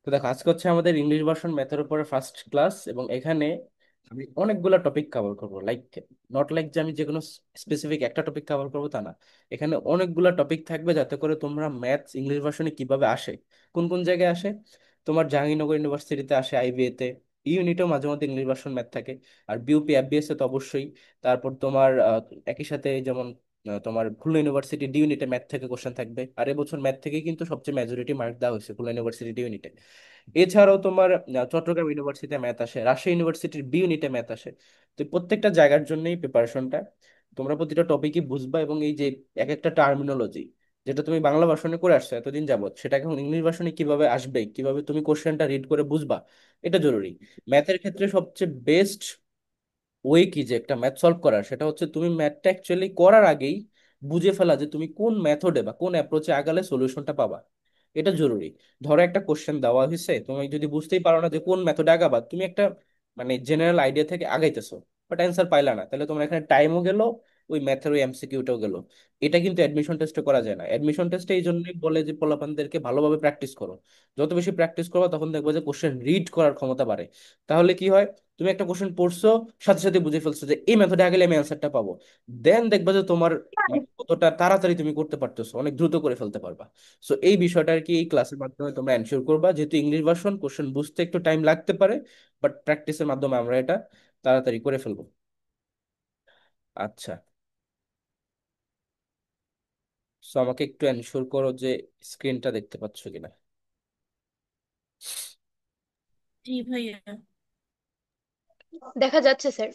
তো দেখো, আজকে হচ্ছে আমাদের ইংলিশ ভার্সন ম্যাথের উপরে ফার্স্ট ক্লাস, এবং এখানে আমি অনেকগুলো টপিক কভার করবো। নট লাইক যে আমি যে কোনো স্পেসিফিক একটা টপিক কভার করবো তা না। এখানে অনেকগুলো টপিক থাকবে, যাতে করে তোমরা ম্যাথস ইংলিশ ভার্সনে কিভাবে আসে, কোন কোন জায়গায় আসে। তোমার জাহাঙ্গীরনগর ইউনিভার্সিটিতে আসে, আইবিএ তে, ইউনিটেও মাঝে মধ্যে ইংলিশ ভার্সন ম্যাথ থাকে। আর বিউপি এফবিএস এ তো অবশ্যই। তারপর তোমার একই সাথে যেমন তোমার খুলনা ইউনিভার্সিটি ডি ইউনিটে ম্যাথ থেকে কোশ্চেন থাকবে। আর এবছর ম্যাথ থেকে কিন্তু সবচেয়ে মেজরিটি মার্ক দেওয়া হয়েছে খুলনা ইউনিভার্সিটি ডি ইউনিটে। এছাড়াও তোমার চট্টগ্রাম ইউনিভার্সিটিতে ম্যাথ আসে, রাজশাহী ইউনিভার্সিটির বি ইউনিটে ম্যাথ আসে। তো প্রত্যেকটা জায়গার জন্যই প্রিপারেশনটা তোমরা প্রতিটা টপিকই বুঝবা, এবং এই যে এক একটা টার্মিনোলজি যেটা তুমি বাংলা ভার্সনে করে আসছো এতদিন যাবত, সেটা এখন ইংলিশ ভার্সনে কিভাবে আসবে, কিভাবে তুমি কোশ্চেনটা রিড করে বুঝবা, এটা জরুরি। ম্যাথের ক্ষেত্রে সবচেয়ে বেস্ট ওয়ে কি যে একটা ম্যাথ সলভ করার, সেটা হচ্ছে তুমি ম্যাথটা অ্যাকচুয়ালি করার আগেই বুঝে ফেলা যে তুমি কোন মেথডে বা কোন অ্যাপ্রোচে আগালে সলিউশনটা পাবা। এটা জরুরি। ধরো একটা কোশ্চেন দেওয়া হয়েছে, তুমি যদি বুঝতেই পারো না যে কোন মেথডে আগাবা, তুমি একটা মানে জেনারেল আইডিয়া থেকে আগাইতেছো, বাট অ্যান্সার পাইলা না, তাহলে তোমার এখানে টাইমও গেল, ওই ম্যাথের ওই এমসিকিউটাও গেল। এটা কিন্তু অ্যাডমিশন টেস্টে করা যায় না। অ্যাডমিশন টেস্টে এই জন্যই বলে যে পোলাপানদেরকে ভালোভাবে প্র্যাকটিস করো। যত বেশি প্র্যাকটিস করবে তখন দেখবে যে কোশ্চেন রিড করার ক্ষমতা বাড়ে। তাহলে কি হয়, তুমি একটা কোশ্চেন পড়ছো, সাথে সাথে বুঝে ফেলছো যে এই মেথডে আগেলে আমি অ্যান্সারটা পাবো। দেন দেখবা যে তোমার মানে কতটা তাড়াতাড়ি তুমি করতে পারতেছো, অনেক দ্রুত করে ফেলতে পারবা। সো এই বিষয়টা আর কি এই ক্লাসের মাধ্যমে তোমরা এনশিওর করবা, যেহেতু ইংলিশ ভার্সন কোশ্চেন বুঝতে একটু টাইম লাগতে পারে, বাট প্র্যাকটিসের মাধ্যমে আমরা এটা তাড়াতাড়ি করে ফেলবো। আচ্ছা, সো আমাকে একটু এনশিওর করো যে স্ক্রিনটা দেখতে পাচ্ছ কিনা। জি ভাইয়া। দেখা যাচ্ছে স্যার।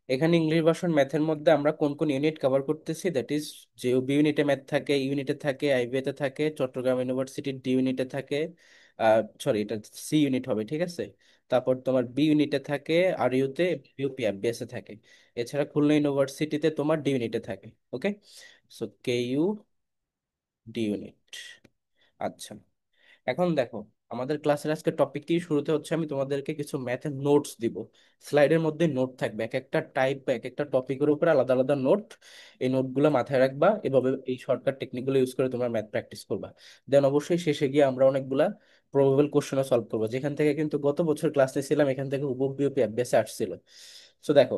এখানে ইংলিশ ভার্সন ম্যাথের মধ্যে আমরা কোন কোন ইউনিট কভার করতেছি, দ্যাট ইজ যে বি ইউনিটে ম্যাথ থাকে, ইউনিটে থাকে, আইবিএ তে থাকে, চট্টগ্রাম ইউনিভার্সিটির ডি ইউনিটে থাকে, সরি এটা সি ইউনিট হবে, ঠিক আছে। তারপর তোমার বি ইউনিটে থাকে, আর ইউতে, ইউপি এফবিএস এ থাকে। এছাড়া খুলনা ইউনিভার্সিটিতে তোমার ডি ইউনিটে থাকে। ওকে, so K U D unit. আচ্ছা, এখন দেখো, আমাদের ক্লাসের আজকে টপিকটি শুরুতে হচ্ছে আমি তোমাদেরকে কিছু ম্যাথের নোটস দিব। স্লাইডের মধ্যে নোট থাকবে, এক একটা টাইপ বা এক একটা টপিকের উপর আলাদা আলাদা নোট। এই নোটগুলো মাথায় রাখবা, এভাবে এই শর্টকাট টেকনিকগুলো ইউজ করে তোমরা ম্যাথ প্র্যাকটিস করবা। দেন অবশ্যই শেষে গিয়ে আমরা অনেকগুলা প্রবাবল কোশ্চেনও সলভ করবো, যেখান থেকে কিন্তু গত বছর ক্লাস নিয়েছিলাম, এখান থেকে হুবহু বিওপি অ্যাভ্যাসে আসছিল। সো দেখো,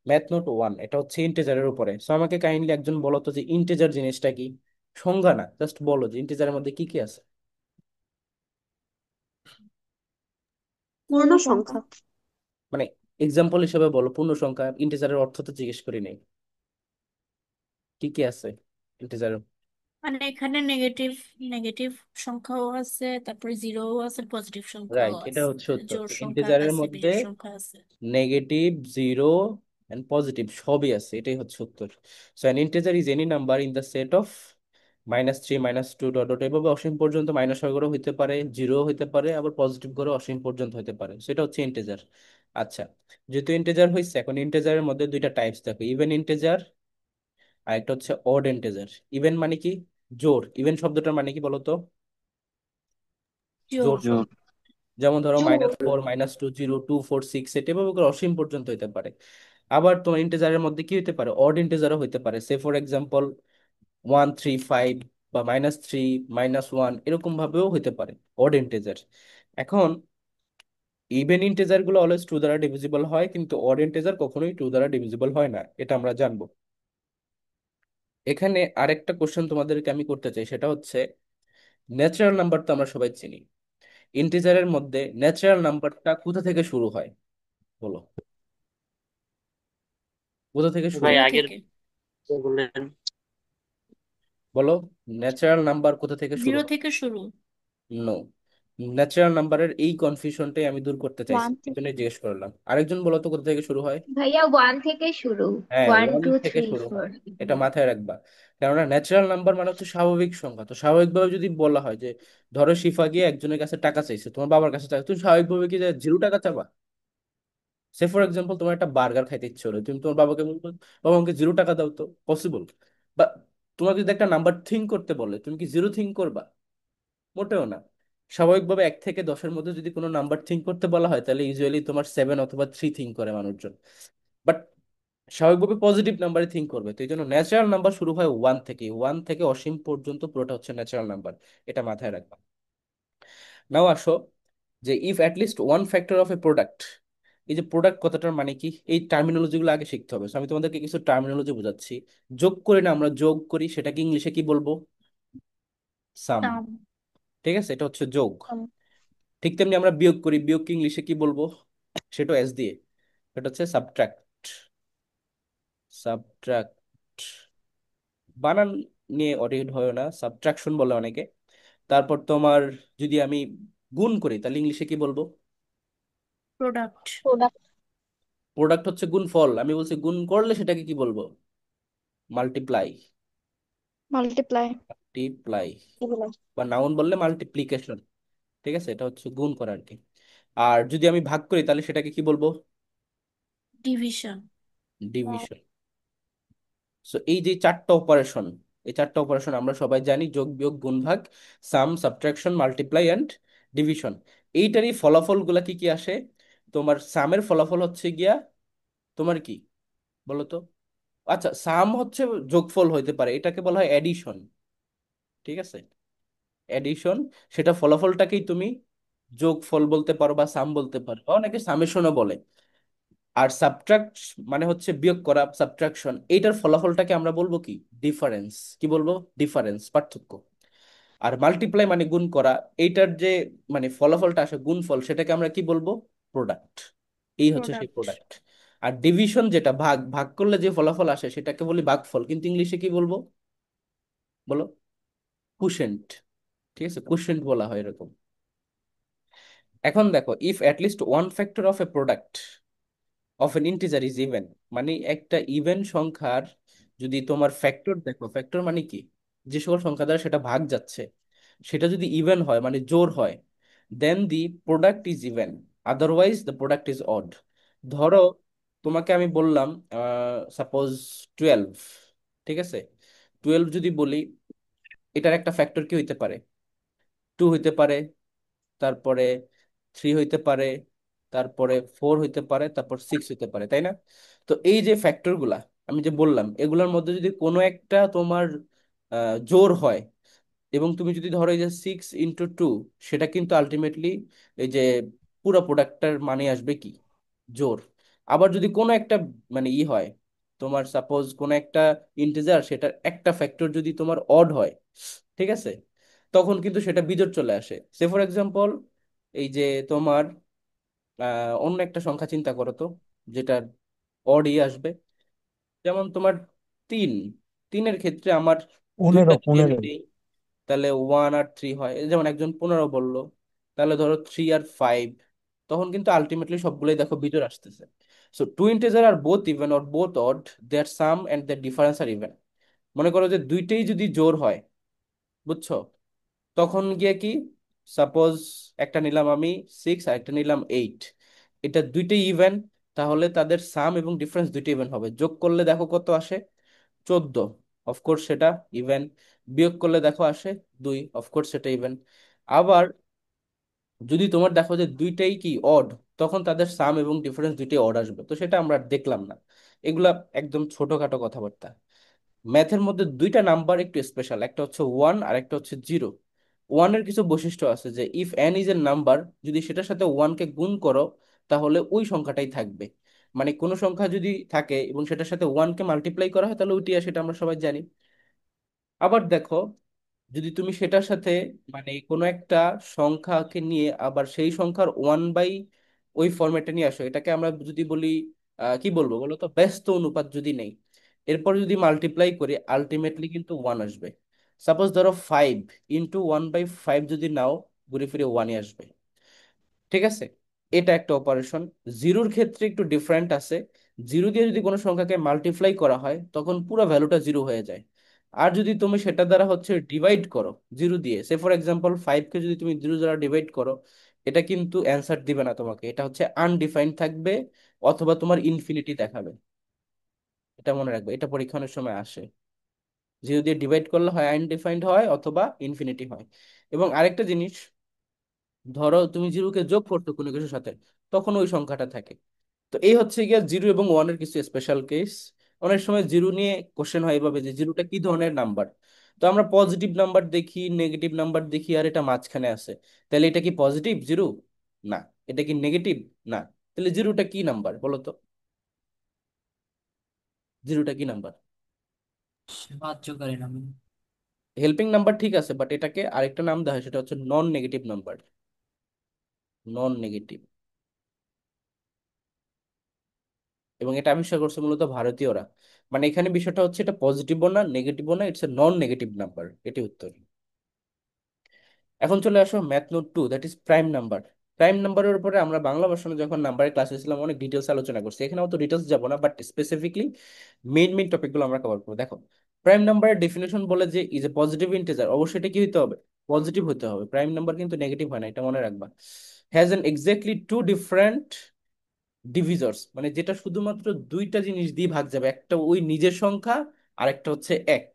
ম্যাথ নোট ওয়ান, এটা হচ্ছে ইন্টেজারের উপরে। সো আমাকে কাইন্ডলি একজন বলো তো যে ইন্টেজার জিনিসটা কি। সংজ্ঞা না, জাস্ট বলো যে ইন্টেজারের মধ্যে কি কি আছে। পূর্ণ সংখ্যা। মানে এক্সাম্পল হিসেবে বলো, পূর্ণ সংখ্যা। ইন্টিজারের অর্থ তো জিজ্ঞেস করি নাই, কি কি আছে ইন্টিজার। মানে এখানে নেগেটিভ নেগেটিভ সংখ্যাও আছে, তারপরে জিরোও আছে, পজিটিভ সংখ্যাও রাইট, এটা আছে, হচ্ছে উত্তর। জোড় সংখ্যা ইন্টিজারের আছে, মধ্যে বিজোড় সংখ্যা আছে। নেগেটিভ, জিরো এন্ড পজিটিভ সবই আছে, এটাই হচ্ছে উত্তর। So an integer is any number in the set of -3, -2 dot dot, এভাবে অসীম পর্যন্ত মাইনাস করে হইতে পারে, জিরো হইতে পারে, আবার পজিটিভ করে অসীম পর্যন্ত হইতে পারে। সেটা হচ্ছে ইন্টিজার। আচ্ছা, যেহেতু ইন্টিজার হয়েছে, এখন ইন্টিজারের মধ্যে দুইটা টাইপস দেখো, ইভেন ইন্টিজার আর একটা হচ্ছে অড ইন্টিজার। ইভেন মানে কি? জোড়। ইভেন শব্দটার মানে কি বলতো? জোড় জোড়। সংখ্যা। যেমন ধরো জোর। -4, -2, 0, 2, 4, 6, এটা এভাবে করে অসীম পর্যন্ত হইতে পারে। আবার তোমার ইন্টিজারের মধ্যে কি হইতে পারে, অড ইন্টিজারও হইতে পারে। সে ফর এক্সাম্পল 1, 3, 5, বা -3, -1, এরকম ভাবেও হইতে পারে অড ইন্টিজার। এখন ইভেন ইন্টিজার গুলো অলওয়েজ টু দ্বারা ডিভিজিবল হয়, কিন্তু অড ইন্টিজার কখনোই টু দ্বারা ডিভিজিবল হয় না, এটা আমরা জানবো। এখানে আরেকটা কোশ্চেন তোমাদেরকে আমি করতে চাই, সেটা হচ্ছে ন্যাচারাল নাম্বার তো আমরা সবাই চিনি। ইন্টিজারের মধ্যে ন্যাচারাল নাম্বারটা কোথা থেকে শুরু হয়, বলো। কোথা থেকে শুরু ভাই জিরো হয়? আগের থেকে। বললেন। বলো, ন্যাচারাল নাম্বার কোথা থেকে শুরু জিরো হয়? থেকে শুরু। নো, ন্যাচারাল নাম্বারের এই কনফিউশনটাই আমি দূর করতে চাইছি, ওয়ান এই থেকে। জন্যই জিজ্ঞেস করলাম। আরেকজন বলো তো কোথা থেকে শুরু হয়। ভাইয়া ওয়ান থেকে শুরু। হ্যাঁ, ওয়ান ওয়ান টু থেকে থ্রি শুরু ফোর হয়, এটা মাথায় রাখবা। কেননা ন্যাচারাল নাম্বার মানে হচ্ছে স্বাভাবিক সংখ্যা। তো স্বাভাবিকভাবে যদি বলা হয় যে ধরো শিফা গিয়ে একজনের কাছে টাকা চাইছে, তোমার বাবার কাছে টাকা, তুমি স্বাভাবিকভাবে কি যে 0 টাকা চাবা? সে ফর এক্সাম্পল তোমার একটা বার্গার খাইতে ইচ্ছে হলো, তুমি তোমার বাবাকে বলবো, বাবা আমাকে 0 টাকা দাও, তো পসিবল? বা তোমাকে যদি একটা নাম্বার থিঙ্ক করতে বলে, তুমি কি জিরো থিঙ্ক করবা? মোটেও না। স্বাভাবিকভাবে 1 থেকে 10-এর মধ্যে যদি কোনো নাম্বার থিঙ্ক করতে বলা হয়, তাহলে ইউজুয়ালি তোমার 7 অথবা 3 থিঙ্ক করে মানুষজন। বাট স্বাভাবিকভাবে পজিটিভ নাম্বারে থিঙ্ক করবে। তো এই জন্য ন্যাচারাল নাম্বার শুরু হয় ওয়ান থেকে, ওয়ান থেকে অসীম পর্যন্ত পুরোটা হচ্ছে ন্যাচারাল নাম্বার। এটা মাথায় রাখবা। নাও আসো যে if at least one factor of A product, এই যে প্রোডাক্ট কথাটার মানে কি, এই টার্মিনোলজি গুলো আগে শিখতে হবে। So, আমি তোমাদেরকে কিছু টার্মিনোলজি বোঝাচ্ছি। যোগ করি না আমরা, যোগ করি, সেটাকে ইংলিশে কি বলবো? সাম। সাম। ঠিক আছে, এটা হচ্ছে যোগ। ঠিক তেমনি আমরা বিয়োগ করি, বিয়োগকে ইংলিশে কি বলবো? সেটা এস দিয়ে, এটা হচ্ছে সাবট্রাক্ট। সাবট্রাক্ট, বানান নিয়ে অরিড হয় না, সাবট্রাকশন বলে অনেকে। তারপর তোমার যদি আমি গুণ করি তাহলে ইংলিশে কি বলবো? প্রোডাক্ট। প্রোডাক্ট। প্রোডাক্ট হচ্ছে গুণফল, আমি বলছি গুণ করলে সেটাকে কি বলবো? মাল্টিপ্লাই। মাল্টিপ্লাই। মাল্টিপ্লাই, বা নাউন বললে মাল্টিপ্লিকেশন। ঠিক আছে, এটা হচ্ছে গুণ করা আর কি। আর যদি আমি ভাগ করি তাহলে সেটাকে কি বলবো? ডিভিশন। ডিভিশন। সো এই যে চারটা অপারেশন, এই চারটা অপারেশন আমরা সবাই জানি, যোগ বিয়োগ গুণ ভাগ, সাম সাবট্রাকশন মাল্টিপ্লাই অ্যান্ড ডিভিশন। এইটারই ফলাফল গুলা কি কি আসে? তোমার সামের ফলাফল হচ্ছে গিয়া তোমার কি বলো তো? আচ্ছা, সাম হচ্ছে যোগফল হইতে পারে, এটাকে বলা হয় অ্যাডিশন। ঠিক আছে, অ্যাডিশন। সেটা ফলাফলটাকেই তুমি যোগফল বলতে পারো বা সাম বলতে পারো, বা অনেকে সামেশনও বলে। আর সাবট্রাক্ট মানে হচ্ছে বিয়োগ করা, সাবট্রাকশন, এইটার ফলাফলটাকে আমরা বলবো কি? ডিফারেন্স। কি বলবো? ডিফারেন্স, পার্থক্য। আর মাল্টিপ্লাই মানে গুণ করা, এইটার যে মানে ফলাফলটা আসে গুণফল, সেটাকে আমরা কি বলবো? প্রোডাক্ট। এই হচ্ছে সেই প্রোডাক্ট। প্রোডাক্ট। আর ডিভিশন যেটা ভাগ, ভাগ করলে যে ফলাফল আসে সেটাকে বলি ভাগফল, কিন্তু ইংলিশে কি বলবো বলো? কুশেন্ট। ঠিক আছে, কুশেন্ট বলা হয় এরকম। এখন দেখো, if at least one factor of A product of N integer is even, মানে একটা ইভেন সংখ্যার যদি তোমার ফ্যাক্টর দেখো, ফ্যাক্টর মানে কি? যে সকল সংখ্যা দ্বারা সেটা ভাগ যাচ্ছে, সেটা যদি ইভেন হয় মানে জোড় হয়, then the product is even, otherwise the product is odd. ধরো তোমাকে আমি বললাম সাপোজ 12, ঠিক আছে? 12 যদি বলি, এটার একটা ফ্যাক্টর কি হইতে পারে? 2 হইতে পারে, তারপরে 3 হইতে পারে, তারপরে 4 হইতে পারে, তারপর 6 হইতে পারে, তাই না? তো এই যে ফ্যাক্টর গুলা আমি যে বললাম, এগুলোর মধ্যে যদি কোনো একটা তোমার জোড় হয়, এবং তুমি যদি ধরো এই যে 6 × 2, সেটা কিন্তু আলটিমেটলি এই যে পুরো প্রোডাক্টটার মানে আসবে কি? জোড়। আবার যদি কোনো একটা মানে হয়, তোমার সাপোজ কোনো একটা ইন্টিজার, সেটার একটা ফ্যাক্টর যদি তোমার অড হয়, ঠিক আছে, তখন কিন্তু সেটা বিজোড় চলে আসে। সে ফর এক্সাম্পল, এই যে তোমার অন্য একটা সংখ্যা চিন্তা করো তো, যেটা অডই আসবে। যেমন তোমার 3, 3-এর ক্ষেত্রে আমার দুইটা পনেরো যদি আমি পনেরো নেই, তাহলে 1 আর 3 হয়। এই যেমন একজন 15 বললো, তাহলে ধরো 3 আর 5, তখন কিন্তু আলটিমেটলি সবগুলোই দেখো বিজোড় আসতেছে। So two integer are both even or both odd, their sum and their difference are even. মনে করো যে দুইটাই যদি জোড় হয়, বুঝছো, তখন গিয়ে কি, সাপোজ একটা নিলাম আমি 6 আর একটা নিলাম 8, এটা দুইটাই ইভেন, তাহলে তাদের সাম এবং ডিফারেন্স দুইটাই ইভেন হবে। যোগ করলে দেখো কত আসে? 14, অফকোর্স সেটা ইভেন। বিয়োগ করলে দেখো আসে 2, অফকোর্স সেটা ইভেন। আবার যদি তোমার দেখো যে দুইটাই কি অড, তখন তাদের সাম এবং ডিফারেন্স দুইটাই অড আসবে। তো সেটা আমরা আর দেখলাম না। এগুলা একদম ছোটখাটো কথাবার্তা। ম্যাথের মধ্যে দুইটা নাম্বার একটু স্পেশাল, একটা হচ্ছে 1 আর একটা হচ্ছে 0। ওয়ানের কিছু বৈশিষ্ট্য আছে, যে if N is a number, যদি সেটার সাথে 1-কে গুণ করো তাহলে ওই সংখ্যাটাই থাকবে। মানে কোনো সংখ্যা যদি থাকে এবং সেটার সাথে 1-কে মাল্টিপ্লাই করা হয় তাহলে ওইটি আসে, সেটা আমরা সবাই জানি। আবার দেখো, যদি তুমি সেটার সাথে মানে কোনো একটা সংখ্যাকে নিয়ে আবার সেই সংখ্যার 1/, ওই ফরম্যাটে নিয়ে আসো, এটাকে আমরা যদি বলি কি বলবো বলো তো, ব্যস্ত অনুপাত যদি নেই, এরপর যদি মাল্টিপ্লাই করি, আলটিমেটলি কিন্তু 1 আসবে। সাপোজ ধরো 5 × 1/5 যদি নাও, ঘুরে ফিরে 1-ই আসবে। ঠিক আছে, এটা একটা অপারেশন। জিরোর ক্ষেত্রে একটু ডিফারেন্ট আছে। জিরো দিয়ে যদি কোনো সংখ্যাকে মাল্টিপ্লাই করা হয় তখন পুরো ভ্যালুটা জিরো হয়ে যায়। আর যদি তুমি সেটা দ্বারা হচ্ছে ডিভাইড করো জিরো দিয়ে, সে ফর এক্সাম্পল 5-কে যদি তুমি জিরো দ্বারা ডিভাইড করো, এটা কিন্তু অ্যান্সার দিবে না তোমাকে, এটা হচ্ছে আনডিফাইন্ড থাকবে, অথবা তোমার ইনফিনিটি দেখাবে। এটা মনে রাখবে, এটা পরীক্ষণের সময় আসে। জিরো দিয়ে ডিভাইড করলে হয় আনডিফাইন্ড হয়, অথবা ইনফিনিটি হয়। এবং আরেকটা জিনিস, ধরো তুমি জিরোকে যোগ করতো কোনো কিছুর সাথে, তখন ওই সংখ্যাটা থাকে। তো এই হচ্ছে গিয়ে জিরো এবং ওয়ানের কিছু স্পেশাল কেস। অনেক সময় জিরো নিয়ে কোশ্চেন হয় এভাবে যে জিরোটা কি ধরনের নাম্বার। তো আমরা পজিটিভ নাম্বার দেখি, নেগেটিভ নাম্বার দেখি, আর এটা মাঝখানে আছে, তাহলে এটা কি পজিটিভ জিরো? না। এটা কি নেগেটিভ? না। তাহলে জিরোটা কি নাম্বার বলো তো? জিরোটা কি নাম্বার? সাহায্যকারী নাম। হেল্পিং নাম্বার ঠিক আছে, বাট এটাকে আরেকটা নাম দেওয়া হয়, সেটা হচ্ছে নন নেগেটিভ নাম্বার। Non negative. এবং এটা আবিষ্কার করছে মূলত ভারতীয়রা। মানে এখানে বিষয়টা হচ্ছে এটা পজিটিভও না নেগেটিভও না, it's a non negative number, এটি উত্তর। এখন চলে আসো math note two, that is prime number. Prime নাম্বারের উপরে আমরা বাংলা ভার্সনে যখন নাম্বারের ক্লাসে ছিলাম অনেক ডিটেলস আলোচনা করছি, এখানে অত ডিটেলস যাব না, বাট স্পেসিফিকলি মেইন মেইন টপিকগুলো আমরা কভার করবো। দেখো, প্রাইম নাম্বারের ডেফিনেশন বলে যে ইজ এ পজিটিভ ইন্টিজার, অবশ্যই এটা কি হতে হবে? পজিটিভ হতে হবে। প্রাইম নাম্বার কিন্তু নেগেটিভ হয় না, এটা মনে রাখবা। Has an exactly two different divisors, মানে যেটা শুধুমাত্র দুইটা জিনিস দিয়ে ভাগ যাবে, একটা ওই নিজের সংখ্যা, আর একটা হচ্ছে এক।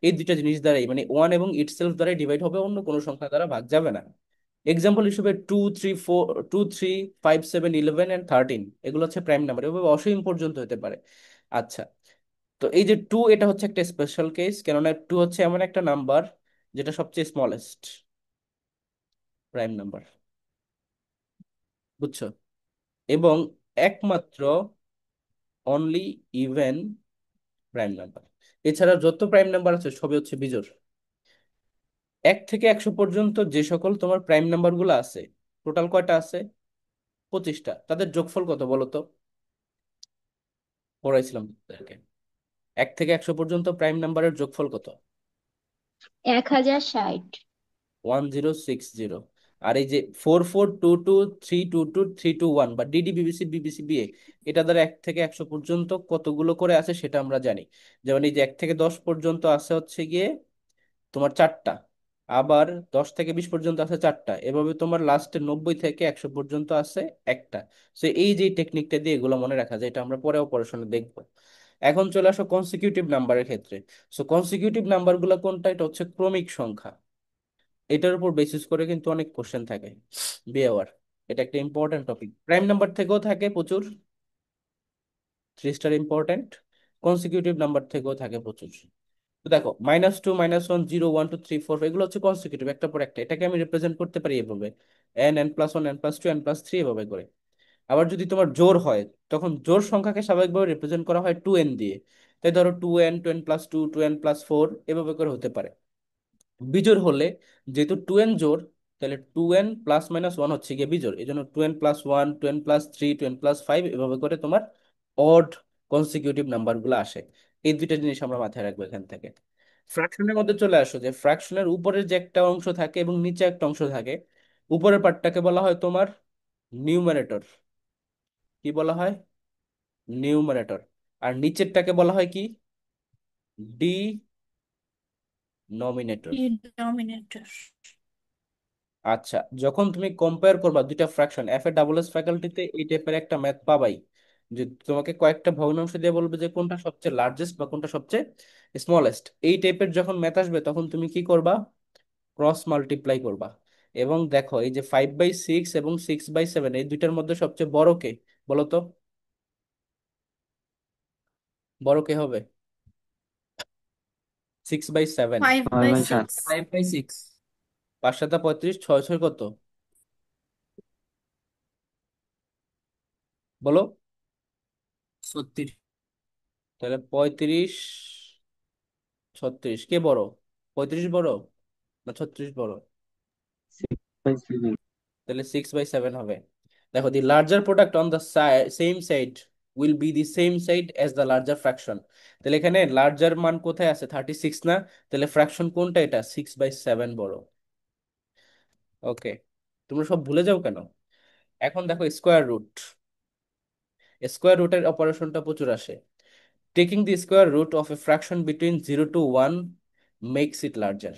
এই দুইটা জিনিস দ্বারাই, মানে ওয়ান এবং ইটসেলফ দ্বারাই ডিভাইড হবে, অন্য কোনো সংখ্যা দ্বারা ভাগ যাবে না। এক্সাম্পল হিসেবে 2 3 4, 2 3 5 7 11 and 13, এগুলো হচ্ছে প্রাইম নাম্বার, এভাবে অসীম পর্যন্ত হতে পারে। আচ্ছা, তো এই যে টু, এটা হচ্ছে একটা স্পেশাল কেস, কেননা টু হচ্ছে এমন একটা নাম্বার যেটা সবচেয়ে স্মলেস্ট প্রাইম নাম্বার, বুঝছো? এবং একমাত্র অনলি ইভেন প্রাইম নাম্বার। এছাড়া যত প্রাইম নাম্বার আছে সবই হচ্ছে বিজোড়। 1 থেকে 100 পর্যন্ত যে সকল তোমার প্রাইম নাম্বার গুলো আছে, টোটাল কয়টা আছে? 25টা। তাদের যোগফল কত বলো তো? পড়াইছিলাম তোমাদেরকে। 1 থেকে 100 পর্যন্ত প্রাইম নাম্বারের যোগফল কত? 1060। 1060। আর এই যে 4422 322 321 বা ডিডি বিবিসি বিবিসি বিএ, এটা দ্বারা 1 থেকে 100 পর্যন্ত কতগুলো করে আছে সেটা আমরা জানি। যেমন এই যে 1 থেকে 10 পর্যন্ত আছে হচ্ছে গিয়ে তোমার 4টা, আবার 10 থেকে 20 পর্যন্ত আছে 4টা, এভাবে তোমার লাস্টে 90 থেকে 100 পর্যন্ত আছে একটা। সো এই যে টেকনিকটা দিয়ে এগুলো মনে রাখা যায়, এটা আমরা পরেও পড়াশোনা দেখবো। এখন চলে আসো কনসিকিউটিভ নাম্বারের ক্ষেত্রে। সো কনসিকিউটিভ নাম্বার গুলো কোনটা? এটা হচ্ছে ক্রমিক সংখ্যা। এটার উপর বেসিস করে কিন্তু অনেক কোশ্চেন থাকে, বিএওয়ার। এটা একটা ইম্পর্টেন্ট টপিক, প্রাইম নাম্বার থেকেও থাকে প্রচুর, 3 স্টার ইম্পর্টেন্ট। কনসিকিউটিভ নাম্বার থেকেও থাকে প্রচুর। তো দেখো, -2 -1 0 1 2 3 4, এগুলো হচ্ছে কনসিকিউটিভ, একটা পর একটা। এটাকে আমি রিপ্রেজেন্ট করতে পারি এভাবে, n n+1 n+2 n+3 এভাবে করে। আবার যদি তোমার জোড় হয়, তখন জোড় সংখ্যাকে স্বাভাবিকভাবে রিপ্রেজেন্ট করা হয় 2n দিয়ে। তাই ধরো 2n, 2n+2, 2n+4 এভাবে করে হতে পারে। বিজোড় হলে, যেহেতু 2n জোড়, তাহলে 2n ± 1 হচ্ছে গিয়ে বিজোড়, এই জন্য 2n+1, 2n+3, 2n+5 এভাবে করে তোমার অড কনসিকিউটিভ নাম্বার গুলো আসে। এই দুইটা জিনিস আমরা মাথায় রাখবো এখান থেকে। ফ্র্যাকশনের মধ্যে চলে আসো, যে ফ্র্যাকশনের উপরে যে একটা অংশ থাকে এবং নিচে একটা অংশ থাকে, উপরের পার্টটাকে বলা হয় তোমার নিউমারেটর। কি বলা হয়? নিউমারেটর। আর নিচেরটাকে বলা হয় কি? ডিনোমিনেটর। ডিনোমিনেটর। আচ্ছা, যখন তুমি কম্পেয়ার করবা দুইটা fraction, F A double S ফ্যাকাল্টিতে এই টাইপের একটা ম্যাথ পাবাই, যে তোমাকে কয়েকটা ভগ্নাংশ দিয়ে বলবে যে কোনটা সবচেয়ে লার্জেস্ট বা কোনটা সবচেয়ে স্মলেস্ট। এই টাইপের যখন ম্যাথ আসবে তখন তুমি কি করবা? ক্রস মাল্টিপ্লাই করবা। এবং দেখো, এই যে 5/6 এবং 6/7, এই দুইটার মধ্যে সবচেয়ে বড় কে বলো তো? বড় কে হবে? 6/7। ফাইভ ছয় বাই বাই সাত। সিক্স 5/6। 5 7 35, 6 6 কত বলো? 36। তাহলে 35 36 কে বড়? 35 বড় না 36 বড়? 6/7। তাহলে 6/7 হবে। দেখো, the larger product on the same side will be the same side as the larger fraction. তাহলে এখানে লার্জার মান কোথায় আছে? 36 না? তাহলে ফ্র্যাকশন কোনটা? এটা 6/7 বড়। ওকে, তোমরা সব ভুলে যাও কেন? এখন দেখো স্কোয়ার রুট। স্কোয়ার রুটের অপারেশনটা প্রচুর আসে। Taking the square root of a fraction between 0 to 1 makes it larger.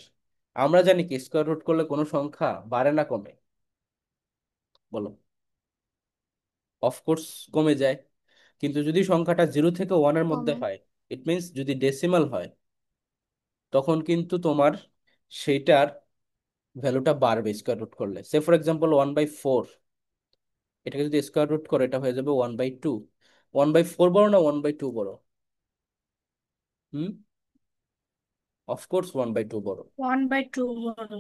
আমরা জানি কি স্কোয়ার রুট করলে কোনো সংখ্যা বাড়ে না কমে? বলো। অফকোর্স কমে যায়। কিন্তু যদি সংখ্যাটা 0 থেকে 1-এর মধ্যে কমে। হয়, ইট মিনস যদি ডেসিমাল হয়, তখন কিন্তু তোমার সেইটার ভ্যালুটা বাড়বে স্কোয়ার রুট করলে। সে ফর এক্সাম্পল 1/4, এটাকে যদি স্কোয়ার রুট করো এটা হয়ে যাবে 1/2। 1/4 বড় না 1/2 বড়? হুম, অফকোর্স 1/2 বড়। 1/2 বড়।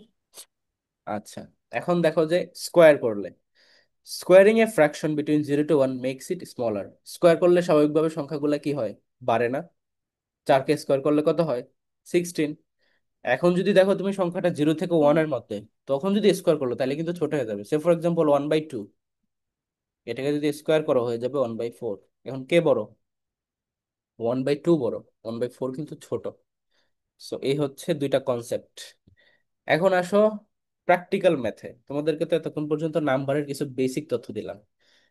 আচ্ছা, এখন দেখো যে স্কোয়ার করলে, squaring a fraction between 0 to 1 makes it smaller. Square করলে স্বাভাবিকভাবে সংখ্যাগুলো কি হয়? বাড়ে না? 4কে স্কোয়ার করলে কত হয়? 16। এখন যদি দেখো তুমি সংখ্যাটা 0 থেকে 1 এর মধ্যে, তখন যদি স্কোয়ার করলো তাহলে কিন্তু ছোট হয়ে যাবে। সে ফর এক্সাম্পল 1/2, এটাকে যদি স্কোয়ার করা হয়ে যাবে 1/4। এখন কে বড়? 1/2 বড়, 1/4 কিন্তু ছোট। সো এই হচ্ছে দুইটা কনসেপ্ট। এখন আসো প্র্যাকটিক্যাল ম্যাথে। তোমাদেরকে তো এতক্ষণ পর্যন্ত নাম্বারের কিছু বেসিক তথ্য দিলাম।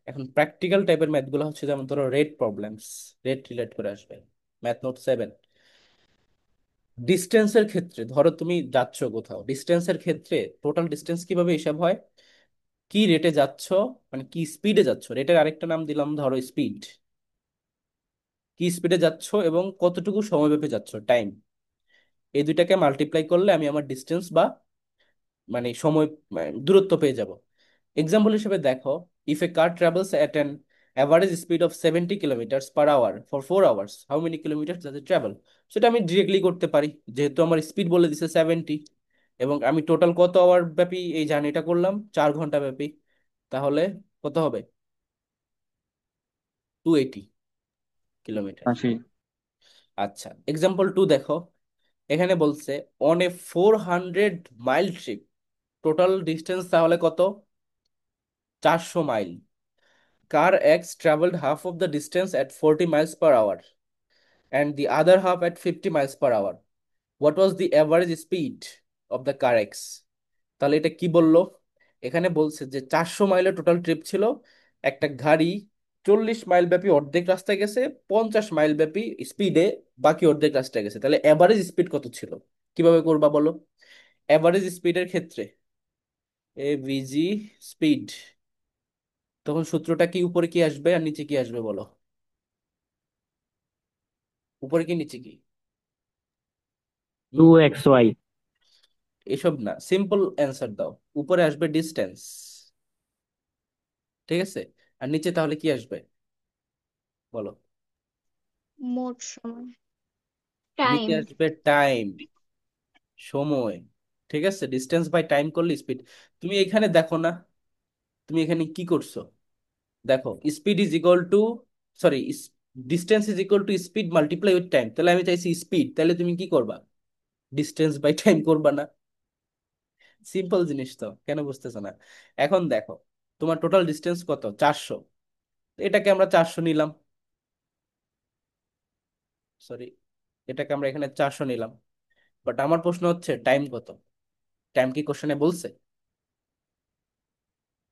এখন প্র্যাকটিক্যাল টাইপের ম্যাথগুলো হচ্ছে যেমন ধরো রেট প্রবলেমস, রেট রিলেট করে আসবে। Math note 7। ডিস্টেন্সের ক্ষেত্রে ধরো তুমি যাচ্ছ কোথাও, ডিস্টেন্সের ক্ষেত্রে টোটাল ডিস্টেন্স কিভাবে হিসাব হয়? কি রেটে যাচ্ছ, মানে কি স্পিডে যাচ্ছ, রেটের আরেকটা নাম দিলাম ধরো স্পিড। কি স্পিডে যাচ্ছ এবং কতটুকু সময়ব্যাপী যাচ্ছ, টাইম। এই দুইটাকে মাল্টিপ্লাই করলে আমি আমার ডিস্টেন্স বা মানে সময়, মানে দূরত্ব পেয়ে যাব। এক্সাম্পল হিসেবে দেখো, if a car travels at an average speed of 70 kilometre per hour for 4 hours, how many kilometres does it travel? সেটা আমি ডিরেক্টলি করতে পারি, যেহেতু আমার স্পিড বলে দিছে 70, এবং আমি টোটাল কত আওয়ার ব্যাপী এই জার্নিটা করলাম, 4 ঘন্টা ব্যাপী। তাহলে কত হবে? 280 কিলোমিটার। 80। আচ্ছা, এক্সাম্পল 2 দেখো, এখানে বলছে on a 400 mile trip, total distance তাহলে কত? 400 mile. Car x travelled half of the distance at 40 miles per hour and the other half at 50 miles per hour. What was the average speed of the car X? তাহলে এটা কি বললো? এখানে বলছে যে 400 মাইলের টোটাল ট্রিপ ছিল, একটা গাড়ি 40 মাইল ব্যাপী অর্ধেক রাস্তায় গেছে, 50 মাইল ব্যাপী স্পিডে বাকি অর্ধেক রাস্তায় গেছে। তাহলে এভারেজ স্পিড কত ছিল? কিভাবে করবা বলো? এভারেজ স্পিডের ক্ষেত্রে এভিজি স্পিড, তখন সূত্রটা কি, উপরে কি আসবে আর নিচে কি আসবে বলো? উপরে কি নিচে কি? হুম, 2xy। এসব না, সিম্পল অ্যান্সার দাও। উপরে আসবে ডিস্টেন্স, ঠিক আছে, আর নিচে তাহলে কি আসবে বলো? মোট সময়, নিচে টাইম। আসবে টাইম, সময়। ঠিক আছে, ডিস্টেন্স বাই টাইম করলে স্পিড। তুমি এখানে দেখো না, তুমি এখানে কি করছো দেখো, speed is equal two, sorry, distance is equal two speed multiply with time. তাহলে আমি চাইছি স্পিড, তাহলে তুমি কি করবা? ডিস্টেন্স বাই টাইম করবা না? সিম্পল জিনিস তো, কেন বুঝতেছো না? এখন দেখো, তোমার টোটাল ডিস্টেন্স কত? 400। এটাকে আমরা 400 নিলাম, সরি, এটাকে আমরা এখানে 400 নিলাম। বাট আমার প্রশ্ন হচ্ছে টাইম কত? টাইম কি কোশ্চেনে বলছে?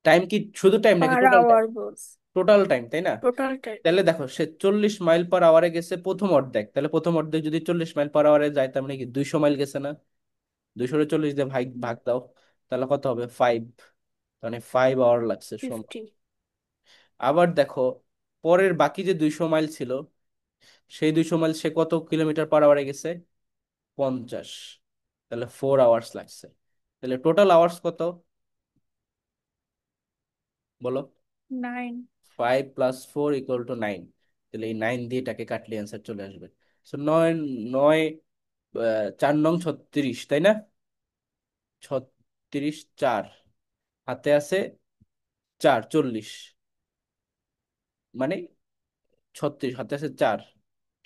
টাইম কি শুধু টাইম নাকি পার টোটাল টাইম? আওয়ার বলস। টোটাল টাইম, তাই না? Total time. তাহলে দেখো, সে 40 মাইল পার আওয়ারে গেছে প্রথম অর্ধেক, তাহলে প্রথম অর্ধেক যদি 40 মাইল পার আওয়ারে যায়, তার মানে কি 200 মাইল গেছে না? 240 দিয়ে ভাগ ভাগ দাও, তাহলে কত হবে? 5। মানে 5 আওয়ার লাগছে সময়। 50। আবার দেখো, পরের বাকি যে 200 মাইল ছিল, সেই 200 মাইল সে কত কিলোমিটার পার আওয়ারে গেছে? 50। তাহলে 4 আওয়ার্স লাগছে। তাহলে টোটাল আওয়ার্স কত বলো? 9। 5 + 4 = 9। তাহলে এই 9 দিয়ে এটাকে কাটলে অ্যান্সার চলে আসবে। সো 9, 9, 4 নং 36, তাই না? 36, 4, হাতে আছে 4, 40, মানে 36, হাতে আছে 4,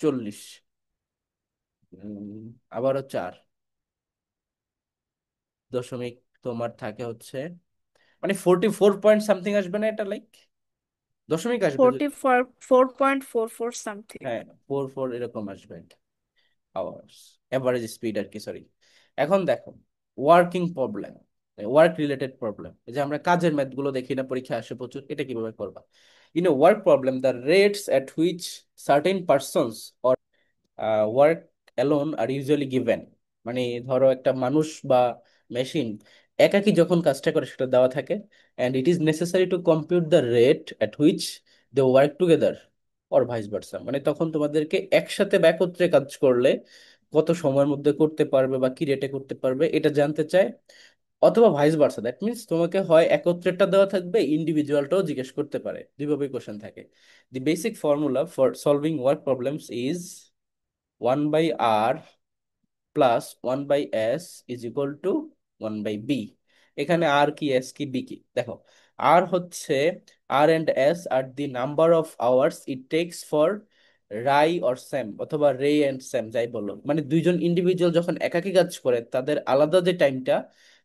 40, আবারও 4 দশমিক তোমার থাকে হচ্ছে, মানে 44 পয়েন্ট সামথিং আসবে না এটা, লাইক দশমিক আসবে যদি, 4.44 সামথিং। হ্যাঁ 4, 4 এরকম আসবে আওয়ার্স, এভারেজ স্পিড আর কি, সরি। এখন দেখো working problem, work related problem, এই যে আমরা কাজের ম্যাথ গুলো দেখি না, পরীক্ষা আসে প্রচুর, এটা কিভাবে করবা? In a work problem the rates at which certain persons or work alone are usually given. মানে ধরো একটা মানুষ বা মেশিন একাকি যখন কাজটা করে সেটা দেওয়া থাকে, and it is necessary to compute the rate at which they work together or vice versa. মানে তখন তোমাদেরকে একসাথে বা একত্রে কাজ করলে কত সময়ের মধ্যে করতে পারবে বা কি রেটে করতে পারবে, এটা জানতে চায়। অথবা ভাইস ভার্সা, দ্যাট মিনস তোমাকে হয় একত্রেরটা দেওয়া থাকবে, ইন্ডিভিজুয়ালটাও জিজ্ঞেস করতে পারে, দুইভাবেই কোশ্চেন থাকে। দি basic formula for solving work problems is 1/r plus 1/s is equal two 1/b। এখানে আর কি, এস কি, বি কি, দেখো। আর হচ্ছে, R and S are the number of hours it takes for Ray or Sam, অথবা Ray and Sam, যাই বলো, মানে দুইজন ইন্ডিভিজুয়াল যখন একাকী কাজ করে তাদের আলাদা যে টাইমটা,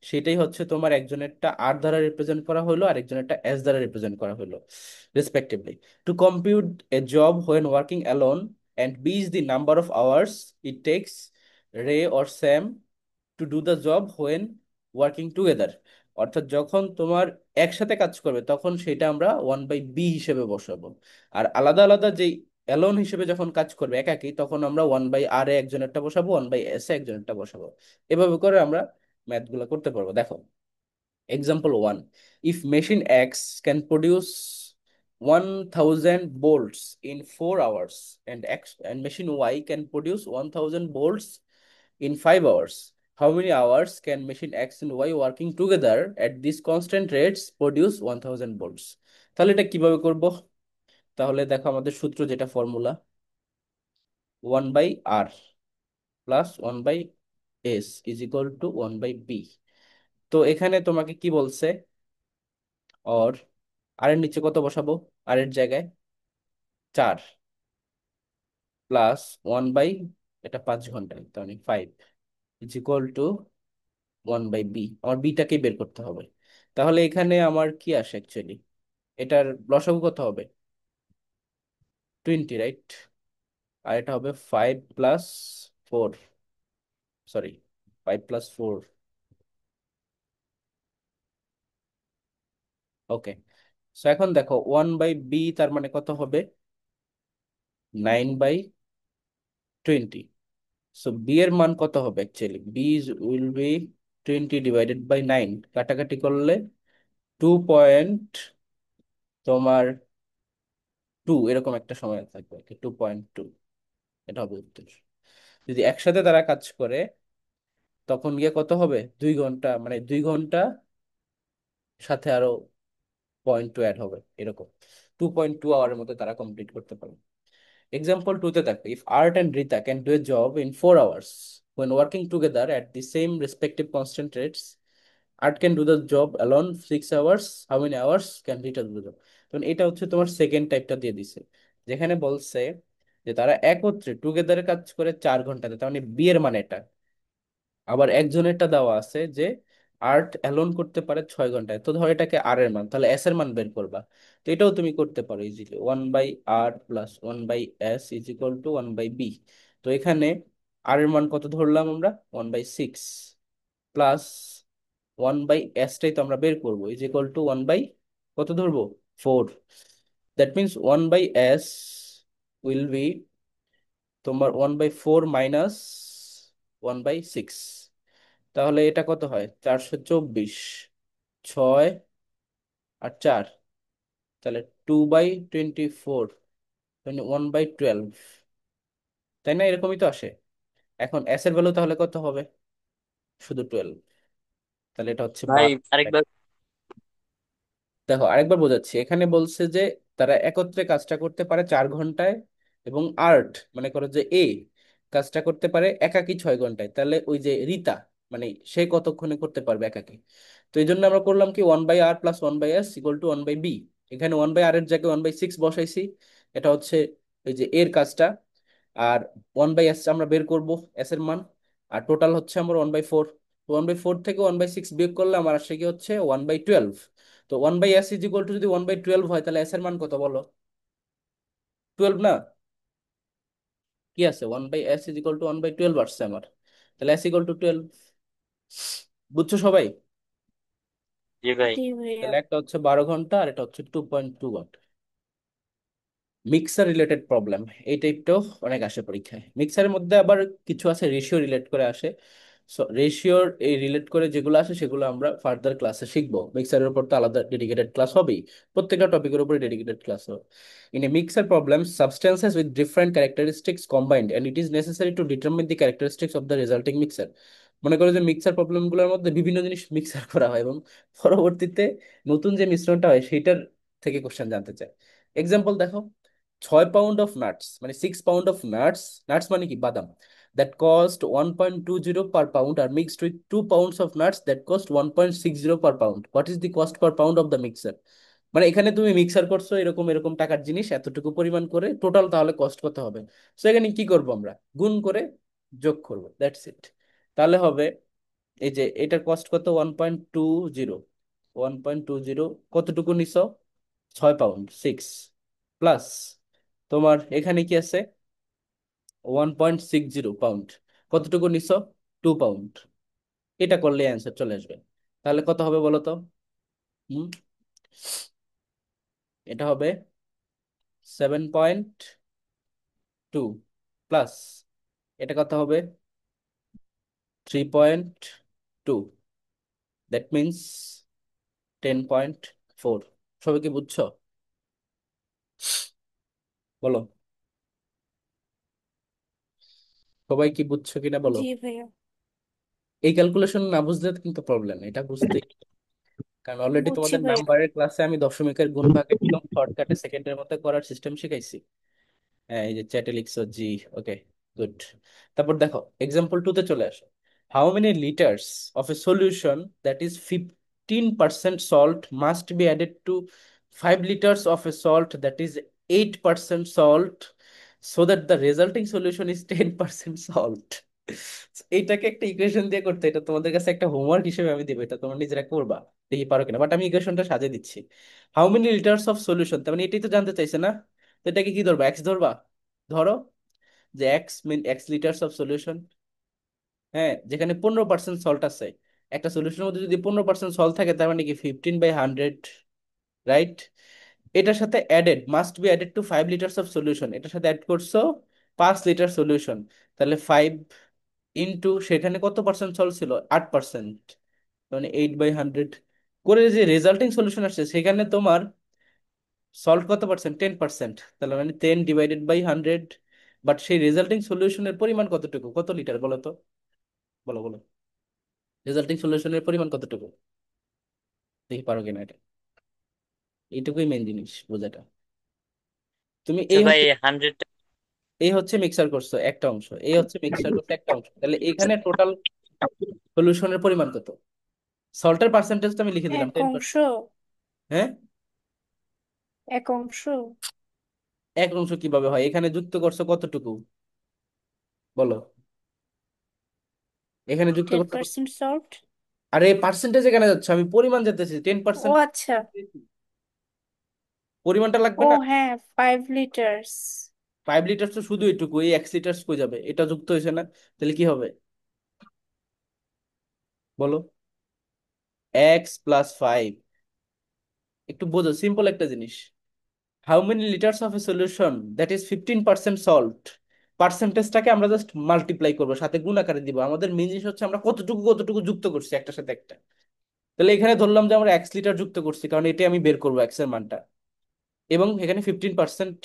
সেটাই হচ্ছে তোমার একজনেরটা আর দ্বারা রিপ্রেজেন্ট করা হলো আর একজনেরটা এস দ্বারা রিপ্রেজেন্ট করা হলো, respectively. To compute a job when working alone and b is the number of hours it takes রে or Sam to do the job when working together. অর্থাৎ যখন তোমার একসাথে কাজ করবে তখন সেটা আমরা 1/b হিসেবে বসাবো। আর আলাদা আলাদা যেই অ্যালোন হিসেবে যখন কাজ করবে একাকি, তখন আমরা 1/r এ একজনেরটা বসাবো, 1/s এ একজনেরটা বসাবো। এভাবে করে আমরা ম্যাথগুলো করতে পারবো। দেখো, example 1, if machine X can produce 1000 bolts in 4 hours and machine Y can produce 1000 bolts in 5 hours, how many hours can machine X and Y working together at these constant rates produce 1000 bolts? তাহলে এটা কিভাবে করব? তাহলে দেখো, আমাদের সূত্র যেটা, formula 1/r plus 1/s is equal two 1/b। তো এখানে তোমাকে কি বলছে, আর আর এর নিচে কত বসাবো? আর এর জায়গায় 4 প্লাস 1/, এটা 5 ঘন্টা, তাহলে 5 ইজ ইকুয়াল টু 1/b। আমার বিটাকে বের করতে হবে। তাহলে এখানে আমার কি আসে অ্যাকচুয়ালি, এটার লসাগু কত হবে? 20, রাইট? আর এটা হবে 5 + 4, সরি, 5 + 4। ওকে, সো এখন দেখো 1/b তার মানে কত হবে? 9/20। সো বি এর মান কত হবে অ্যাকচুয়ালি? বি উইল বি 20 / 9, কাটাকাটি করলে 2 তোমার 2 এরকম একটা সময় থাকবে, 2.2, এটা হবে উত্তর। যদি একসাথে তারা কাজ করে তখন গিয়ে কত হবে? 2 ঘন্টা, মানে 2 ঘন্টা সাথে আরো 0.2 অ্যাড হবে, এরকম 2.2 আওয়ারের মধ্যে তারা কমপ্লিট করতে পারবে। এক্সাম্পল 2 তে দেখো, if art and Rita can do a job in 4 hours when working together at the same respective constant rates, art can do the job alone 6 hours, how many hours can Rita do the job? তখন এটা হচ্ছে তোমার second টাইপটা দিয়ে দিছে, যেখানে বলছে যে তারা একত্রে টুগেদারে কাজ করে 4 ঘন্টাতে, তার মানে বি এর মানে এটা। আবার একজনেরটা দেওয়া আছে যে আর্ট অ্যালোন করতে পারে 6 ঘন্টায়, তো ধর এটাকে আর এর মান, তাহলে এস এর মান বের করবা। তো এটাও তুমি করতে পারো easily, 1/r plus 1/s is equal two 1/b। তো এখানে আর এর মান কত ধরলাম আমরা? 1/6 প্লাস 1/s টাই তো আমরা বের করবো, ইজ ইকুয়াল টু 1/ কত ধরবো? 4। That means 1/s will be তোমার 1/4 মাইনাস 1/6। তাহলে এটা কত হয়? 424, 6 আর 4, তাহলে 2/24, মানে 1/12, তাই না? এরকমই তো আসে। এখন এস এর ভ্যালু তাহলে কত হবে? শুধু 12, তাহলে এটা হচ্ছে ভাই 12। আরেকবার। দেখো আরেকবার বোঝাচ্ছি, এখানে বলছে যে তারা একত্রে কাজটা করতে পারে 4 ঘন্টায়, এবং আর্ট মানে করো যে এ কাজটা করতে পারে একাকি 6 ঘন্টায়, তাহলে ওই যে রিতা, মানে সে কতক্ষণে করতে পারবে একাকি? তো এই জন্য আমরা করলাম কি, 1/r plus 1/s equal to 1/b। এখানে 1/r এর জায়গায় 1/6 বসাইছি, এটা হচ্ছে ওই যে এর কাজটা। আর 1/s আমরা বের করব, এস এর মান। আর টোটাল হচ্ছে আমার 1/4। 1/4 থেকে 1/6 বিয়োগ করলে আমার আসে কি হচ্ছে 1/12। তো 1/s ইজ ইকুয়াল টু যদি 1/12 হয়, তাহলে এস এর মান কত বলো? 12 না? কি আছে, 1/s ইজ ইকুয়াল টু 1/12 আসছে আমার, তাহলে এস ইকুয়াল টু 12। বুঝছো সবাই? জি ভাই। জি ভাইয়া। তাহলে একটা হচ্ছে 12 ঘন্টা আর এটা হচ্ছে 2.2 ঘন্টা। মিক্সার রিলেটেড প্রবলেম এই টাইপটাও অনেক আসে পরীক্ষায়। মিক্সারের মধ্যে আবার কিছু আছে রেশিও রিলেট করে আসে। সো রেশিওর এই রিলেট করে যেগুলো আসে সেগুলো আমরা ফার্দার ক্লাসে শিখবো। মিক্সারের উপর তো আলাদা ডেডিকেটেড ক্লাস হবেই, প্রত্যেকটা টপিকের উপরে ডেডিকেটেড ক্লাস হবে। In a mixer problem, substances with different characteristics combined, and it is necessary to determine the characteristics of the resulting mixture. মনে করো যে মিক্সার প্রবলেম গুলোর মধ্যে বিভিন্ন জিনিস মিক্সার করা হয় এবং পরবর্তীতে নতুন যে মিশ্রণটা হয় সেইটার থেকে কোশ্চেন জানতে চায়। এক্সাম্পল দেখো, 6 পাউন্ড অফ নাটস, মানে 6 পাউন্ড অফ নাটস, নাটস মানে কি বাদাম, that cost 1.20 per pound are mixed with 2 pounds of nuts that cost 1.60 per pound, what is the cost per pound of the mixer. মানে এখানে তুমি mixer করছো এরকম এরকম টাকার জিনিস এতটুকু পরিমাণ করে, টোটাল তাহলে কস্ট কত হবে। সো এখানে কি করব আমরা, গুণ করে যোগ করবো, দ্যাটস ইট। তাহলে হবে এই যে এটার কস্ট কত, 1.20, 1.20 কতটুকু নিছো, 6 পাউন্ড, প্লাস তোমার এখানে কি আছে, 1.60 পাউন্ড, কতটুকু নিছো, 2 পাউন্ড। এটা করলে অ্যান্সার চলে আসবে। তাহলে কত হবে বলো তো? হুম, এটা হবে 7.2 প্লাস এটা কত হবে, 3.2, দ্যাট মিনস 10.4। সবাই কি বুঝছো বলো? সবাই কি বুঝছো কিনা বলো? জি ভাইয়া। এই ক্যালকুলেশন না বুঝলে কিন্তু প্রবলেম, এটা বুঝতে, কারণ অলরেডি বুঝছি তোমাদের ভাইয়া। নাম্বারের ক্লাসে আমি দশমিকের গুণ ভাগ একদম শর্টকাটে সেকেন্ডের মধ্যে করার সিস্টেম শিখাইছি। হ্যাঁ, এই যে চ্যাটে লিখছো জি, ওকে, গুড। তারপর দেখো এক্সাম্পল 2 তে চলে আসো। How many litres of a solution that is 15% salt must be added to 5 litres of A salt that is 8% salt so that the resulting solution is 10% salt. এইটাকে একটা ইকুয়েশন দিয়ে করতে, এটা তোমাদের কাছে একটা হোমওয়ার্ক হিসেবে আমি দেবো, এটা তোমরা নিজেরা করবা, দেখি পারো কিনা। বাট আমি ইকুয়েশনটা সাজিয়ে দিচ্ছি। How many litres of solution, তার মানে এটাই তো জানতে চাইছে না? তো এটাকে কি ধরবা, এক্স ধরবা। ধরো যে এক্স লিটার্স অফ সলিউশন, হ্যাঁ, যেখানে 15% সল্ট আছে। একটা সলিউশনের মধ্যে যদি 15% সল্ট থাকে তার মানে কি 15/100, রাইট? এটার সাথে added, must be added to 5 litres of solution, এটার সাথে অ্যাড করছো 5 লিটার সলিউশন, তাহলে 5 সেখানে কত পার্সেন্ট সল্ট ছিল, 8%, মানে 8/100 করে যে রেজাল্টিং সলিউশন আসছে সেখানে তোমার সল্ট কত পার্সেন্ট, 10%, তাহলে মানে 10/100। বাট সেই রেজাল্টিং সলিউশনের পরিমাণ কতটুকু, কত লিটার বলো তো, বলো বলো, রেজাল্টিং সলিউশনের পরিমাণ কতটুকু, দেখি পারো কিনা এটা। এইটুকুই মেন জিনিস বোঝাটা। তুমি তো এই ভাই হচ্ছে, 100। এই হচ্ছে মিক্সার করছো একটা অংশ, এই হচ্ছে মিক্সার করছো একটা অংশ, তাহলে এখানে টোটাল সলিউশনের পরিমাণ কত। সল্টের পার্সেন্টেজ তো আমি লিখে দিলাম এক 10%। অংশ। হ্যাঁ, এক অংশ। এক অংশ কিভাবে হয়, এখানে যুক্ত করছো কতটুকু বলো, এখানে যুক্ত টেন করছো পার্সেন্ট সল্ট। আরে পার্সেন্টেজ এখানে যাচ্ছে, আমি পরিমাণ যেতেছি টেন ও পার্সেন্ট আচ্ছা। পরিমাণটা লাগবে ও না। হ্যাঁ, 5 লিটার্স। 5 লিটার তো শুধু এটুকু, এই X লিটার কই যাবে, এটা যুক্ত হয়েছে না, তাহলে কি হবে বলো, X+5। একটু বোঝো, সিম্পল একটা জিনিস। How many litres of a solution that is 15% salt, পার্সেন্টেজটাকে আমরা জাস্ট মাল্টিপ্লাই করবো, সাথে গুণ আকারে দিব। আমাদের মেন জিনিস হচ্ছে আমরা কতটুকু কতটুকু যুক্ত করছি একটার সাথে একটা। তাহলে এখানে ধরলাম যে আমরা X লিটার যুক্ত করছি, কারণ এটাই আমি বের করবো এক্স এর মানটা, এবং এখানে 15%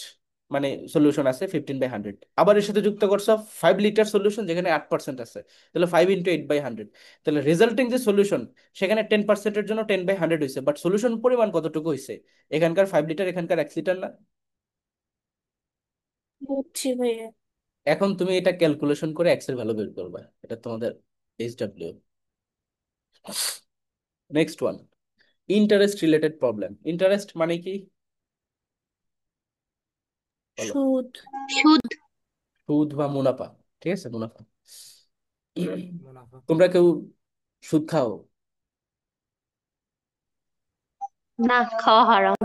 মানে সলিউশন আছে 15/100। আবার এর সাথে যুক্ত করছো 5 লিটার সলিউশন যেখানে 8% আছে, তাহলে 5 × 8/100। তাহলে রেজাল্টিং যে সলিউশন সেখানে 10%-এর জন্য 10/100 হয়েছে, বাট সলিউশন পরিমাণ কতটুকু হয়েছে, এখানকার 5 লিটার এখানকার X লিটার না। বুঝছি ভাইয়া। এখন তুমি এটা ক্যালকুলেশন করে এক্স এর ভ্যালু বের করবে, এটা তোমাদের HW। Next one, interest related problem. Interest মানে কি বলো? সুদ। সুদ। সুদ বা মুনাফা, ঠিক আছে, মুনাফা। তোমরা কেউ সুদ খাও? না, খাওয়া হারাম।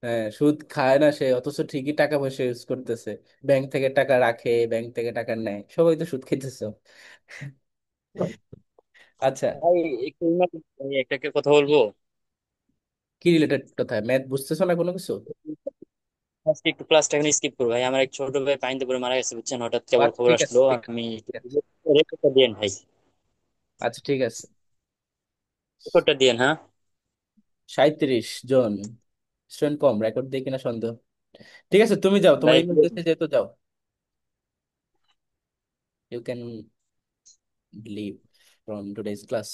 হ্যাঁ, সুদ খায় না সে, অথচ ঠিকই টাকা পয়সা ইউজ করতেছে, ব্যাংক থেকে টাকা রাখে, ব্যাংক থেকে টাকা নেয়, সবাই তো সুদ খেতেছে। আচ্ছা, ভাই একটু ভাই একটা কথা বলবো। কি রিলেটেড কথা, ম্যাথ বুঝতেছো না কোনো কিছু? আজকে একটু ক্লাসটা এখন স্কিপ করবো ভাই, আমার এক ছোট ভাই পানিতে পড়ে মারা গেছে বুঝছেন, হঠাৎ কেবল আচ্ছা খবর ঠিক আছে, আসলো। ঠিক আছে, আমি ঠিক আছে। রেকর্ডটা দিয়েন ভাই, আচ্ছা ঠিক আছে। রেকর্ডটা দিয়েন হ্যাঁ। 37 জন স্টুডেন্ট, কম রেকর্ড দিয়ে কিনা সন্দেহ। ঠিক আছে, তুমি যাও, তোমার ভাই ইমেল দিতে যেহেতু যাও, you can leave from today's class.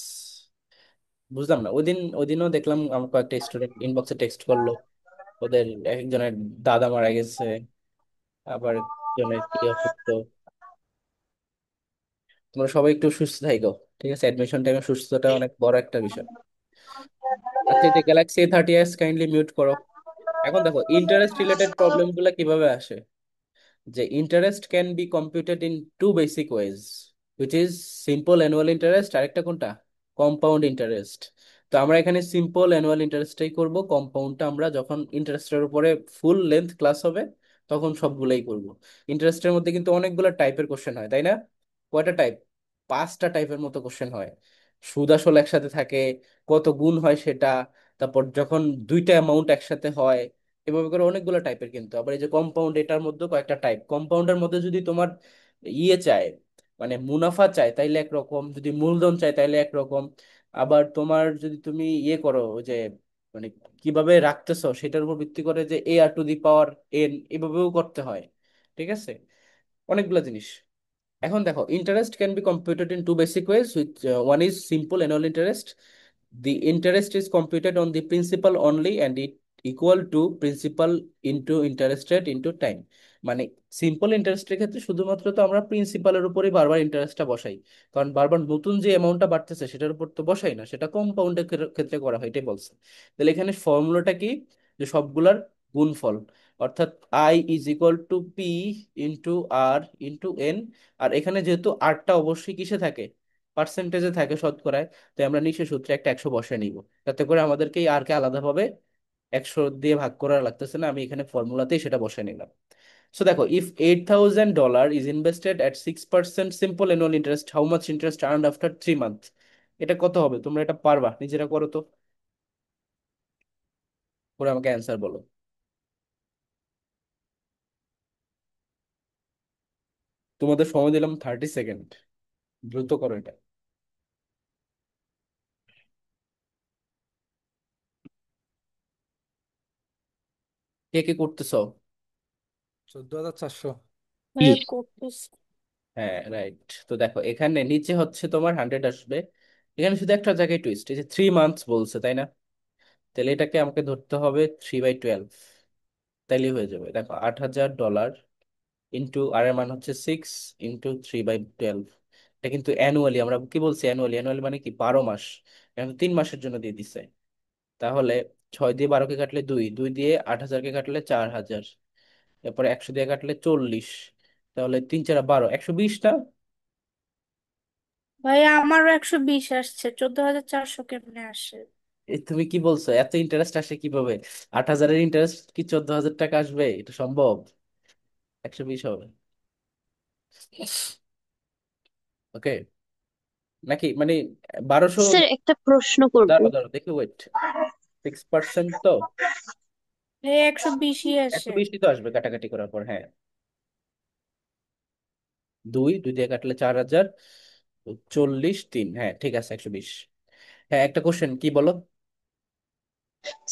বুঝলাম না, ওই দিনও দেখলাম আমার কয়েকটা স্টুডেন্ট ইনবক্সে টেক্সট করলো ওদের একজনের দাদা মারা গেছে, আবার একজনের কি অসুস্থ। তোমরা সবাই একটু সুস্থ থাকো, ঠিক আছে? অ্যাডমিশন টাইমে সুস্থতা অনেক বড় একটা বিষয়। আচ্ছা, এই যে গ্যালাক্সি A30s কাইন্ডলি মিউট করো। এখন দেখো ইন্টারেস্ট রিলেটেড প্রবলেম গুলা কিভাবে আসে। যে interest can be computed in two basic ways, which is simple annual interest, আরেকটা কোনটা? Compound interest. তো আমরা এখানে সিম্পল অ্যানুয়াল ইন্টারেস্টটাই করব, কম্পাউন্ডটা আমরা যখন ইন্টারেস্টের উপরে ফুল লেন্থ ক্লাস হবে তখন সবগুলাই করব। ইন্টারেস্টের মধ্যে কিন্তু অনেকগুলো টাইপের কোশ্চেন হয়, তাই না? কয়টা টাইপ? 5টা টাইপের মতো কোশ্চেন হয়। সুদ আসল একসাথে থাকে, কত গুণ হয় সেটা, তারপর যখন দুইটা অ্যামাউন্ট একসাথে হয়, এভাবে করে অনেকগুলো টাইপের। কিন্তু আবার এই যে কম্পাউন্ড, এটার মধ্যে কয়েকটা টাইপ। কম্পাউন্ডের মধ্যে যদি তোমার ইয়ে চায়, মানে মুনাফা চায় তাইলে একরকম, যদি মূলধন চায় তাইলে একরকম, আবার তোমার যদি তুমি ইয়ে করো ওই যে মানে কিভাবে রাখতেছো সেটার উপর ভিত্তি করে যে A r to the power n এভাবেও করতে হয়। ঠিক আছে? অনেকগুলো জিনিস। এখন দেখো interest can be computed in two basic ways, which one is simple annual interest. The interest is computed on the principal only and it equal to principal into interest rate into time. মানে simple ইন্টারেস্টের ক্ষেত্রে শুধুমাত্র তো আমরা প্রিন্সিপালের উপরই বারবার ইন্টারেস্টটা বসাই, কারণ বারবার নতুন যে অ্যামাউন্টটা বাড়তেছে সেটার উপর তো বসাই না, সেটা কম্পাউন্ডের ক্ষেত্রে করা হয়, এটাই বলছে। তাহলে এখানে ফর্মুলাটা কি? যে সবগুলার গুণফল, অর্থাৎ I is equal to P into R into N. আর এখানে যেহেতু আরটা অবশ্যই কিসে থাকে? পার্সেন্টেজে থাকে, শতকরায়। তো আমরা নিচে সূত্রে একটা 100 বসে নিব, যাতে করে আমাদেরকে এই আর কে আলাদাভাবে 100 দিয়ে ভাগ করা লাগতেছে না, আমি এখানে ফর্মুলাতেই সেটা বসে নিলাম। সো দেখো, if $8,000 is invested at 6% simple annual interest, how much interest earned after 3 month? এটা কত হবে? তোমরা এটা পারবা? নিজেরা করো তো, করে আমাকে অ্যান্সার বলো। তোমাদের সময় দিলাম 30 সেকেন্ড, দ্রুত করো এটা। কে কে করতেছো? 14,400। কি? ভাইয়া করতেছে। হ্যাঁ, রাইট। তো দেখো এখানে নিচে হচ্ছে তোমার 100 আসবে। এখানে শুধু একটা জায়গায় টুইস্ট, এই যে 3 মান্থস বলছে, তাই না? তাহলে এটাকে আমাকে ধরতে হবে 3/12, তাইলেই হয়ে যাবে। দেখো, $8,000 ইন্টু আর এর মান হচ্ছে 6 ইন্টু 3/12। এটা কিন্তু অ্যানুয়ালি, আমরা কি বলছি? অ্যানুয়ালি। অ্যানুয়ালি মানে কি? 12 মাস। এখন 3 মাসের জন্য দিয়ে দিছে। তাহলে 6 দিয়ে 12কে কাটলে 2, 2 দিয়ে 8,000কে কাটলে 4,000, এরপরে 100 দিয়ে কাটলে 40, তাহলে 3 4 12, 120 না? ভাইয়া আমারও 120 আসছে, 14,400 কেমনে আসে? তুমি কি বলছো? এত ইন্টারেস্ট আসে কিভাবে? 8,000-এর ইন্টারেস্ট কি 14,000 টাকা আসবে? এটা সম্ভব? 120 হবে। ওকে, নাকি মানে 1200? স্যার একটা প্রশ্ন করব। দাঁড়াও দাঁড়াও, দেখি, ওয়েট। 6% তো ভাইয়া 120ই একশো আসে। বিশই তো আসবে কাটাকাটি করার পর, হ্যাঁ। 2 দিয়ে কাটলে 4,000, 40, 3, হ্যাঁ ঠিক আছে, 120। হ্যাঁ, একটা কোশ্চেন কি বলো?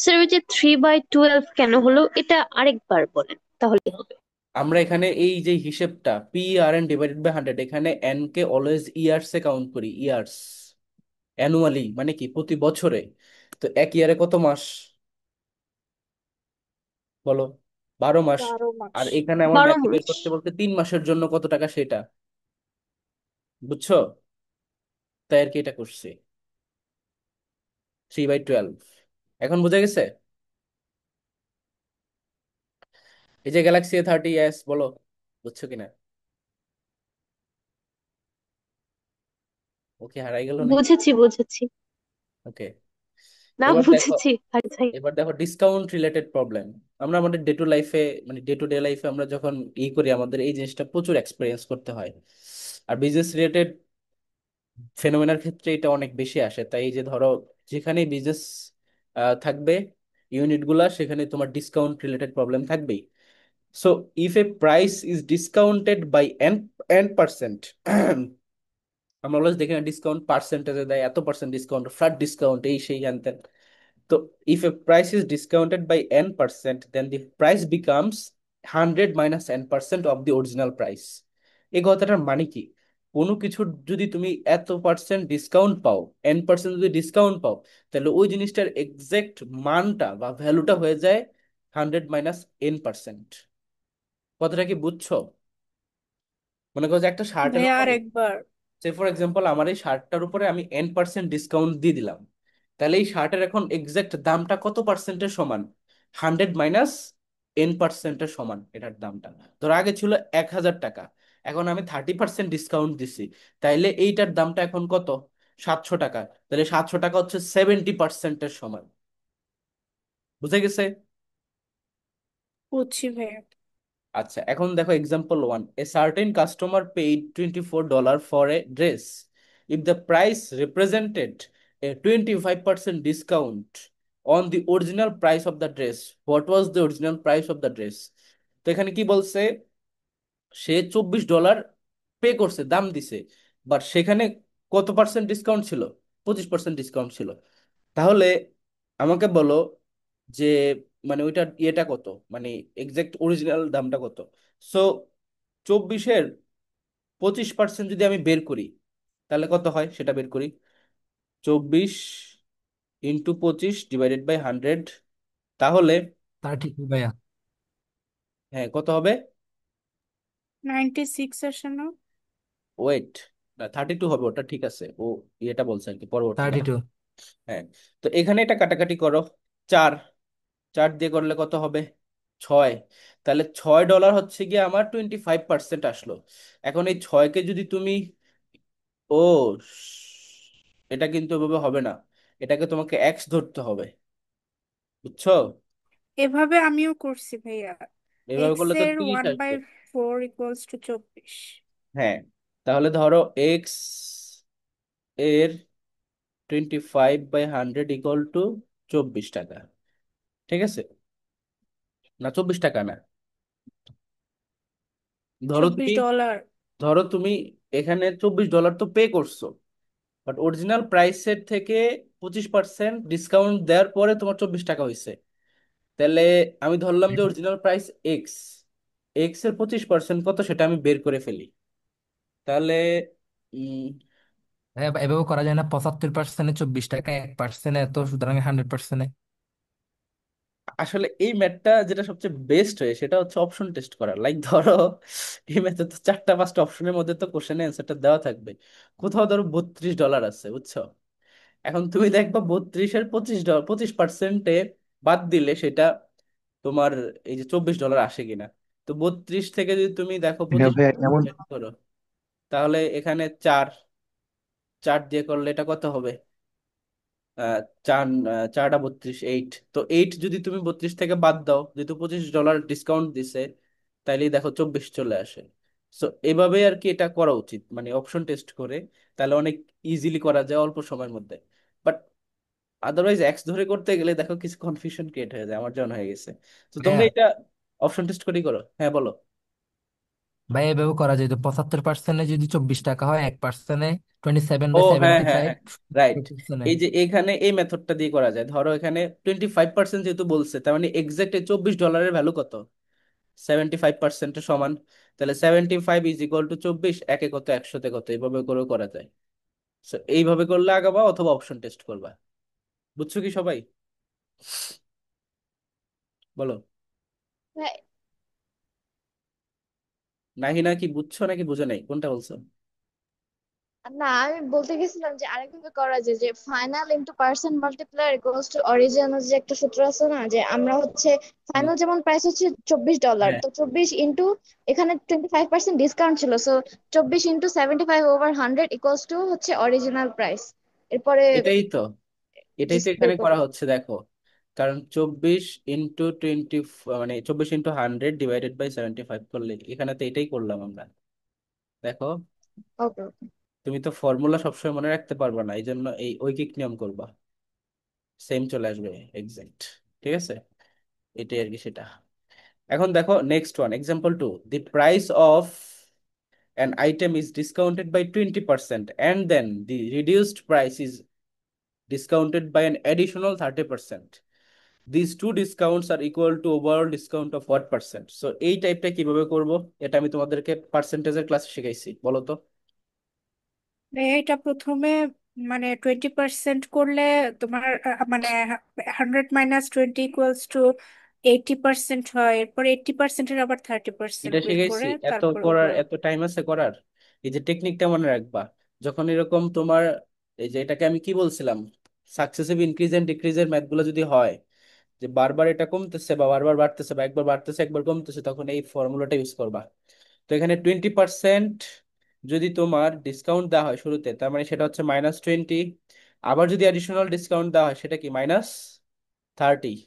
স্যার ওই যে 3/12 কেন হলো এটা আরেকবার বলেন তাহলে হবে। আমরা এখানে এই যে হিসেবটা PRN/100, এখানে এন কে অলওয়েজ ইয়ার্স এ কাউন্ট করি, ইয়ার্স। অ্যানুয়ালি মানে কি? প্রতি বছরে। তো এক ইয়ারে কত মাস বলো? 12 মাস। 12 মাস। আর এখানে আমার 12 ব্যাকে বের মাস করতে বলতে 3 মাসের জন্য কত টাকা সেটা, বুঝছো? তাই আর কি এটা করছি, 3/12। এখন বোঝা গেছে? এই যে গ্যালাক্সি A30s, বলো বুঝছো কিনা? ওকে, হারাই গেল নাকি? বুঝেছি বুঝেছি। ওকে, না এবার দেখো, বুঝেছি আচ্ছা। Discount related problem. আমরা আমাদের ডে টু লাইফে, মানে ডে টু ডে লাইফে আমরা যখন করি আমাদের এই জিনিসটা প্রচুর এক্সপিরিয়েন্স করতে হয়। আর বিজনেস রিলেটেড ফেনোমেনার ক্ষেত্রে এটা অনেক বেশি আসে। তাই এই যে ধরো, যেখানে বিজনেস থাকবে ইউনিট গুলা, সেখানে তোমার ডিসকাউন্ট রিলেটেড প্রবলেম থাকবেই। So if a price is discounted by n percent, আমরা অলওয়েজ দেখি না ডিসকাউন্ট পার্সেন্টেজে দেয়, এত পার্সেন্ট ডিসকাউন্ট, ফ্ল্যাট ডিসকাউন্ট, এই সেই হ্যান ত্যান। তো if a price is discounted by n%, then the price becomes 100 minus n% of the original price. এই কথাটার মানে কি? কোনো কিছুর যদি তুমি এত পার্সেন্ট ডিসকাউন্ট পাও, n% যদি ডিসকাউন্ট পাও, তাহলে ওই জিনিসটার এক্সাক্ট মানটা বা ভ্যালুটা হয়ে যায় 100 - n%। কথাটা কি বুঝছো? মনে করো যে একটা শার্টের ভাইয়া আর উপরে, একবার। সে ফর এক্সাম্পল আমার এই শার্টটার উপরে আমি n% ডিসকাউন্ট দিয়ে দিলাম, তাহলে এই শার্টের এখন এক্সাক্ট দামটা কত পার্সেন্টের সমান? 100 - n%-এর সমান এটার দামটা। ধরো আগে ছিল 1,000 টাকা, এখন আমি 30% ডিসকাউন্ট দিছি, তাইলে এইটার দামটা এখন কত? 700 টাকা। তাহলে 700 টাকা হচ্ছে 70%-এর সমান। বুঝে গেছে? বুঝছি ভাইয়া। আচ্ছা, এখন দেখো example 1, a certain customer paid $24 for a dress if the price represented A 25% discount on the original price of the dress, what was the original price of the dress? তো এখানে কি বলছে, সে $24 পে করছে, দাম দিছে, বাট সেখানে কত percent discount ছিল? 25% ডিসকাউন্ট ছিল। তাহলে আমাকে বলো যে মানে ওইটার ইয়েটা কত, মানে এক্সাক্ট অরিজিনাল দামটা কত? সো 24-এর 25% যদি আমি বের করি, তাহলে কত হয় সেটা বের করি। 24 × 25 / 100, তাহলে 32 ভাইয়া। হ্যাঁ কত হবে? 96 আসে না? ওয়েট, না 32 হবে, ওটা ঠিক আছে, ও ইয়েটা বলছে আর কি পরবর্তীটা। 32। হ্যাঁ, তো এখানে এটা কাটাকাটি করো, 4 4 দিয়ে করলে কত হবে? 6। তাহলে $6 হচ্ছে গিয়ে আমার 25% আসলো। এখন এই 6-কে যদি তুমি, ও এটা কিন্তু ওভাবে হবে না, এটাকে তোমাকে এক্স ধরতে হবে, বুঝছো? এভাবে আমিও করছি ভাইয়া। এভাবে এক্স করলে তো এর 30 আসবে। 1/4 ইকুয়ালস টু 24। হ্যাঁ, তাহলে ধরো এক্স এর 25/100 ইকুয়াল টু 24 টাকা। ঠিক আছে? না 24 টাকা না, ধরো চব্বিশ তুমি, ডলার এখানে $24 তো পে করছো, বাট অরিজিনাল প্রাইসের থেকে 25% ডিসকাউন্ট দেওয়ার পরে তোমার 24 টাকা হয়েছে। তাহলে আমি ধরলাম যে অরিজিনাল প্রাইস এক্স, এক্স এর 25% কত সেটা আমি বের করে ফেলি। তাহলে উম, ভাইয়া এভাবে করা যায় না? 75%-এ 24 টাকা, 1% এত, সুতরাং 100%-এ। আসলে এই ম্যাথটা যেটা সবচেয়ে বেস্ট হয় সেটা হচ্ছে অপশন টেস্ট করা। লাইক ধরো এই ম্যাথে তো 4টা 5টা অপশনের মধ্যে তো কোশ্চেনের অ্যান্সারটা দেওয়া থাকবে। কোথাও ধরো $32 আছে, বুঝছো? এখন তুমি দেখবা 32-এর 25% বাদ দিলে সেটা তোমার এই যে $24 আসে কিনা। তো 32 থেকে যদি তুমি দেখো হ্যাঁ পঁচিশ ভাইয়া এমন। করো, তাহলে এখানে 4 4 দিয়ে করলে এটা কত হবে? আহ, চার 4 × 32, 8। তো 8 যদি তুমি 32 থেকে বাদ দাও, যেহেতু $25 ডিসকাউন্ট দিছে, তাইলেই দেখো 24 চলে আসে। সো এভাবে আর কি এটা করা উচিত, মানে অপশন টেস্ট করে, তাহলে অনেক ইজিলি করা যায় অল্প সময়ের মধ্যে। বাট আদারওয়াইজ এক্স ধরে করতে গেলে দেখো কিছু কনফিউশন ক্রিয়েট হয়ে যায়, আমার যেমন হয়ে গেছে। তো তোমরা ভাইয়া এটা অপশন টেস্ট করেই করো। হ্যাঁ বলো। ভাইয়া এভাবে করা যায় তো, 75%-এ যদি 24 টাকা হয়, 1%-এ টোয়েন্টি সেভেন ও বাই হ্যাঁ সেভেন্টি হ্যাঁ ফাইভ হ্যাঁ, রাইট। 2%-এ। এই যে এখানে এই মেথডটা দিয়ে করা যায়, ধরো এখানে 25% যেহেতু বলছে, তার মানে এক্সাক্ট $24 ভ্যালু কত? 75%-এর সমান। তাহলে 75 = 24, একে কত, একশোতে কত, এইভাবে করেও করা যায়। So, এইভাবে করলে আগাবা অথবা অপশন টেস্ট করবা। বুঝছো কি সবাই? বলো। হ্যাঁ, নাহি, না কি বুঝছো নাকি বুঝো নাই, কোনটা বলছো? না আমি বলতে গেছিলাম যে আরেকভাবে করা যায়, যে final into percent multiplier equals to original, যে একটা সূত্র আছে না, যে আমরা হচ্ছে হুম, ফাইনাল যেমন প্রাইস হচ্ছে $24, হ্যাঁ, তো 24 ইনটু এখানে 25% ডিসকাউন্ট ছিল, সো 24 × 75/100 ইকুয়ালস টু হচ্ছে অরিজিনাল প্রাইস। এরপরে এটাই তো, এটাই তো জাস্ট বের এখানে করা করবো। হচ্ছে দেখো। কারণ 24 × 20, মানে 24 × 100 / 75 করলে, এখানে তো এটাই করলাম আমরা। দেখো, ওকে। তুমি তো ফর্মুলা সবসময় মনে রাখতে পারবা না, এই জন্য এই ঐকিক নিয়ম করবা, সেম চলে আসবে এক্সাক্ট। ঠিক আছে, এটাই আর কি সেটা। এখন দেখো next one, example 2, the price of an item is discounted by 20% and then the reduced price is discounted by an additional 30%. These two discounts are equal to overall discount of what percent? So এই টাইপটা কিভাবে করব, এটা আমি তোমাদেরকে পার্সেন্টেজের ক্লাসে শিখাইছি, বলো তো। এটা প্রথমে মানে 20% করলে তোমার মানে 100 - 20 = 80% হয়, এরপর 80%-এর আবার 30% এটা বের শিখাইছি, করে এত তারপর করার উপরে। এত টাইম আছে করার। এই যে টেকনিকটা মনে রাখবা, যখন এরকম তোমার, এই যে এটাকে আমি কি বলছিলাম, সাকসেসিভ ইনক্রিজ এন্ড ডিক্রিজের ম্যাথ গুলো যদি হয়, যে বারবার এটা কমতেছে বা বারবার বাড়তেছে বা একবার বাড়তেছে একবার কমতেছে, তখন এই ফর্মুলাটা ইউজ করবা। তো এখানে 20% যদি তোমার ডিসকাউন্ট দেওয়া হয় শুরুতে, তার মানে সেটা হচ্ছে -20। আবার যদি অ্যাডিশনাল ডিসকাউন্ট দেওয়া হয় সেটা কি -30।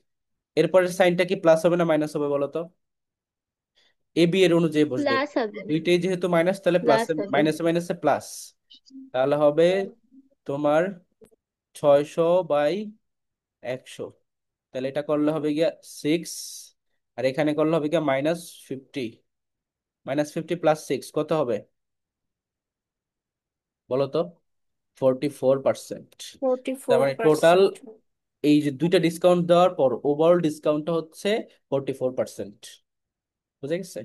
এরপরের সাইনটা কি প্লাস হবে না মাইনাস হবে বলো তো? এ বি এর অনুযায়ী বসবে। প্লাস হবে। দুইটাই যেহেতু মাইনাস, তাহলে প্লাসে প্লাস হবে। মাইনাসে মাইনাসে প্লাস। তাহলে হবে তোমার 600/100। তাহলে এটা করলে হবে গিয়া 6, আর এখানে করলে হবে গিয়া -50। -50 + 6 কত হবে বলো তো? 44%। ফোরটি তার ফোর মানে টোটাল পার্সেন্ট এই যে দুইটা ডিসকাউন্ট দেওয়ার পর ওভারঅল ডিসকাউন্টটা হচ্ছে 44%। বুঝে গেছে?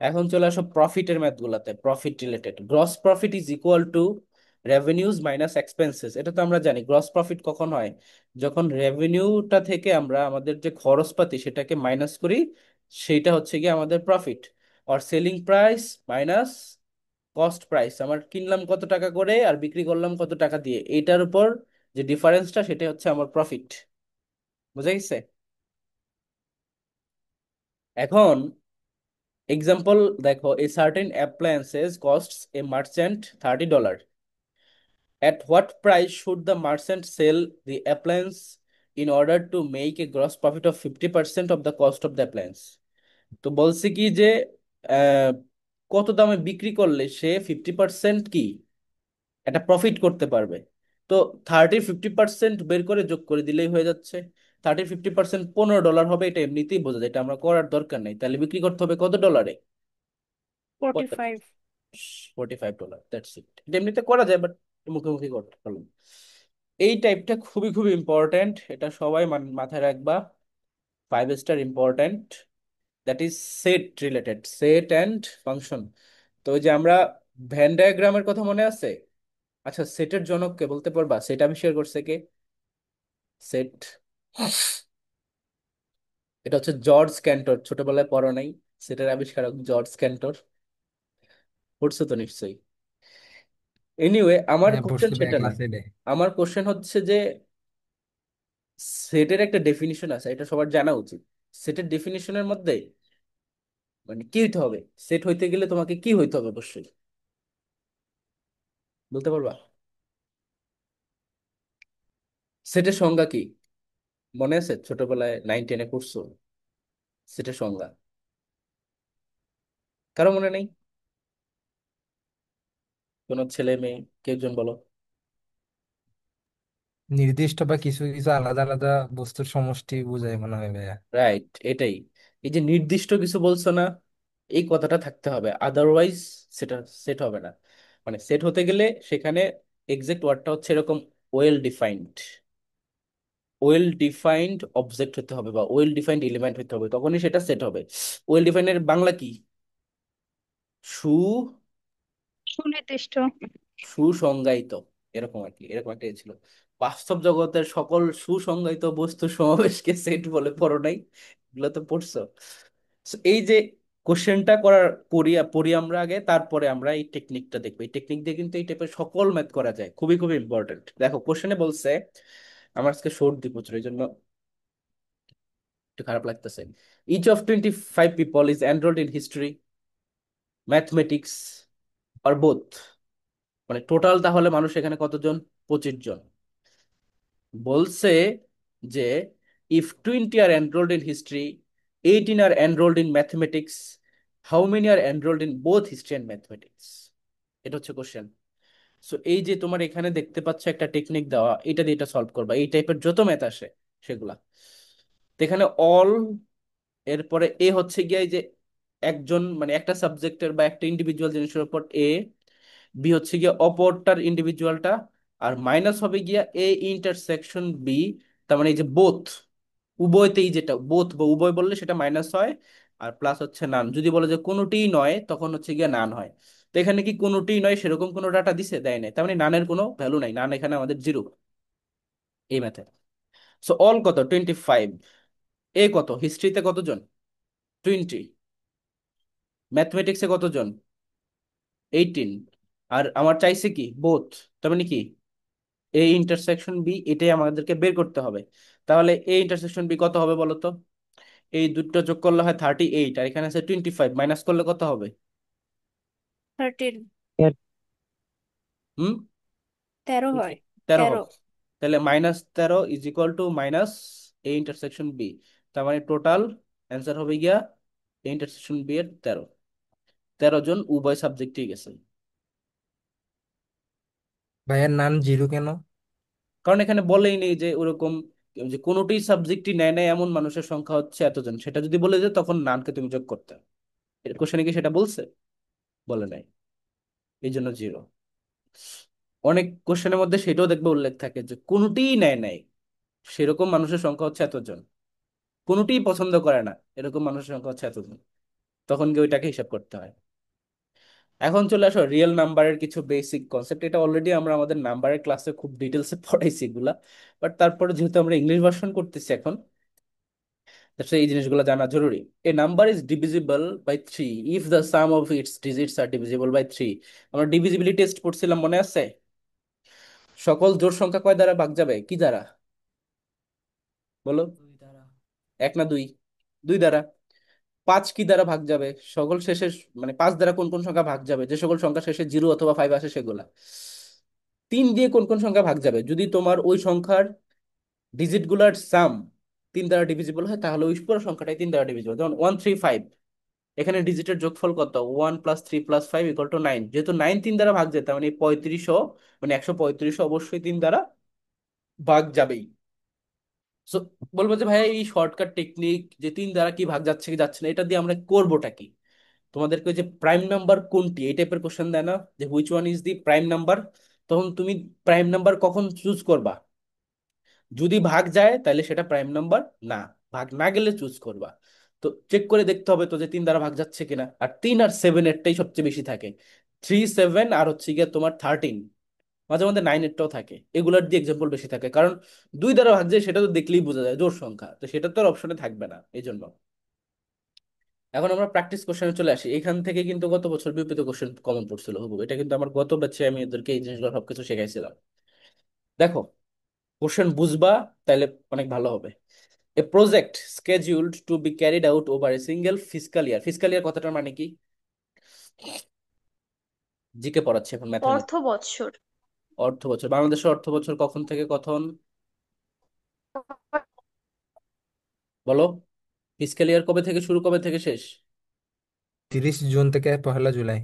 এখন চলে আসো প্রফিটের ম্যাথ গুলাতে, profit related. Gross profit is equal two revenues minus expenses. এটা তো আমরা জানি গ্রস প্রফিট কখন হয়, যখন রেভিনিউটা থেকে আমরা আমাদের যে খরচপাতি সেটাকে মাইনাস করি, সেইটা হচ্ছে গিয়ে আমাদের প্রফিট। আর selling price minus cost price, আমার কিনলাম কত টাকা করে আর বিক্রি করলাম কত টাকা দিয়ে, এইটার উপর যে ডিফারেন্সটা সেটা হচ্ছে আমার প্রফিট। বুঝা গেছে? এখন এক্সাম্পল দেখো, a certain appliances costs A merchant $30। At what price should the merchant sell the appliance in order to make a gross profit of 50% of the cost of the appliance? তো বলছে কি যে আহ, কত দামে বিক্রি করলে সে 50% কি একটা প্রফিট করতে পারবে। তো 30 50% বের করে যোগ করে দিলেই হয়ে যাচ্ছে। 30 50% $15 হবে, এটা এমনিতেই বোঝা যায়, এটা আমরা করার দরকার নেই। তাহলে বিক্রি করতে হবে কত ডলারে? 45। $45, দ্যাটস ইট। এটা এমনিতে করা যায়, বাট মুখোমুখি করতে পারলাম। এই টাইপটা খুবই খুবই ইম্পর্ট্যান্ট, এটা সবাই মাথায় রাখবা। 5 star important. That is set related, set and function. তো ওই যে আমরা ভ্যান ডায়াগ্রামের কথা মনে আছে? আচ্ছা, সেটের জনক কে বলতে পারবা? সেট আবিষ্কার করছে কে? সেট, এটা হচ্ছে জর্জ ক্যান্টর। ছোটবেলায় পড়ো নাই? সেটের আবিষ্কারক জর্জ ক্যান্টর, পড়ছো তো নিশ্চয়ই। এনিওয়ে, আমার হ্যাঁ, কোশ্চেন পড়ছি ভাইয়া সেটা না। ক্লাসে। আমার কোশ্চেন হচ্ছে যে সেটের একটা ডেফিনিশন আছে, এটা সবার জানা উচিত। সেটের ডেফিনিশনের মধ্যে মানে কি হইতে হবে, সেট হইতে গেলে তোমাকে কি হইতে হবে অবশ্যই বলতে পারবা? সেটের সংজ্ঞা কি মনে আছে? ছোটবেলায় 9 10-এ পড়ছো সেটের সংজ্ঞা? কারো মনে নেই? কোনো ছেলে মেয়ে কেউ একজন বলো। নির্দিষ্ট বা কিছু কিছু আলাদা আলাদা বস্তুর সমষ্টি বোঝায় মনে হয় ভাইয়া। রাইট, এটাই। এই যে নির্দিষ্ট কিছু বলছো না, এই কথাটা থাকতে হবে, আদারওয়াইজ সেটা সেট হবে না। মানে সেট হতে গেলে সেখানে এক্সাক্ট ওয়ার্ডটা হচ্ছে এরকম, well defined. Well defined object হতে হবে বা ওয়েল ডিফাইন্ড এলিমেন্ট হতে হবে, তখনই সেটা সেট হবে। ওয়েল ডিফাইন্ডের বাংলা কি? সু সুনির্দিষ্ট। সুসংজ্ঞায়িত, এরকম আর কি, এরকম একটা ইয়ে ছিল। বাস্তব জগতের সকল সুসংজ্ঞায়িত বস্তুর সমাবেশকে সেট বলে, পড়ো নাই? এগুলো তো পড়ছো। So, এই যে কোশ্চেনটা করার পড়ি পড়ি আমরা আগে, তারপরে আমরা এই টেকনিকটা দেখবো। এই টেকনিক দিয়ে কিন্তু এই টাইপের সকল ম্যাথ করা যায়, খুবই খুবই ইম্পর্টেন্ট। দেখো কোশ্চেনে বলছে, আমার আজকে সর্দি প্রচুর, এই জন্য একটু খারাপ লাগতেছে। Each of 25 people is enrolled in history, mathematics or both. মানে টোটাল তাহলে মানুষ এখানে কতজন? 25 জন। বলছে যে if 20 are enrolled in history, 18 are enrolled in mathematics, how many are enrolled in both history and mathematics? এটা হচ্ছে কোশ্চেন। সো এই যে তোমার এখানে দেখতে পাচ্ছ একটা টেকনিক দেওয়া, এটা দিয়ে এটা সলভ করবা, এই টাইপের যত ম্যাথ আসে সেগুলা। তো এখানে অল, এরপরে এ হচ্ছে গিয়ে এই যে একজন মানে একটা সাবজেক্টের বা একটা ইন্ডিভিজুয়াল জিনিসের উপর এ, বি হচ্ছে গিয়ে অপরটার ইন্ডিভিজুয়ালটা, আর মাইনাস হবে গিয়া এ ইন্টারসেকশন বি। তার মানে এই যে বোথ, উভয়তেই, যেটা বোথ বা উভয় বললে সেটা মাইনাস হয়, আর প্লাস হচ্ছে নান। যদি বলে যে কোনোটিই নয়, তখন হচ্ছে গিয়ে নান হয়। তো এখানে কি কোনোটিই নয়, সেরকম কোনো ডাটা দিছে? দেয় নাই, তার মানে নানের কোনো ভ্যালু নাই, নান এখানে আমাদের জিরো এই ম্যাথে। সো অল কত? 25। এ কত? হিস্ট্রিতে কতজন? 20। ম্যাথমেটিক্সে কতজন? 18। আর আমার চাইছে কি বোথ, তার মানে কি এ ইন্টারসেকশন বি, এটাই আমাদেরকে বের করতে হবে। তাহলে এ ইন্টারসেকশন বি কত হবে বলো তো? এই দুটো যোগ করলে হয় 38, আর এখানে আছে 25, মাইনাস করলে কত হবে? 13। হুম, 13 হয়। 13 13। হবে। তাহলে -13 is equal to minus A intersection B. তার মানে টোটাল অ্যান্সার হবে গিয়া এ ইন্টারসেকশন বি এর 13। 13 জন উভয় সাবজেক্টেই গেছে। ভাইয়ের নান জিরো কেন? কারণ এখানে বলেই নেই যে ওরকম যে কোনোটি সাবজেক্টই নেয় না এমন মানুষের সংখ্যা হচ্ছে এতজন, সেটা যদি বলে যে তখন নানকে তুমি যোগ করতে। এর কোশ্চেনে কি সেটা বলছে? বলে নাই, এই জন্য জিরো। অনেক কোশ্চেনের মধ্যে সেটাও দেখবে উল্লেখ থাকে যে কোনোটিই নেয় নাই, সেরকম মানুষের সংখ্যা হচ্ছে এতজন, কোনোটিই পছন্দ করে না এরকম মানুষের সংখ্যা হচ্ছে এতজন, তখন গিয়ে ওইটাকে হিসাব করতে হয়। এখন চলে আসো রিয়েল নাম্বারের কিছু বেসিক কনসেপ্ট। এটা অলরেডি আমরা আমাদের নাম্বারের ক্লাসে খুব ডিটেলসে পড়াইছি এগুলা, বাট তারপরে যেহেতু আমরা ইংলিশ ভার্সন করতেছি এখন, তো এই জিনিসগুলো জানা জরুরি। A number is divisible by 3 if the sum of its digits are divisible by 3। আমরা ডিভিজিবিলিটি টেস্ট পড়ছিলাম, মনে আছে? সকল জোড় সংখ্যা কয় দ্বারা ভাগ যাবে, কি দ্বারা বলো? দুই দ্বারা। এক না দুই? দুই দ্বারা। পাঁচ কি দ্বারা ভাগ যাবে? সকল শেষে, মানে পাঁচ দ্বারা কোন কোন সংখ্যা ভাগ যাবে? যে সকল সংখ্যা শেষে 0 অথবা 5 আসে সেগুলা। তিন দিয়ে কোন কোন সংখ্যা ভাগ যাবে? যদি তোমার ওই সংখ্যার ডিজিট গুলার সাম 3 দ্বারা ডিভিজিবল হয়, তাহলে ওই পুরো সংখ্যাটাই 3 দ্বারা ডিভিজিবল। যেমন 135, এখানে ডিজিটের যোগফল কত? 1 + 3 + 5 = 9। যেহেতু 9 3 দ্বারা ভাগ যায়, তার মানে 3500, মানে 135 অবশ্যই 3 দ্বারা ভাগ যাবেই। সো বলবো যে ভাই এই শর্টকাট টেকনিক যে 3 দ্বারা কি ভাগ যাচ্ছে কি যাচ্ছে না, এটা দিয়ে আমরা করবোটা কি? তোমাদেরকে ওই যে প্রাইম নাম্বার কোনটি এই টাইপের কোশ্চেন দেয় না, যে which one is the prime number, তখন তুমি প্রাইম নাম্বার কখন চুজ করবা? যদি ভাগ যায় তাহলে সেটা প্রাইম নাম্বার না, ভাগ না গেলে চুজ করবা। তো চেক করে দেখতে হবে তো যে 3 দ্বারা ভাগ যাচ্ছে কিনা। আর 3 আর 7 এরটাই সবচেয়ে বেশি থাকে। 3 7 আর হচ্ছে গিয়ে তোমার 13, মাঝে মধ্যে 9 এরটাও থাকে, এগুলোর দিয়ে এক্সাম্পল বেশি থাকে। কারণ 2 দ্বারা ভাগ যায় সেটা তো দেখলেই বোঝা যায় জোড় সংখ্যা, তো সেটা তো আর অপশনে থাকবে না এই জন্য। এখন আমরা প্র্যাকটিস কোশ্চেনে চলে আসি। এখান থেকে কিন্তু গত বছর বিপরীত কোশ্চেন কমন পড়ছিল হুবহু, এটা কিন্তু আমার গত ব্যাচে আমি এদেরকে এই জিনিসগুলো সবকিছু শেখাইছিলাম। দেখো, কোশ্চেন বুঝবা তাহলে অনেক ভালো হবে। এ project scheduled to be carried out over a single fiscal year, fiscal year কথাটার মানে কি? জিকে পড়াচ্ছে এখন ম্যাথের অর্থ মধ্যে। বৎসর। অর্থ বছর, বাংলাদেশের অর্থ বছর কখন থেকে কখন বলো? ফিসকাল ইয়ার কবে থেকে শুরু, কবে থেকে শেষ? 30 জুন থেকে 1লা জুলাই।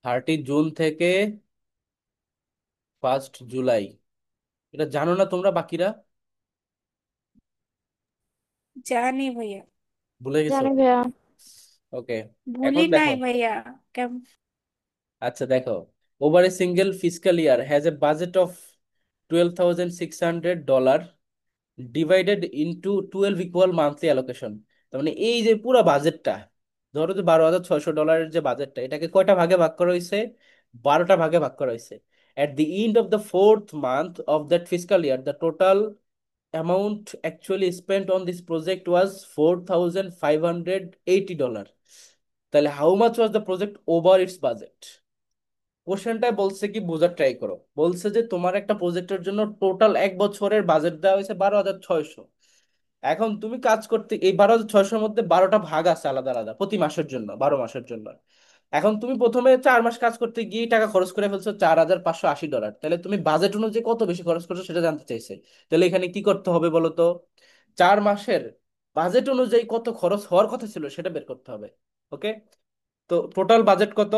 30 জুন থেকে 1 জুলাই। এটা জানো না তোমরা বাকিরা? জানি ভাইয়া। ভুলে গেছো? জানি ভাইয়া। ওকে। ভুলি এখন নাই দেখো, ভাইয়া। কেমন? আচ্ছা দেখো, over a single fiscal year has a budget of $12,600 divided into 12 equal monthly allocation. তার মানে এই যে পুরো বাজেটটা, ধরো যে $12,600 যে বাজেটটা, এটাকে কয়টা ভাগে ভাগ করা হয়েছে? 12টা ভাগে ভাগ করা হয়েছে। At the end of the fourth month of that fiscal year the total amount actually spent on this project ওয়াজ $4,580। তাহলে how much was the project over it's budget? কোশ্চেনটা বলছে কি, বোঝার ট্রাই করো। বলছে যে তোমার একটা প্রজেক্টের জন্য টোটাল এক বছরের বাজেট দেওয়া হয়েছে 12,600। এখন তুমি কাজ করতে, এই 12,600-র মধ্যে 12টা ভাগ আছে আলাদা আলাদা প্রতি মাসের জন্য, 12 মাসের জন্য। এখন তুমি প্রথমে 4 মাস কাজ করতে গিয়ে টাকা খরচ করে ফেলছো $4,580। তাহলে তুমি বাজেট অনুযায়ী কত বেশি খরচ করছো সেটা জানতে চাইছে। তাহলে এখানে কি করতে হবে বলো তো? 4 মাসের বাজেট অনুযায়ী কত খরচ হওয়ার কথা ছিল সেটা বের করতে হবে। ওকে, তো টোটাল বাজেট কত?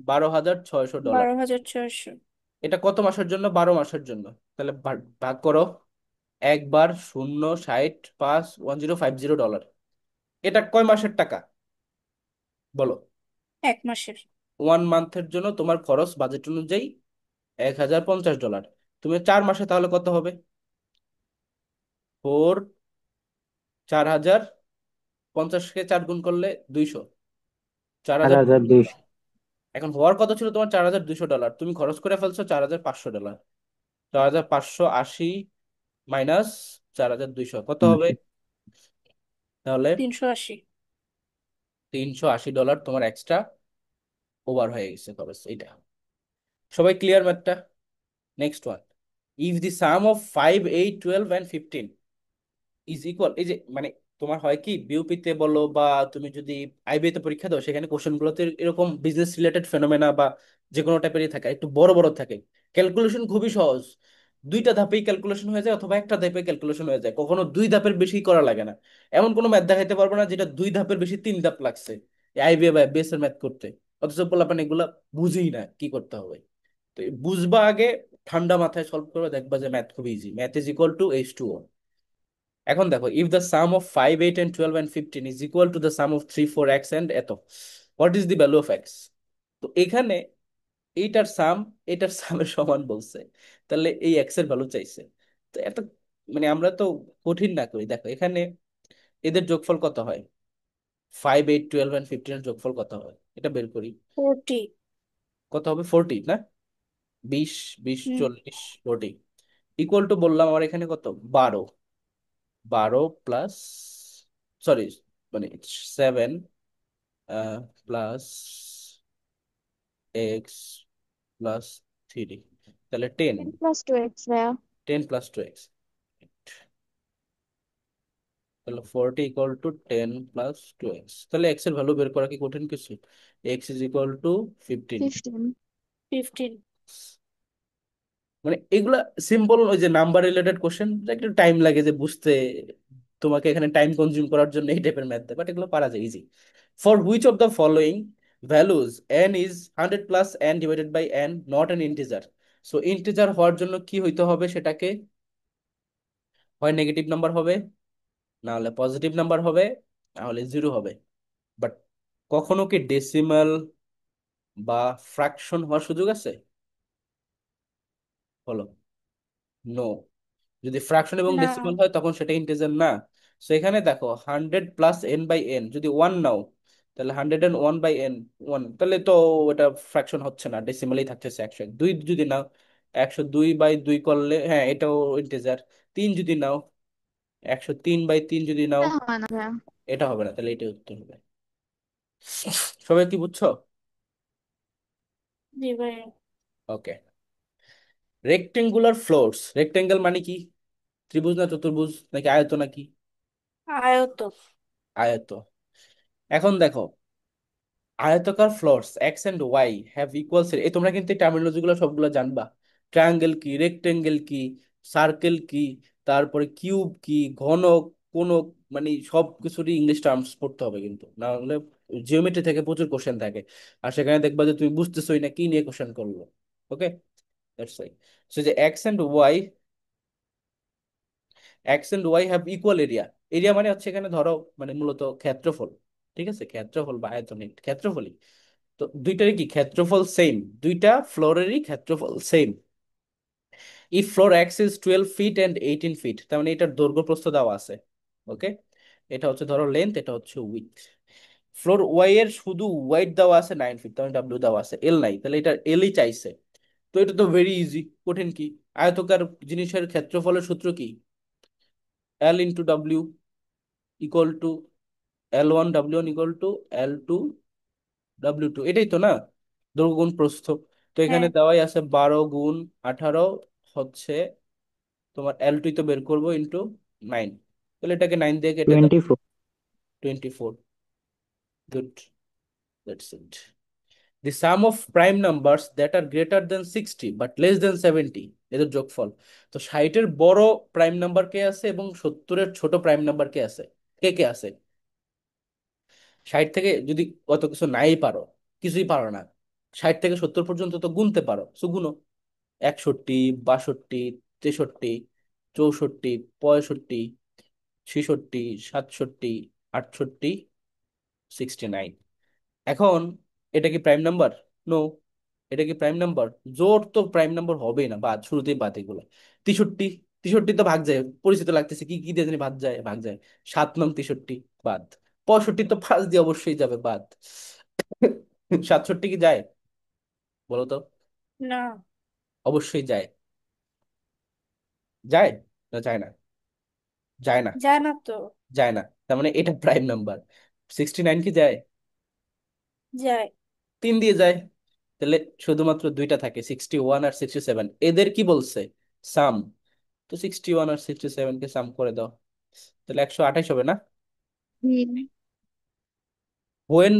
$12,600। 12,600। এটা কত মাসের জন্য? 12 মাসের জন্য। তাহলে ভাগ ভাগ করো, একবার 0, 60, 5, $1050। এটা কয় মাসের টাকা বলো? 1 মাসের। 1 মান্থের জন্য তোমার খরচ বাজেট অনুযায়ী $1,050। তুমি 4 মাসে তাহলে কত হবে? 4,050, 50কে 4 গুণ করলে 200, চার চার হাজার হাজার দুইশো এখন হওয়ার কথা ছিল তোমার $4,200, তুমি খরচ করে ফেলছো $4,500। 4,580 মাইনাস 4,200 কত হুম। হবে? তাহলে 380। $380 তোমার এক্সট্রা ওভার হয়ে গেছে খরচ, এইটা। সবাই ক্লিয়ার ম্যাথটা? Next one, if the sum of 5, 8, 12 and 15 is equal, এই যে মানে তোমার হয় কি বিউপিতে বলো বা তুমি যদি আইবিএ তে পরীক্ষা দাও, সেখানে কোশ্চেন গুলোতে এরকম বিজনেস রিলেটেড ফেনোমেনা বা যে কোনো টাইপেরই থাকে, একটু বড় বড় থাকে। ক্যালকুলেশন খুবই সহজ, দুইটা ধাপেই ক্যালকুলেশন হয়ে যায় অথবা একটা ধাপে ক্যালকুলেশন হয়ে যায়, কখনো দুই ধাপের বেশি করা লাগে না। এমন কোনো ম্যাথ দেখাইতে পারবো না যেটা দুই ধাপের বেশি 3 ধাপ লাগছে আইবিএ বা বেস এর ম্যাথ করতে। অথচ পোলাপান এগুলা বুঝেই না কি করতে হবে। তো বুঝবা আগে, ঠান্ডা মাথায় সলভ করে দেখবা যে ম্যাথ খুব easy, math is equal two H2O। এখন দেখো, if the sum of 5, 8 and 12 and 15 is equal to the sum of 3, 4 x and এত, what is the value of x? তো এখানে এইটার সাম এটার সামের সমান বলছে, তাহলে এই এক্স এর ভ্যালু চাইছে। তো এত মানে আমরা তো কঠিন না করি, দেখো এখানে এদের যোগফল কত হয়, 5, 8, 12 and 15 এর যোগফল কত হয় এটা বের করি। 40। কত হবে? 40 না? 20, 20, হুম। 40, 40 ইকুয়াল টু বললাম আমার এখানে কত, 12। 12 প্লাস, সরি মানে 7 প্লাস এক্স প্লাস 3, তাহলে 10। 10 + 2x ভাইয়া। 10 প্লাস 2x, তাহলে 40 ইকুয়াল টু 10 প্লাস 2x। তাহলে এক্স এর ভ্যালু বের করা কি কঠিন কিছু? X is equal two 15। 15। 15। মানে এগুলা সিম্পল, ওই যে নাম্বার রিলেটেড কোশ্চেন, একটু টাইম লাগে যে বুঝতে, তোমাকে এখানে টাইম কনজিউম করার জন্য এই টাইপের ম্যাথ দেয়, বাট এগুলো পারা যায় easy. For which of the following values n is 100 plus n divided by n not an integer? So integer হওয়ার জন্য কি হইতে হবে সেটাকে, হয় নেগেটিভ নাম্বার হবে, না হলে পজিটিভ নাম্বার হবে, না হলে জিরো হবে। বাট কখনো কি ডেসিমাল বা ফ্র্যাকশন হওয়ার সুযোগ আছে? বলো। নো। যদি ফ্র্যাকশন এবং না। ডেসিমাল হয় তখন সেটা ইন্টিজার না। সো এখানে দেখো 100 + n/n, যদি ওয়ান নাও তাহলে 101/n, ওয়ান, তাহলে তো এটা ফ্র্যাকশন হচ্ছে না, ডেসিমালেই থাকতেছে 101। দুই যদি নাও, 102/2 করলে হ্যাঁ এটাও ইন্টিজার। তিন যদি নাও, 103/3 যদি নাও, এটা হয় না ভাইয়া। এটা হবে না, তাহলে এটাই উত্তর হবে। সবাই কি বুঝছো? জি ভাই। ওকে। রেক্টেঙ্গুলার ফ্লোরস, রেক্টেঙ্গেল মানে কি? ত্রিভুজ না চতুর্ভুজ নাকি আয়ত নাকি? আয়ত। আয়ত। এখন দেখো, আয়তাকার floors X and Y have equals, এই তোমরা কিন্তু এই টার্মিনোলজি গুলো সবগুলো জানবা। ট্রায়াঙ্গেল কি, রেক্টেঙ্গেল কি, সার্কেল কি, তারপরে কিউব কি, ঘনক, কোনক, মানে সব কিছুরই ইংলিশ টার্মস পড়তে হবে কিন্তু, না হলে জিওমেট্রি থেকে প্রচুর কোশ্চেন থাকে, আর সেখানে দেখবা যে তুমি বুঝতেছোই না কি নিয়ে কোশ্চেন করলো। Okay, that's why. সো যে X and Y have equal area. Area মানে হচ্ছে এখানে ধরো মানে মূলত ক্ষেত্রফল, ঠিক আছে, ক্ষেত্রফল বা আয়তনের ক্ষেত্রফলই। তো দুইটারই কি ক্ষেত্রফল সেম, দুইটা ফ্লোরেরই ক্ষেত্রফল same. If floor X is 12 feet and 18 feet, তার মানে এটার দৈর্ঘ্য প্রস্থ দেওয়া আছে। ওকে, এটা হচ্ছে ধরো লেন্থ, এটা হচ্ছে উইথ। ফ্লোর ওয়াই এর শুধু ওয়াইড দেওয়া আছে 9 ফিট, তার মানে ডাব্লিউ দেওয়া আছে, এল নাই, তাহলে এটা এলই চাইছে। তো এটা তো ভেরি ইজি, কঠিন কি? আয়তকার জিনিসের ক্ষেত্রফলের সূত্র কি? L × W equal to L1 W1 equal to L2 W2, এটাই তো না, দৈর্ঘ্য গুণ প্রস্থ। তো এখানে হ্যাঁ। দেওয়াই আছে 12 × 18 হচ্ছে তোমার L2 তো বের করবো ইন্টু 9, তাহলে এটাকে 9 দিয়ে কেটে দাও, 24। 24। Good, that's it. The sum of prime numbers that are greater than 60 but less than 70, এদের যোগফল। তো 60-এর বড় প্রাইম নাম্বার কে আছে এবং 70-এর ছোট প্রাইম নাম্বার কে আছে? কে কে আছে? 60 থেকে যদি অত কিছু নাই পারো, কিছুই পারো না, 60 থেকে 70 পর্যন্ত তো গুনতে পারো, সো গুনো। 61, 62, 63, 64, 65, 66, 67, 68, 69। এখন এটা কি প্রাইম নাম্বার? নো। এটা কি প্রাইম নাম্বার? জোর তো প্রাইম নাম্বার হবেই না, বাদ, শুরুতেই বাদ এগুলো। 63, 63 তো ভাগ যায়, পরিচিত লাগতেছে, কি কি দিয়ে জানি ভাগ যায়, ভাগ যায়। 7 নং 63 বাদ। 65 তো 5 দিয়ে অবশ্যই যাবে বাদ। 67 কি যায়? বলো তো। না, অবশ্যই যায়। যায় না যায় না? যায় না। যায় না তো। যায় না, তার মানে এটা প্রাইম নাম্বার। 69 কি যায়? যায়। 3 দিয়ে যায়। তাহলে শুধুমাত্র দুইটা থাকে, 61 আর 67, এদের কি বলছে? সাম। তো 61 আর 67 কে সাম করে দাও, তাহলে 128 হবে না? হুম। When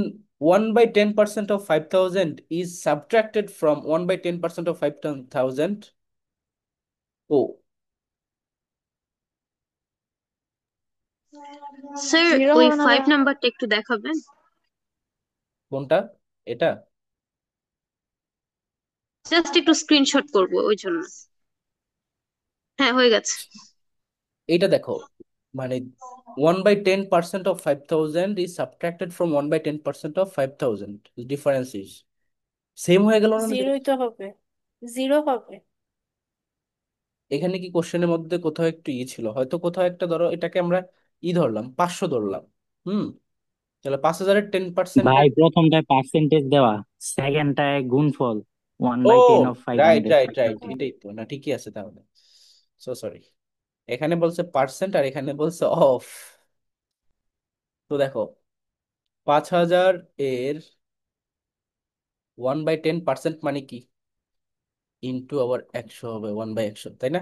1 by 10% of 5,000 is subtracted from 1 by 10% of 5,000, ও স্যার, জিরো ওই হবে না ফাইভ ভাইয়া? নাম্বারটা একটু দেখাবেন। কোনটা? এটা? জাস্ট একটু স্ক্রিনশট করব ওই জন্য। হ্যাঁ, হয়ে গেছে। এটা দেখো, মানে 1 by 10% of 5,000 is subtracted from 1 by 10% of 5,000. Difference is same হয়ে গেল না দেখো? জিরোই তো হবে, জিরো হবে। এখানে কি কোশ্চেনের মধ্যে কোথাও একটু ছিল, হয়তো কোথাও একটা, ধরো এটাকে আমরা ধরলাম 500 ধরলাম। হুম। তাহলে 5,000-এর 10%। ভাই প্রথমটায় পার্সেন্টেজ দেওয়া, সেকেন্ডটায় গুণফল, ওয়ান ও by ten of five right hundred right five right, thousand এটাই তো না, ঠিকই আছে তাহলে। সো সরি, এখানে বলছে পার্সেন্ট আর এখানে বলছে অফ। তো দেখো, 5,000 এর 1/10% মানে কি? ইন্টু আবার 100 হবে, 1/100, তাই না?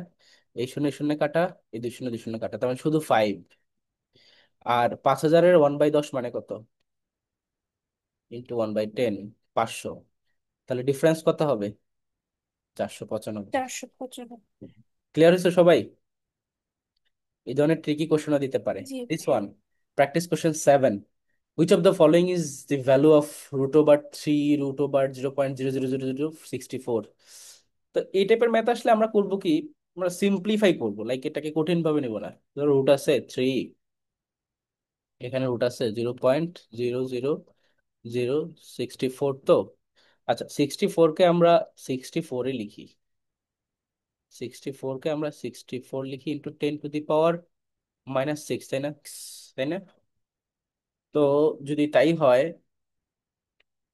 এই শূন্য শূন্য কাটা, এই দুই শূন্য দুই শূন্য কাটা, তার মানে শুধু 5। আর 5,000-এর 1/10 মানে কত? ইন্টু 1/10, 500। তাহলে ডিফারেন্স কত হবে? 495। 495। ক্লিয়ার হয়েছে সবাই? এই ধরনের ট্রিকি কোশ্চেনও দিতে পারে। জি দিস ভাইয়া। One, practice question 7। Which of the following is the value of root over 3 root over 0.00064? তো এই টাইপের ম্যাথ আসলে আমরা করব কি, আমরা সিম্পলিফাই করব, লাইক এটাকে কঠিন ভাবে নেব না। ধরো রুট আছে 3, এখানে রুট আছে 0.00064। তো আচ্ছা, 64 কে আমরা 64-এ লিখি, 64-কে আমরা 64 লিখি ইন্টু 10⁻⁻6, তাই না? তাই না? তো যদি তাই হয়,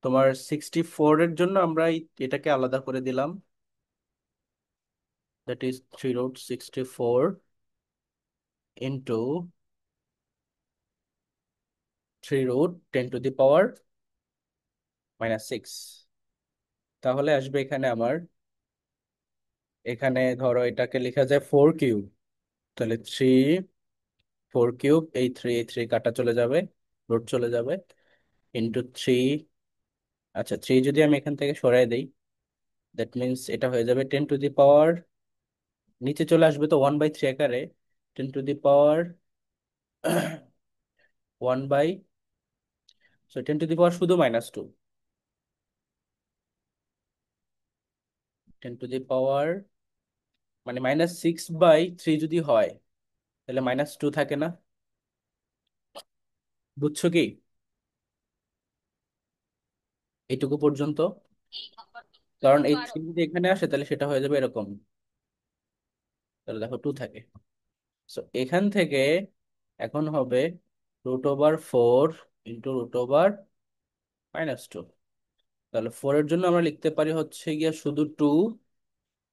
তোমার 64-এর জন্য আমরা এটাকে আলাদা করে দিলাম, that is 3 root 64 into 3 root 10⁻⁻6। তাহলে আসবে এখানে আমার, এখানে ধরো এটাকে লেখা যায় 4 কিউব। তাহলে 4 কিউব, এই থ্রি কাটা চলে যাবে, রুট চলে যাবে, ইন্টু 3। আচ্ছা, 3 যদি আমি এখান থেকে সরাই দেই, দ্যাট মিনস এটা হয়ে যাবে 10⁻, নিচে চলে আসবে তো 1/3 আকারে, 10⁻, 10⁻, শুধু -2, 10⁻, মানে -6/3 যদি হয়, তাহলে -2 থাকে না? বুঝছো কি এইটুকু পর্যন্ত? কারণ এই 3 যদি এখানে আসে তাহলে সেটা হয়ে যাবে এরকম, তাহলে দেখো 2 থাকে। সো এখান থেকে এখন হবে √4 ইন্টু √2। তাহলে 4-এর জন্য আমরা লিখতে পারি হচ্ছে গিয়া শুধু 2।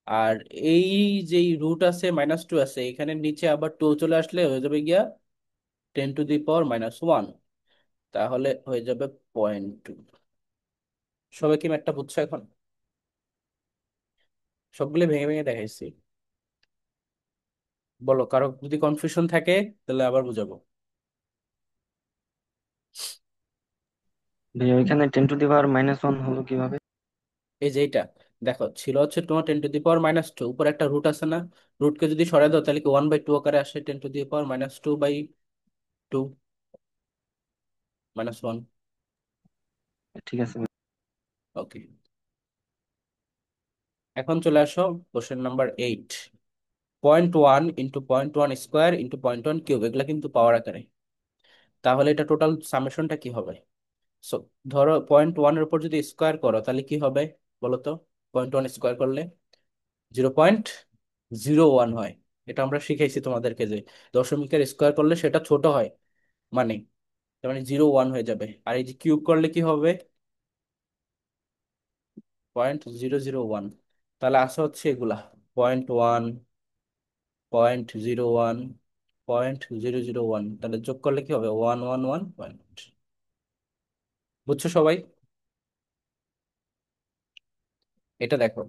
আর এই যে রুট আছে, -2 আছে, এখানে নিচে আবার 2 চলে আসলে হয়ে যাবে গিয়া 10⁻⁻1। তাহলে হয়ে যাবে 0.2। সবাই কি ম্যাথটা বুঝছো এখন? সবগুলো ভেঙে ভেঙে দেখাইছি। বলো, কারো যদি কনফিউশন থাকে তাহলে আবার বুঝাবো। ভাই ওইখানে 10⁻⁻1 হলো কিভাবে? এই যে এইটা দেখো, ছিল হচ্ছে তোমার 10⁻⁻2, উপর একটা রুট আছে না? রুটকে যদি সরাই দাও তাহলে কি 1/2 আকারে আসে, 10⁻²/2 -1। ঠিক আছে ভাই। ওকে, এখন চলে আসো question number 8। 0.1 into 0.1 square into 0.1 cube, এগুলা কিন্তু পাওয়ার আকারে। তাহলে এটা টোটাল সামেশনটা কি হবে? সো ধরো 0.1-এর উপর যদি স্কোয়ার করো তাহলে কি হবে বলো তো? 0.1 স্কোয়ার করলে 0.01 হয়। এটা আমরা শিখাইছি তোমাদেরকে যে দশমিকের স্কোয়ার করলে সেটা ছোট হয়, মানে তার মানে 0.1 হয়ে যাবে। আর এই যে কিউব করলে কি হবে? 0.001। তাহলে আসা হচ্ছে এগুলা 0.1, 0.01, 0.001। তাহলে যোগ করলে কি হবে? 111 পয়েন্ট। বুঝছো সবাই? এটা দেখো,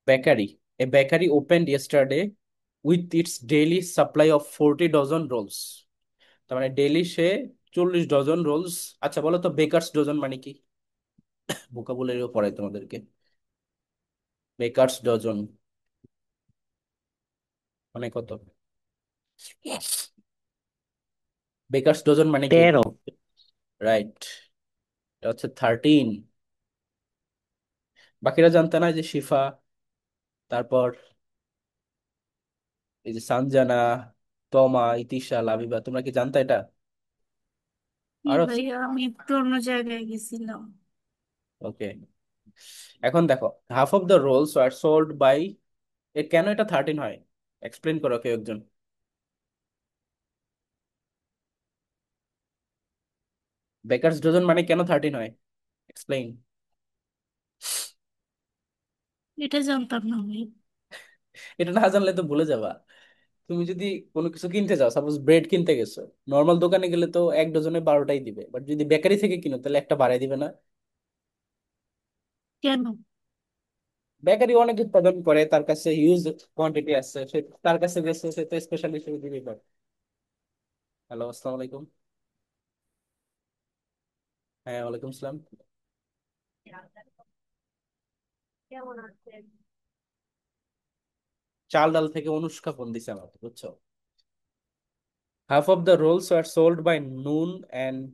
bakery, a bakery opened yesterday with its daily supply of 40 dozen rolls. তার মানে ডেইলি সে 40 ডজন রোলস। আচ্ছা বলো তো, বেকারস ডজন মানে কি? ভোকাবুলারিও পড়াই তোমাদেরকে। বেকারস ডজন মানে কত? বেকারস ডজন মানে কি? 13। রাইট, এটা হচ্ছে 13। বাকিরা জানতে না, যে শিফা, তারপর এই যে সানজানা, তমা, ইতিশা, লাবিবা, তোমরা কি জানতা এটা? কি আরো। ভাইয়া, আমি একটু অন্য জায়গায় গেছিলাম। ওকে, এখন দেখো, half of the rolls are sold by, এ কেন এটা 13 হয়? এক্সপ্লেন করো কেউ একজন। বেকারস ডজন মানে কেন 13 হয়? এক্সপ্লেইন। এটা জানতাম না ভাই। এটা না জানলে তো ভুলে যাবা। তুমি যদি কোনো কিছু কিনতে যাও, সাপোজ ব্রেড কিনতে গেছো, নর্মাল দোকানে গেলে তো এক ডজনে 12টাই দিবে, বাট যদি বেকারি থেকে কিনো তাহলে একটা বাড়াই দিবে না? কেন? বেকারি অনেক উৎপাদন করে, তার কাছে হিউজ কোয়ান্টিটি আছে, সে তার কাছে গেছে, সে তো স্পেশাল হিসেবে দিবে। হ্যালো, আসসালামু আলাইকুম। হ্যাঁ, ওয়ালাইকুম আসসালাম। চাল ডাল থেকে অনুষ্কা ফোন দিছে আমাকে, বুঝছো? Half of the rolls are sold by noon and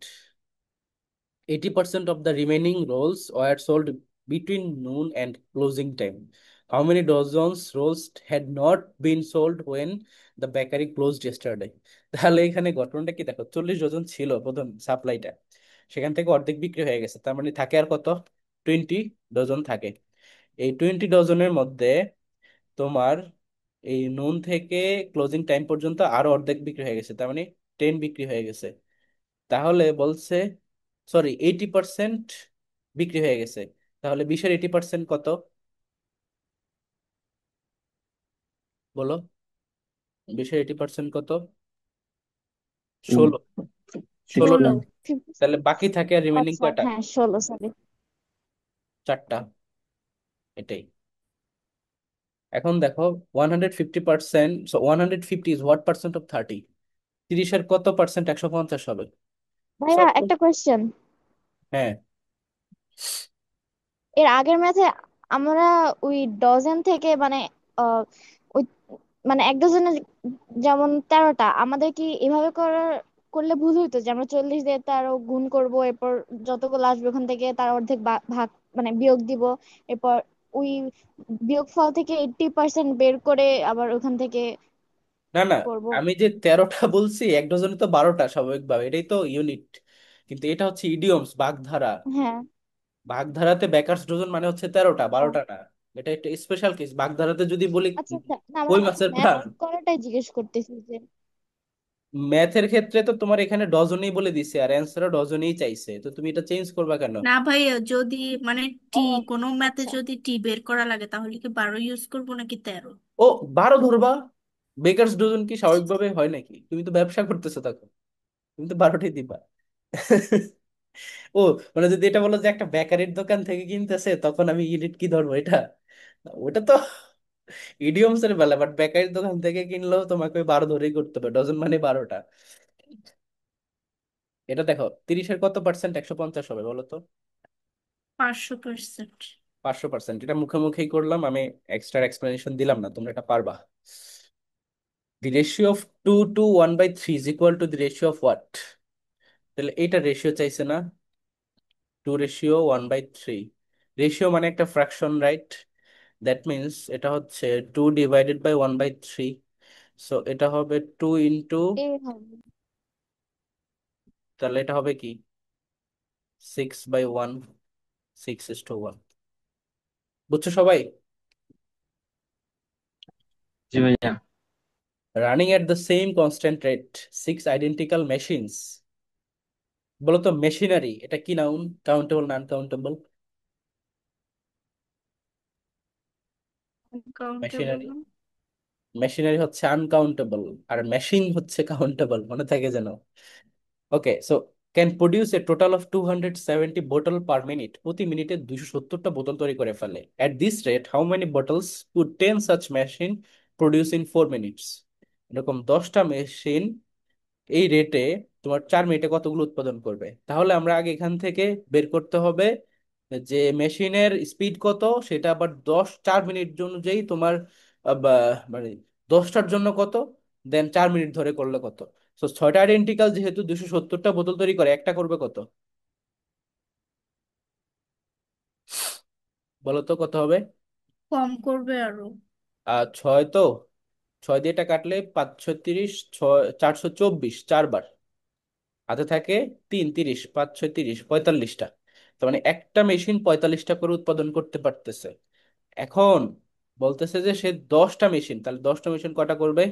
80% of the remaining rolls were sold between noon and closing time. How many dozens rolls had not been sold when the bakery closed yesterday? তাহলে এখানে ঘটনাটা কি দেখো, 40 dozen ছিল প্রথম সাপ্লাইটা, সেখান থেকে অর্ধেক বিক্রি হয়ে গেছে, তার মানে থাকে আর কত? 20 ডজন থাকে। এই 20 ডজনের মধ্যে তোমার এই নুন থেকে ক্লোজিং টাইম পর্যন্ত আরো অর্ধেক বিক্রি হয়ে গেছে, তার মানে 10 বিক্রি হয়ে গেছে। তাহলে বলছে, সরি, 80% বিক্রি হয়ে গেছে। তাহলে 20-এর 80% কত? বলো, 20-এর 80% কত? উম, 16। 16। 16। 16। তাহলে বাকি থাকে আর রিমেনিং আচ্ছা কয়টা? হ্যাঁ, 16, সরি। 4টা। এটাই। এখন দেখো, 150%, 150 ইজ হোয়াট পার্সেন্ট অফ 30? 30-এর কত পার্সেন্ট 150 হবে? ভাইয়া সব। একটা কোয়েশ্চেন। হ্যাঁ। এর আগের ম্যাথে আমরা ওই ডজন থেকে মানে আহ, ওই মানে এক ডজনে যেমন 13টা, আমাদের কি এভাবে করলে ভুল হইতো যে আমরা 40 দিয়ে তার গুণ করব, এরপর যতগুলো আসবে ওখান থেকে তার অর্ধেক ভাগ মানে বিয়োগ দিব, এরপর ওই বিয়োগফল থেকে 80% বের করে আবার ওখান থেকে না না, করব? আমি যে 13টা বলছি, এক ডজনে তো 12টা স্বাভাবিকভাবে, এটাই তো ইউনিট। কিন্তু এটা হচ্ছে ইডিয়মস, বাগধারা। হ্যাঁ। বাগধারাতে বেকারস ডজন মানে হচ্ছে 13টা, ও 12টা না। এটা একটা স্পেশাল কেস। বাগধারাতে যদি বলি আচ্ছা আচ্ছা, না কই মানে মাছের ম্যাথ প্রাণ, করাটাই জিজ্ঞেস করতেছি যে। ম্যাথের ক্ষেত্রে তো তোমার এখানে ডজনেই বলে দিছে, আর অ্যান্সারও ডজনেই চাইছে, তো তুমি এটা চেঞ্জ করবা কেন? না ভাইয়া, যদি মানে টি, ও কোনো ম্যাথে আচ্ছা। যদি টি বের করা লাগে তাহলে কি 12 ইউজ করবো নাকি 13? ও, 12 ধরবা? বেকারস ডজন কি স্বাভাবিকভাবে হয় নাকি? তুমি তো ব্যবসা করতেছো তখন, তুমি তো 12টাই দিবা। ও, মানে যদি এটা বলো যে একটা বেকারির দোকান থেকে কিনতেছে, তখন আমি ইউনিট কি ধরবো এটা? ওটা তো ইডিয়মস এর বেলা, বাট বেকারির দোকান থেকে কিনলেও তোমাকে ওই 12 ধরেই করতে হবে, ডজন মানে 12টা। এটা দেখো, 30-এর কত পার্সেন্ট 150 হবে বলো তো? 500%। 500%। এটা মুখে মুখেই করলাম আমি, এক্সট্রা এক্সপ্লেনেশন দিলাম না, তোমরা এটা পারবা। The ratio of 2 to 1/3 is equal to the ratio of what? তাহলে এইটা রেশিও চাইছে না, 2:1/3। রেশিও মানে একটা ফ্র্যাকশন, রাইট? দ্যাট মিনস এটা হচ্ছে 2 / 1/3। সো এটা হবে 2 ইন্টু, এই হবে। তাহলে এটা হবে কি, 6/1, 6:1। বুঝছো সবাই? জি ভাইয়া। Running at the same constant rate, 6 identical machines. বলো তো, মেশিনারি এটা কি নাউন? কাউন্টেবল না আনকাউন্টেবল? কাউন্টেবল মেশিনারি, না? মেশিনারি হচ্ছে আনকাউন্টেবল, আর মেশিন হচ্ছে কাউন্টেবল, মনে থাকে যেন। Okay, so can produce a total of 270 বোতল পার মিনিট, প্রতি মিনিটে 270টা বোতল তৈরি করে ফেলে। At this rate how many bottles could 10 such machine produce in 4 minutes? এরকম 10টা মেশিন এই রেটে তোমার 4 মিনিটে কতগুলো উৎপাদন করবে? তাহলে আমরা আগে এখান থেকে বের করতে হবে যে মেশিনের স্পিড কত, সেটা আবার 4 মিনিট জন্য যেই তোমার মানে 10টার জন্য কত, দেন 4 মিনিট ধরে করলে কত। তো 6টা আইডেন্টিক্যাল যেহেতু 270টা বোতল তৈরি করে, একটা করবে কত? বলো তো কত হবে? কম করবে আরো। আর 6 তো, 6 দিয়ে এটা কাটলে 5 6 30, 424, 4 বার হাতে থাকে, 3 30, 5 6 30, 45টা। তার মানে একটা মেশিন 45টা করে উৎপাদন করতে পারতেছে। এখন বলতেছে যে সে 10টা মেশিন, তাহলে 10টা মেশিন কটা করবে?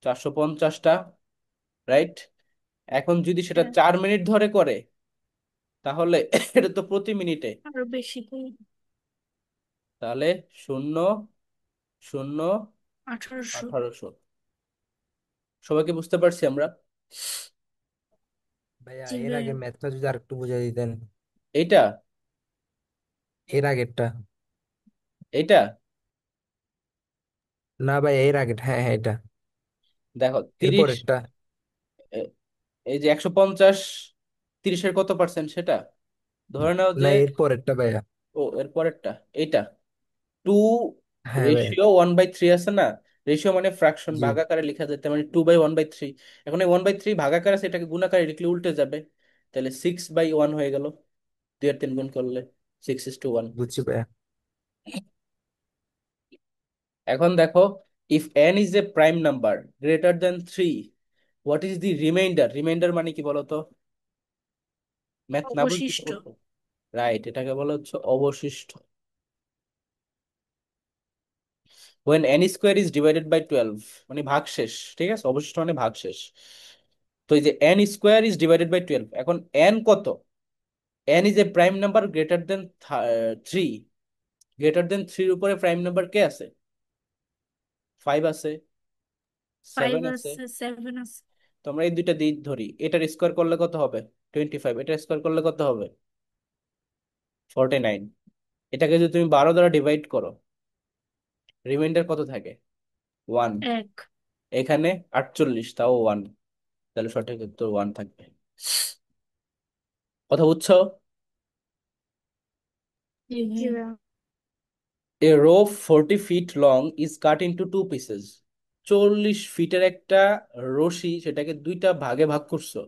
450টা, রাইট? এখন যদি সেটা হ্যাঁ, 4 মিনিট ধরে করে, তাহলে এটা তো প্রতি মিনিটে, আরো বেশি করবে। তাহলে 0 0 1800। 1800। সবাইকে বুঝতে পারছি আমরা? ভাইয়া জি এর ভাইয়া। আগে ম্যাথটা যদি আরেকটু বুঝাই দিতেন। এইটা, এর আগেরটা। এইটা না ভাই, এর আগেরটা, হ্যাঁ হ্যাঁ এটা। দেখো এর 30, পরেরটা। এই যে 150, 30-এর কত পার্সেন্ট সেটা ধরে নাও যে, না, এর পরেরটা ভাইয়া। ও এর পরেরটা, এইটা 2 হ্যাঁ ভাইয়া। রেশিও 1/3 আছে না? রেশিও মানে ফ্র্যাকশন, জি। ভাগাকারে লেখা যেতে, মানে 2/1/3। এখন এই 1/3 ভাগাকার আছে, এটাকে গুণাকারে লিখলে উল্টে যাবে, তাহলে 6/1 হয়ে গেল। 2 আর 3 গুণ করলে 6:1। বুঝছি ভাইয়া। এখন দেখো, if n is a prime number greater than 3, what is the reminder? Reminder মানে কি বলতো? ম্যাথ না বুঝতে অবশিষ্ট। পারবো। রাইট, এটাকে বলা হচ্ছে অবশিষ্ট। when n square is divided by 12, মানে ভাগশেষ, ঠিক আছে? অবশিষ্ট মানে ভাগশেষ। তো এই যে n square is divided by 12, এখন n কত? n is a prime number greater than 3। Greater than 3-র উপরে প্রাইম নাম্বার কে আছে? 5 আছে, 5 7 আছে। আছে, 7 আছে। তো আমরা এই দুইটা দিক ধরি, এটার স্কোয়ার করলে কত হবে? 25। এটার স্কোয়ার করলে কত হবে? 49। এটাকে যদি তুমি 12 দ্বারা ডিভাইড করো, রিমাইন্ডার কত থাকে? 1। এক। এখানে 48, তাও 1, তাহলে সঠিক উত্তর 1 থাকবে। কথা বুঝছো? জি জি ভাইয়া। ভাইয়া। A rope 40 feet long is cut into two pieces. 40 ফিটের একটা রশি, সেটাকে দুইটা ভাগে ভাগ করছো।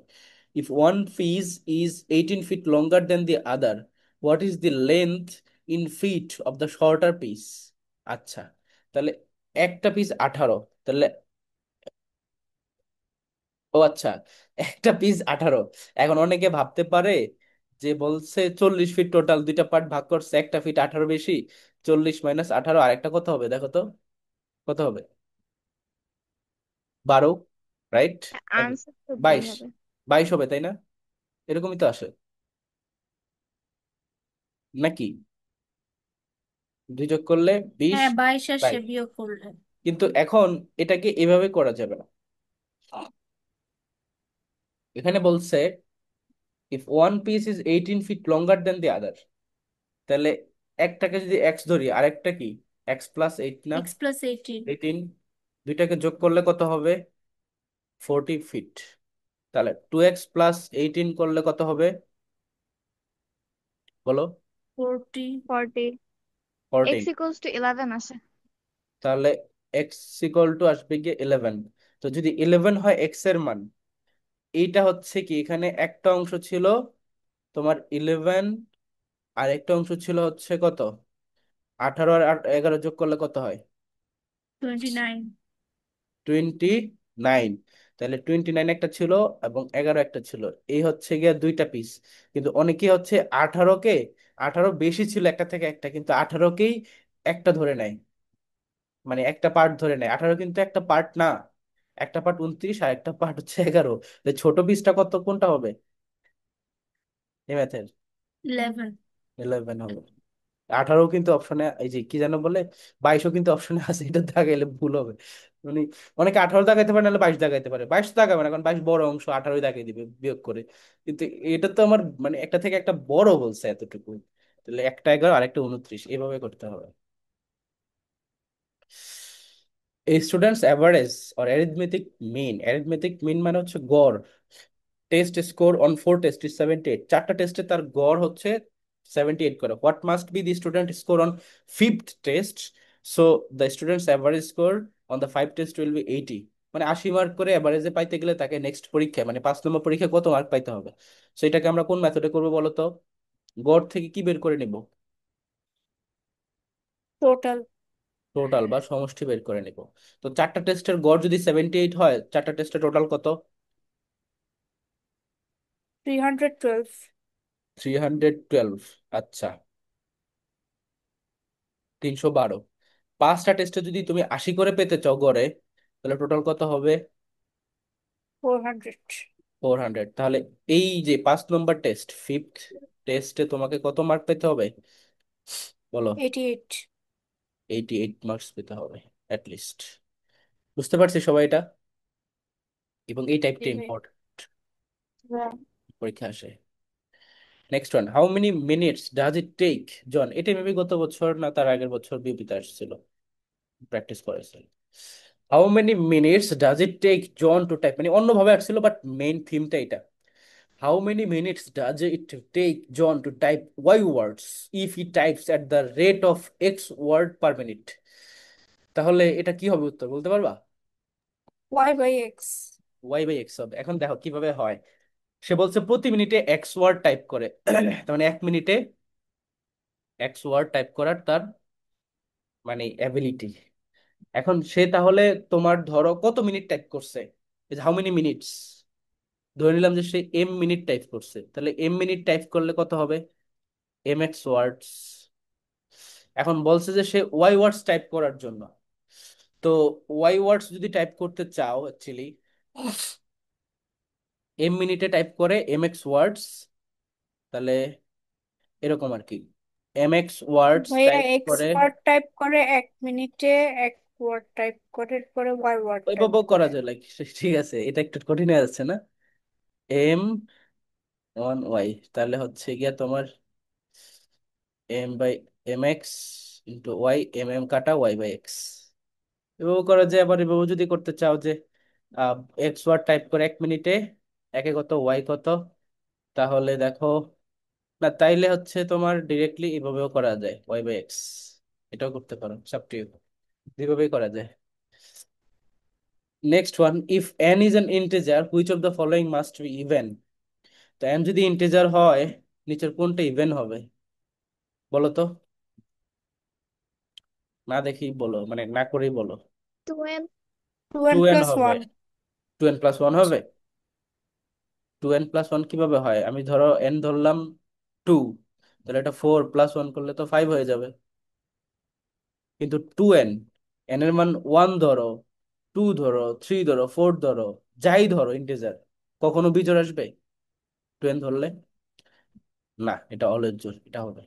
If one piece is 18 feet longer than the other, what is the length in feet of the shorter piece? আচ্ছা, তাহলে একটা পিস 18, তাহলে, ও আচ্ছা, একটা পিস 18। এখন অনেকে ভাবতে পারে যে বলছে 40 ফিট টোটাল, দুইটা পার্ট ভাগ করছে, একটা ফিট 18 বেশি, 40 - 18 আরেকটা কত হবে দেখো তো, কত হবে? 12, রাইট? আনসার তো 2 22, হবে। 22 হবে তাই না? এরকমই তো আসে নাকি? 2 যোগ করলে 20, হ্যাঁ, 22 আর সে 22। বিয়োগ করলে। কিন্তু এখন এটাকে এভাবে করা যাবে না। এখানে বলছে if one piece is 18 feet longer than the other, তাহলে একটাকে যদি এক্স ধরি, আরেকটা কি x+8 না? x+18। 18, দুইটাকে যোগ করলে কত হবে? 40 ফিট। তাহলে 2x+18 করলে কত হবে? বলো। 40। 40, x 14। ইকুয়ালস টু 11 আসে। তাহলে এক্স ইকুয়াল টু আসবে গিয়ে 11। তো যদি 11 হয় এক্স এর মান, এইটা হচ্ছে কি, এখানে একটা অংশ ছিল তোমার 11, আর একটা অংশ ছিল হচ্ছে কত, 18, আর 11 যোগ করলে কত হয়? 29। 29। তাহলে 29 একটা ছিল এবং 11 একটা ছিল, এই হচ্ছে গিয়ে দুইটা পিস। কিন্তু অনেকে হচ্ছে 18কে, 18 বেশি ছিল একটা থেকে একটা, কিন্তু 18কেই একটা ধরে নেয়, মানে একটা পার্ট ধরে নেয়। 18 কিন্তু একটা পার্ট না, একটা পার্ট 29 আর একটা পার্ট হচ্ছে 11। ছোট পিসটা কত, কোনটা হবে এই ম্যাথের? 11। 11 হবে। 18 কিন্তু অপশনে, এই যে কি যেন বলে, 22ও কিন্তু অপশনে আছে, এটা দাগাইলে ভুল হবে। মানে অনেকে 18 দাগাইতে পারে, নাহলে 22 দাগাইতে পারে, 22 দাগাবে না, কারণ 22 বড় অংশ, 18 দাগিয়ে দিবে বিয়োগ করে। কিন্তু এটা তো আমার মানে একটা থেকে একটা বড় বলছে এতটুকু, তাহলে একটা 11 আর একটা 29, এইভাবে করতে হবে। এই students average or arithmetic mean, arithmetic mean মানে হচ্ছে গড়। Test score on 4 test is 78, চারটা টেস্টে তার গড় হচ্ছে 78 করে। What must be the student score on fifth test, so the students average score on the 5 test will be 80। মানে 80 মার্ক করে অ্যাভারেজে পাইতে গেলে তাকে নেক্সট পরীক্ষায় মানে 5 নম্বর পরীক্ষায় কত মার্ক পাইতে হবে? সো এটাকে আমরা কোন মেথডে করবো বলো তো? গড় থেকে কি বের করে নিব? টোটাল। টোটাল বা সমষ্টি বের করে নিব। তো চারটা টেস্টের গড় যদি 78 হয়, চারটা টেস্টের টোটাল কত? 312। 312। আচ্ছা, 312। পাঁচটা টেস্টে যদি তুমি 80 করে পেতে চাও গড়ে, তাহলে টোটাল কত হবে? 400। 400। তাহলে এই যে 5 নম্বর টেস্ট, ফিফথ টেস্টে তোমাকে কত মার্ক পেতে হবে বলো? 88। 88 মার্কস পেতে হবে লিস্ট। বুঝতে পারছি সবাই এটা? এবং এই জি টাইপটা ভাই। ইম্পর্টেন্ট, পরীক্ষা আসে। Next one, how many minutes does it take John, এটা মেবি গত বছর না তার আগের বছর বিপিতে আসছিল, প্র্যাকটিস করেছেন। How many minutes does it take John to type, মানে অন্যভাবে আসছিল বাট মেইন থিমটা এটা। How many minutes does it take John to type Y words if he types at the rate of X word per minute? তাহলে এটা কি হবে উত্তর বলতে পারবা? y/x। ওয়াই বাই এক্স হবে। এখন দেখো কিভাবে হয়। সে বলছে প্রতি মিনিটে এক্স ওয়ার্ড টাইপ করে, তার মানে 1 মিনিটে এক্স ওয়ার্ড টাইপ করার তার মানে অ্যাবিলিটি। এখন সে তাহলে তোমার ধরো কত মিনিট টাইপ করছে, হাউ মেনি মিনিটস, ধরে নিলাম যে সে এম মিনিট টাইপ করছে, তাহলে এম মিনিট টাইপ করলে কত হবে? এম এক্স ওয়ার্ডস। এখন বলছে যে সে ওয়াই ওয়ার্ডস টাইপ করার জন্য, তো ওয়াই ওয়ার্ডস যদি টাইপ করতে চাও অ্যাকচুয়ালি এম মিনিটে টাইপ করে এম এক্স ওয়ার্ডস, তাহলে এরকম আর কি, এম এক্স ওয়ার্ডস ভাইয়া টাইপ এক্স করে, ওয়ার্ড টাইপ করে 1 মিনিটে, এক ওয়ার্ড টাইপ করে পরে ওয়াই ওয়ার্ড টাইপ ওইভাবেও করা করে। যায় লাইক। ঠিক আছে, এটা একটু কঠিন হয়ে যাচ্ছে না? এম ওয়ান ওয়াই, তাহলে হচ্ছে গিয়া তোমার M by M X into Y, M M কাটা ওয়াই বাই এক্স। এভাবে করা যায়। আবার এভাবে যদি করতে চাও যে এক্স ওয়ার্ড টাইপ করে 1 মিনিটে একে কত ওয়াই কত, তাহলে দেখো, না তাইলে হচ্ছে তোমার ডিরেক্টলি এভাবেও করা যায় ওয়াই বাই এক্স, এটাও করতে পারো, সাবটিউ, দুইভাবেই করা যায়। Next one, if N is an integer which of the following must be even, তো এন যদি ইন্টিজার হয় নিচের কোনটা ইভেন হবে বলো তো? না দেখি বলো, মানে না করেই বলো। 12। Two two N N plus হবে। ওয়ান 2n+1 হবে। 2n+1 কিভাবে হয়? আমি ধরো এন ধরলাম 2, তাহলে এটা 4+1 করলে তো 5 হয়ে যাবে। কিন্তু 2n, এন এর মান 1 ধরো, 2 ধরো, 3 ধরো, 4 ধরো, যাই ধরো ইন্টিজার, কখনো বিজোড় আসবে 2n ধরলে? না, এটা অলওয়েজ জোড়, এটা হবে।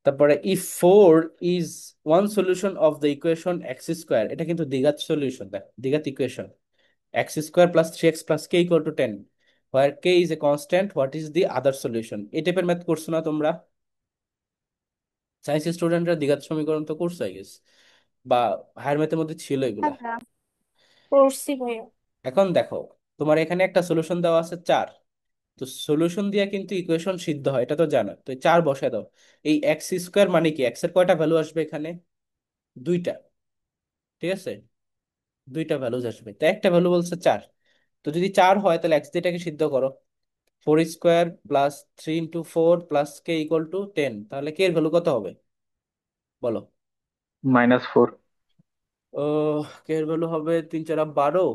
তারপরে if 4 is one solution of the equation x square, এটা কিন্তু দ্বিঘাত সলিউশন, দেখ দ্বিঘাত equation, x square plus 3x plus k equal to 10, where k is a constant, what is the other solution? এই টাইপের ম্যাথ করছো না তোমরা? সায়েন্স স্টুডেন্টরা দ্বিঘাত সমীকরণ তো করছো আই গেস, বা হায়ার ম্যাথের মধ্যে ছিল এগুলা। হ্যাঁ, করছি ভাইয়া। এখন দেখো, তোমার এখানে একটা সলিউশন দেওয়া আছে 4, তো সলিউশন দিয়ে কিন্তু ইকুয়েশন সিদ্ধ হয়, এটা তো জানো, তো 4 বসায় দাও। এই এক্স স্কোয়ার মানে কি, এক্স এর কয়টা ভ্যালু আসবে এখানে? দুইটা, ঠিক আছে, দুইটা ভ্যালুজ আসবে, তো একটা ভ্যালু বলছে 4, তো যদি 4 হয় তাহলে এক্স দিয়ে এটাকে সিদ্ধ করো, 4 স্কোয়ার প্লাস 3 × 4 + k = 10, তাহলে কে এর ভ্যালু কত হবে বলো? -4। ও, কে এর ভ্যালু হবে 3 × 4 = 12,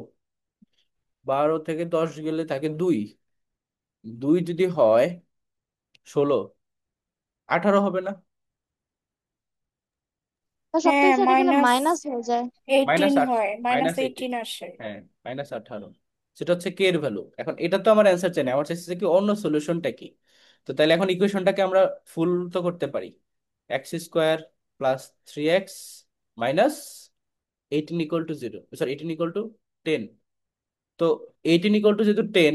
12 থেকে 10 গেলে থাকে 2, 2 যদি হয় 16, 18 হবে না? তো হ্যাঁ, সবকিছুর সাথে গেলে মাইনাস মাইনাস হয়ে যায়। এইটিন 8, হয়, মাইনাস -18, এইটিন আসে। হ্যাঁ -18, সেটা হচ্ছে কে এর ভ্যালু। এখন এটা তো আমার অ্যান্সার চাই না, আমার চাইছে যে কি অন্য সলিউশনটা কি। তো তাহলে এখন ইকুয়েশনটাকে আমরা ফুল তো করতে পারি। X square plus 3x minus 18 equal to 0, sorry 18 equal to 10। তো 18 ইকুয়াল টু যেহেতু 10,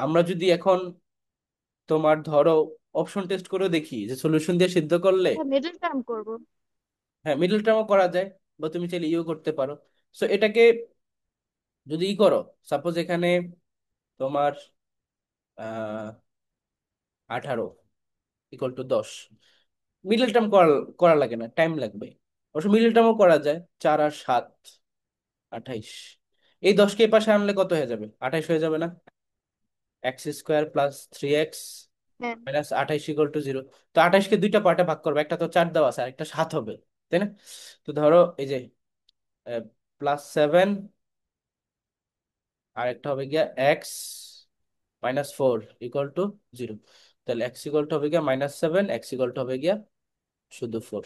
আমরা যদি এখন তোমার ধরো অপশন টেস্ট করে দেখি যে সলিউশন দিয়ে সিদ্ধ করলে, মিডল টার্ম করব। হ্যাঁ মিডল টার্মও করা যায়, বা তুমি চাইলে ইউ করতে পারো। সো এটাকে যদি ই করো, সাপোজ এখানে তোমার 18 ইকুয়াল টু 10, মিডল টার্ম করা করা লাগে না, টাইম লাগবে। অবশ্য মিডল টার্মও করা যায়, 4 আর 7 28। এই 10কে এই পাশে আনলে কত হয়ে যাবে? 28 হয়ে যাবে না? এক্স স্কোয়ার প্লাস 3x হ্যাঁ মাইনাস 28 ইকুয়াল টু 0। তো 28কে দুইটা পার্টে ভাগ করবে, একটা তো 4 দেওয়া আছে আর একটা 7 হবে, তাই না? তো ধরো এই যে +7 আর একটা হবে গিয়া x-4 ইকুয়াল টু 0। তাহলে x ইকুয়াল টু হবে গিয়া -7, x ইকুয়াল টু হবে গিয়া শুধু 4।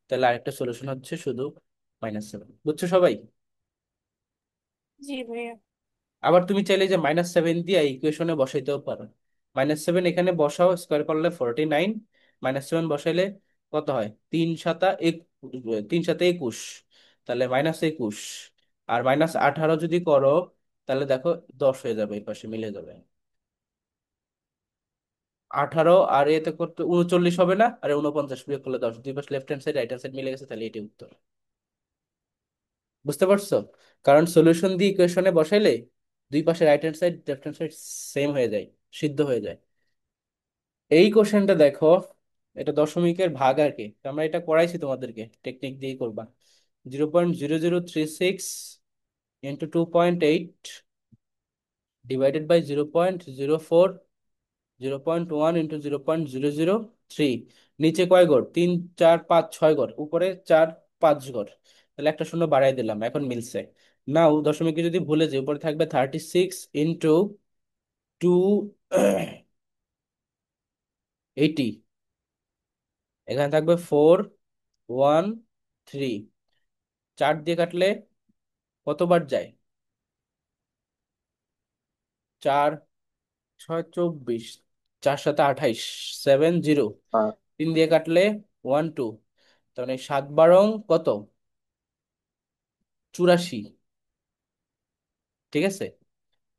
তাহলে আরেকটা সলিউশন হচ্ছে শুধু -7। বুঝছো সবাই? জি ভাইয়া। আবার তুমি চাইলে যে -7 দিয়ে ইকুয়েশনে বসাইতেও পারো। -7 এখানে বসাও, স্কোয়ার করলে 49, -7 বসাইলে কত হয়? 3 7 21, তাহলে -21। আর -18 যদি করো তাহলে দেখো 10 হয়ে যাবে, এই পাশে মিলে যাবে। 18 আর এতে করতে 39 হবে না? আর 49 বিয়োগ করলে 10, দুই পাশে left hand side right hand side মিলে গেছে, তাহলে এটি উত্তর। বুঝতে পারছো? কারণ সলিউশন দিয়ে ইকুয়েশনে বসাইলে দুই পাশে right hand side left hand side same হয়ে যায়, সিদ্ধ হয়ে যায়। এই কোশ্চেনটা দেখো, এটা দশমিকের ভাগ আর কি, তো আমরা এটা করাইছি তোমাদেরকে, টেকনিক দিয়ে করবা। 0.0036 ইন্টু 2.8 ডিভাইডেড বাই 0.04, 0.1 ইন্টু 0.003। নিচে কয় ঘর? 3 4 5 6 ঘর, উপরে 4 5 ঘর। তাহলে একটা শূন্য বাড়াই দিলাম, এখন মিলছে। নাও দশমিকে যদি ভুলে যাই, উপরে থাকবে 36 ইন্টু 280, এখানে থাকবে 413। 4 দিয়ে কাটলে কতবার যায়? 4 6 24, 4 7 28, 70। 3 দিয়ে কাটলে 12, তার মানে 7 12 কত? 84। ঠিক আছে,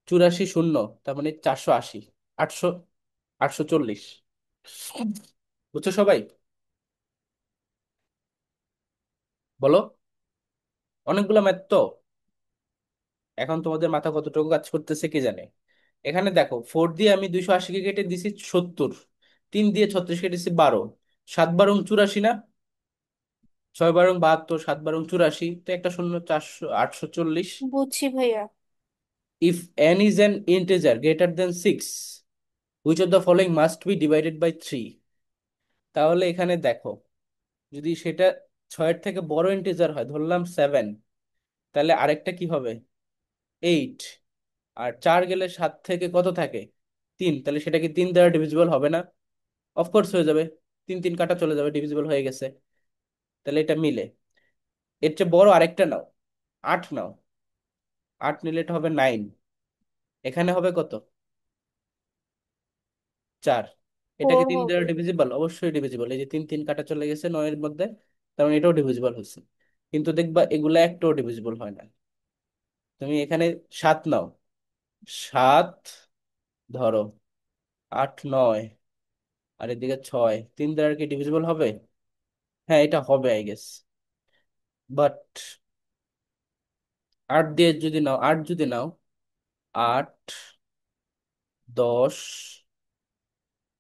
84 শূন্য, তার মানে 480, 800, 840। বুঝছো সবাই? বলো। অনেকগুলো ম্যাথ তো, এখন তোমাদের মাথা কতটুকু কাজ করতেছে কে জানে। এখানে দেখো 4 দিয়ে আমি 280কে কেটে দিছি 70, 3 দিয়ে 36 কেটেছি 12, 7 12 84 না? 6 12 72, 7 12 84, তো একটা শূন্য, 400, 840। বুঝছি ভাইয়া। If n is an integer greater than 6, which of the following must be divided by 3? তাহলে এখানে দেখো, যদি সেটা 6-এর থেকে বড় ইন্টিজার হয়, ধরলাম 7, তাহলে আরেকটা কি হবে? 8। আর 4 গেলে 7 থেকে কত থাকে? 3, তাহলে সেটা কি 3 দ্বারা ডিভিজিবল হবে না? অফকোর্স হয়ে যাবে, 3 3 কাটা চলে যাবে, ডিভিজিবল হয়ে গেছে। তাহলে এটা মিলে। এর চেয়ে বড় আরেকটা নাও, 8 নাও। 8 নিলে এটা হবে 9, এখানে হবে কত? 4। এটা কি 4 3 দ্বারা হবে। ডিভিজিবল? অবশ্যই ডিভিজিবল। এই যে 3 3 কাটা চলে গেছে 9 এর মধ্যে, তার মানে এটাও ডিভিজিবল হচ্ছে। কিন্তু দেখবা এগুলা একটাও ডিভিজিবল হয় না। তুমি এখানে 7 নাও, 7 ধরো, 8 9, আর এদিকে 6, 3 দ্বারা কি ডিভিজিবল হবে? হ্যাঁ এটা হবে আই গেস। বাট 8 দিয়ে যদি নাও, 8 যদি নাও, 8 10,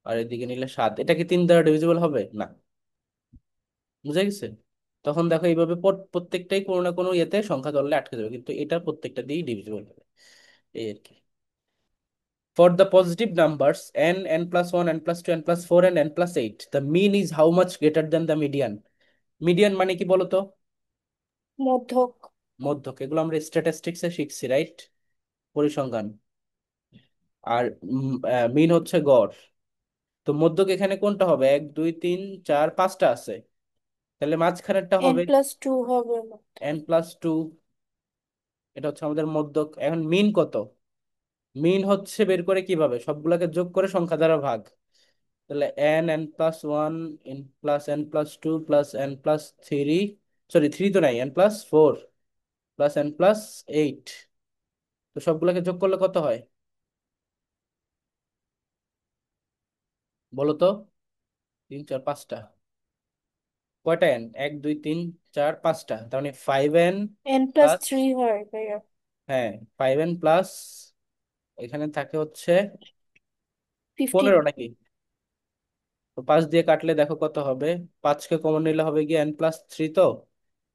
আর এদিকে নিলে 7, এটা কি 3 দ্বারা ডিভিজিবল হবে না? বুঝা গেছে? তখন দেখো এইভাবে প্রত্যেকটাই কোনো না কোনো ইয়েতে সংখ্যা ধরলে আটকে যাবে, কিন্তু এটা প্রত্যেকটা দিয়েই ডিভিজিবল হবে, এই আর কি। For the positive numbers n, n+1, n+2, n+4 and n+8, the mean is how much greater than the median? Median মানে কি বলতো? মধ্যক। মধ্যক, এগুলো আমরা স্ট্যাটিস্টিক্সে শিখছি, রাইট? পরিসংখ্যান। আর মিন হচ্ছে গড়। তো মধ্যক এখানে কোনটা হবে? 1 2 3 4 5টা আছে, তাহলে মাঝখানেরটা হবে n+2 হবে মধ্যক। n+2। এটা হচ্ছে আমাদের মধ্যক। এখন মিন কত? মিন হচ্ছে বের করে কিভাবে, সবগুলাকে যোগ করে সংখ্যা দ্বারা ভাগ। তাহলে n+1 n+n+2 n+3, সরি 3 তো নাই, n+4 n+8, তো সবগুলাকে যোগ করলে কত হয় বলো তো? 3 4 5টা, কয়টা এন? 1 2 3 4 5টা, তার মানে 5n N plus plus, three হয় ভাইয়া। হ্যাঁ 5n প্লাস, এখানে থাকে হচ্ছে 15। 15 নাকি? তো 5 দিয়ে কাটলে দেখো কত হবে, 5কে কমন নিলে হবে গিয়ে n+3, তো